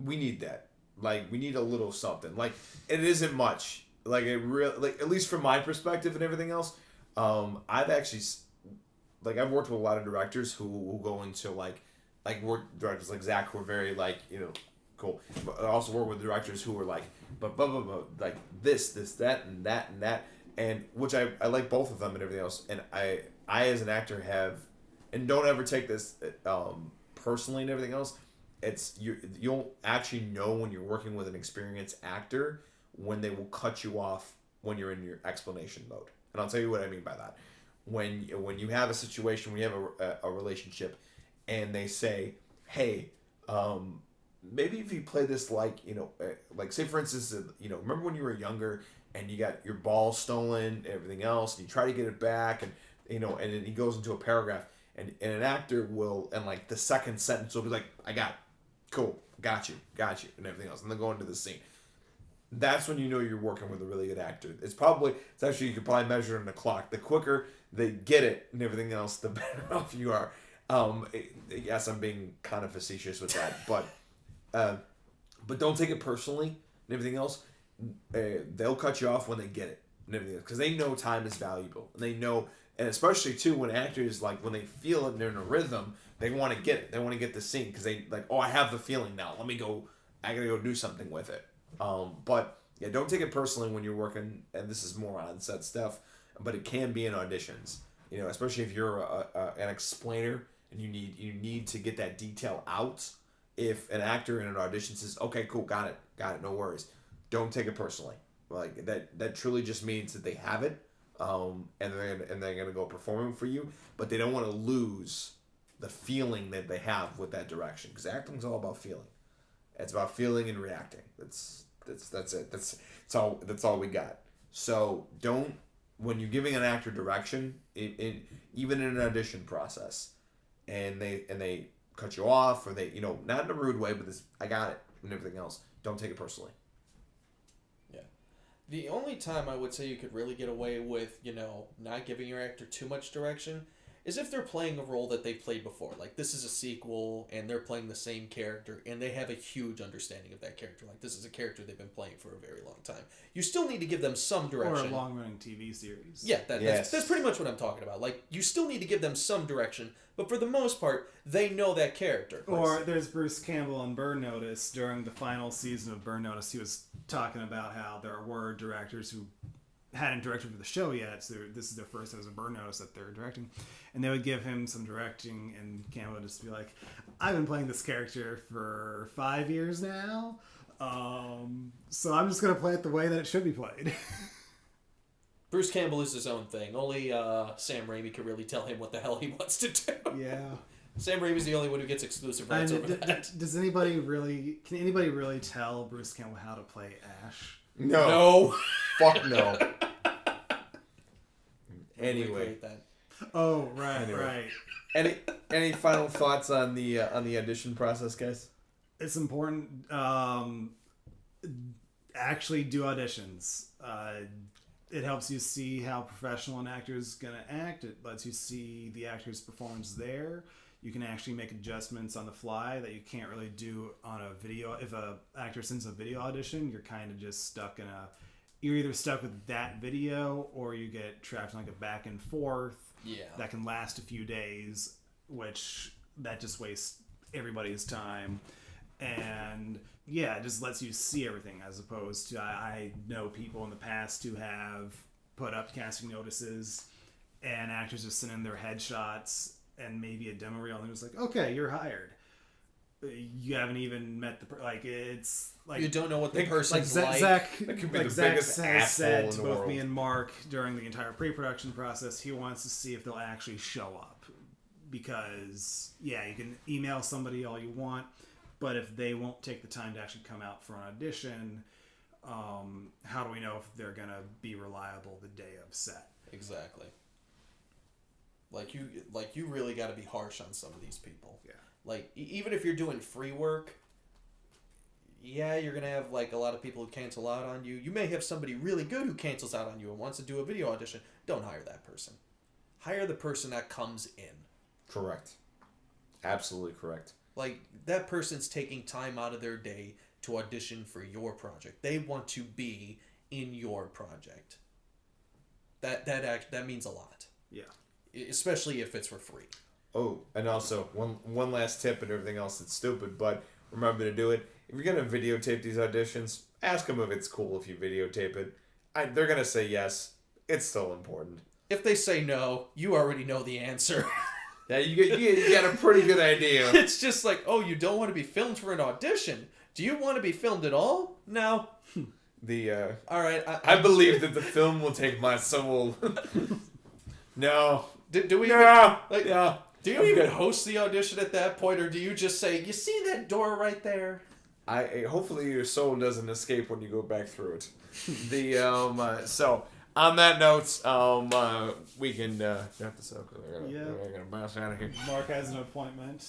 we need that. Like we need a little something. Like it isn't much. Like it at least from my perspective and everything else. I've actually I've worked with a lot of directors who will go into like work directors like Zach who are very cool. But I also work with directors who are like, but like this, that, and that, and which I like both of them and everything else. And I as an actor have, and don't ever take this personally and everything else. You'll actually know when you're working with an experienced actor when they will cut you off when you're in your explanation mode. And I'll tell you what I mean by that. When you have a situation, when you have a relationship, and they say, hey, maybe if you play this like say for instance, remember when you were younger and you got your ball stolen and everything else, and you try to get it back, and and then he goes into a paragraph, and an actor will, and like the second sentence will be like, I got it. Cool, got you, and everything else, and then go into the scene. That's when you know you're working with a really good actor. It's actually, you could probably measure it in the clock. The quicker they get it and everything else, the better off you are. Yes, I'm being kind of facetious with that, but don't take it personally and everything else. They'll cut you off when they get it and everything else, because they know time is valuable, and they know, and especially too when actors, like when they feel it and they're in a rhythm, they want to get it. They want to get the scene because they like, oh, I have the feeling now. I gotta go do something with it. But yeah, don't take it personally when you're working, and this is more on set stuff, but it can be in auditions. Especially if you're an explainer and you need to get that detail out. If an actor in an audition says, okay, cool, got it, no worries, don't take it personally. Like that truly just means that they have it, and they're gonna go performing for you, but they don't want to lose the feeling that they have with that direction, because acting's all about feeling. It's about feeling and reacting. That's it. That's all we got. So when you're giving an actor direction, even in an audition process, and they cut you off, or they not in a rude way, but this, I got it and everything else, don't take it personally. Yeah. The only time I would say you could really get away with not giving your actor too much direction is if they're playing a role that they've played before. Like, this is a sequel, and they're playing the same character, and they have a huge understanding of that character. Like, this is a character they've been playing for a very long time. You still need to give them some direction. Or a long-running TV series. Yeah, that's pretty much what I'm talking about. Like, you still need to give them some direction, but for the most part, they know that character. Or there's Bruce Campbell on Burn Notice. During the final season of Burn Notice, he was talking about how there were directors who hadn't directed for the show yet, so this is their first as a Burn Notice that they're directing, and they would give him some directing, and Campbell would just be like, I've been playing this character for 5 years now, so I'm just going to play it the way that it should be played. Bruce Campbell is his own thing. Only Sam Raimi can really tell him what the hell he wants to do. Yeah. Sam Raimi's the only one who gets exclusive rights over that. Can anybody really tell Bruce Campbell how to play Ash? No. Fuck no. Anyway. Oh, right. Any final thoughts on the audition process, guys? It's important. Actually, do auditions. It helps you see how professional an actor is gonna act. It lets you see the actor's performance there. You can actually make adjustments on the fly that you can't really do on a video. If a actor sends a video audition, you're kind of just stuck in you're either stuck with that video or you get trapped in like a back and forth that can last a few days, which that just wastes everybody's time. And yeah, it just lets you see everything, as opposed to I know people in the past who have put up casting notices and actors just send in their headshots and maybe a demo reel, and it was like, okay, you're hired. You haven't even met it's like you don't know what the person's like. Zach, that could be like the Zach biggest has said asshole to in the both world. me and Mark during the entire pre-production process, he wants to see if they'll actually show up. Because you can email somebody all you want, but if they won't take the time to actually come out for an audition, how do we know if they're gonna be reliable the day of set? Exactly. Like you really got to be harsh on some of these people. Yeah. Like even if you're doing free work, you're gonna have like a lot of people who cancel out on you. You may have somebody really good who cancels out on you and wants to do a video audition. Don't hire that person. Hire the person that comes in. Correct. Absolutely correct. Like, that person's taking time out of their day to audition for your project. They want to be in your project. That means a lot. Yeah. Especially if it's for free. Oh, and also, one last tip, and everything else that's stupid, but remember to do it. If you're going to videotape these auditions, ask them if it's cool if you videotape it. They're going to say yes. It's still important. If they say no, you already know the answer. Yeah, you got a pretty good idea. It's just like, oh, you don't want to be filmed for an audition? Do you want to be filmed at all? No. All right. I believe that the film will take my soul. No. Do we? No. Yeah. Do you even host the audition at that point, or do you just say, "You see that door right there"? Hopefully your soul doesn't escape when you go back through it. So on that note, we can wrap this up. We're gonna bounce out of here. Mark has an appointment.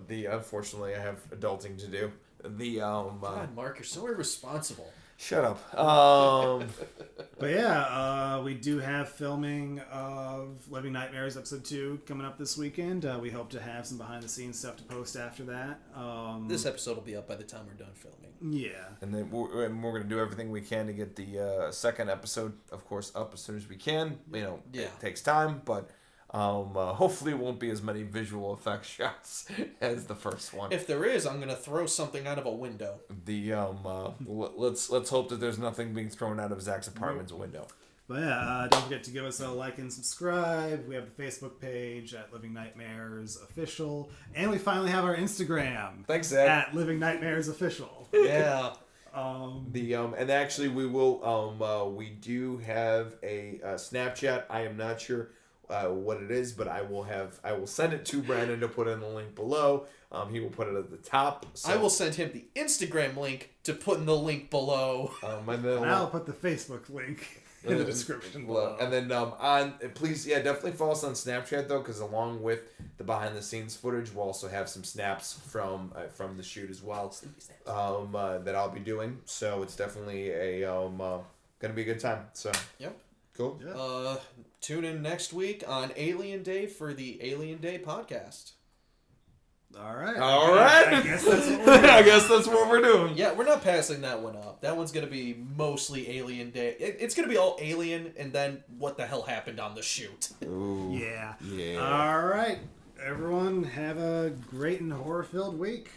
Unfortunately, I have adulting to do. God, Mark, you're so irresponsible. Shut up. But yeah, we do have filming of Living Nightmares episode 2 coming up this weekend. We hope to have some behind the scenes stuff to post after that. This episode will be up by the time we're done filming. Yeah. And then we're going to do everything we can to get the second episode, of course, up as soon as we can. It takes time, but hopefully it won't be as many visual effects shots as the first one. If there is, I'm gonna throw something out of a window. Let's hope that there's nothing being thrown out of Zach's apartment's window. But yeah, don't forget to give us a like and subscribe. We have the Facebook page at Living Nightmares Official, and we finally have our Instagram. Thanks, Zach. At Living Nightmares Official. Yeah. And actually we will we do have a Snapchat. I am not sure what it is, but I will send it to Brandon to put in the link below. He will put it at the top. So. I will send him the Instagram link to put in the link below. And I'll put the Facebook link in the description below. And then please, definitely follow us on Snapchat though, because along with the behind the scenes footage, we'll also have some snaps from the shoot as well. That I'll be doing. So it's definitely gonna be a good time. So yep. Cool. Yeah. Tune in next week on Alien Day for the Alien Day podcast. All right. I guess that's what we're doing. I guess that's what we're doing. Yeah, we're not passing that one up. That one's going to be mostly Alien Day. It's going to be all Alien and then what the hell happened on the shoot. Ooh. Yeah. Yeah. All right. Everyone, have a great and horror-filled week.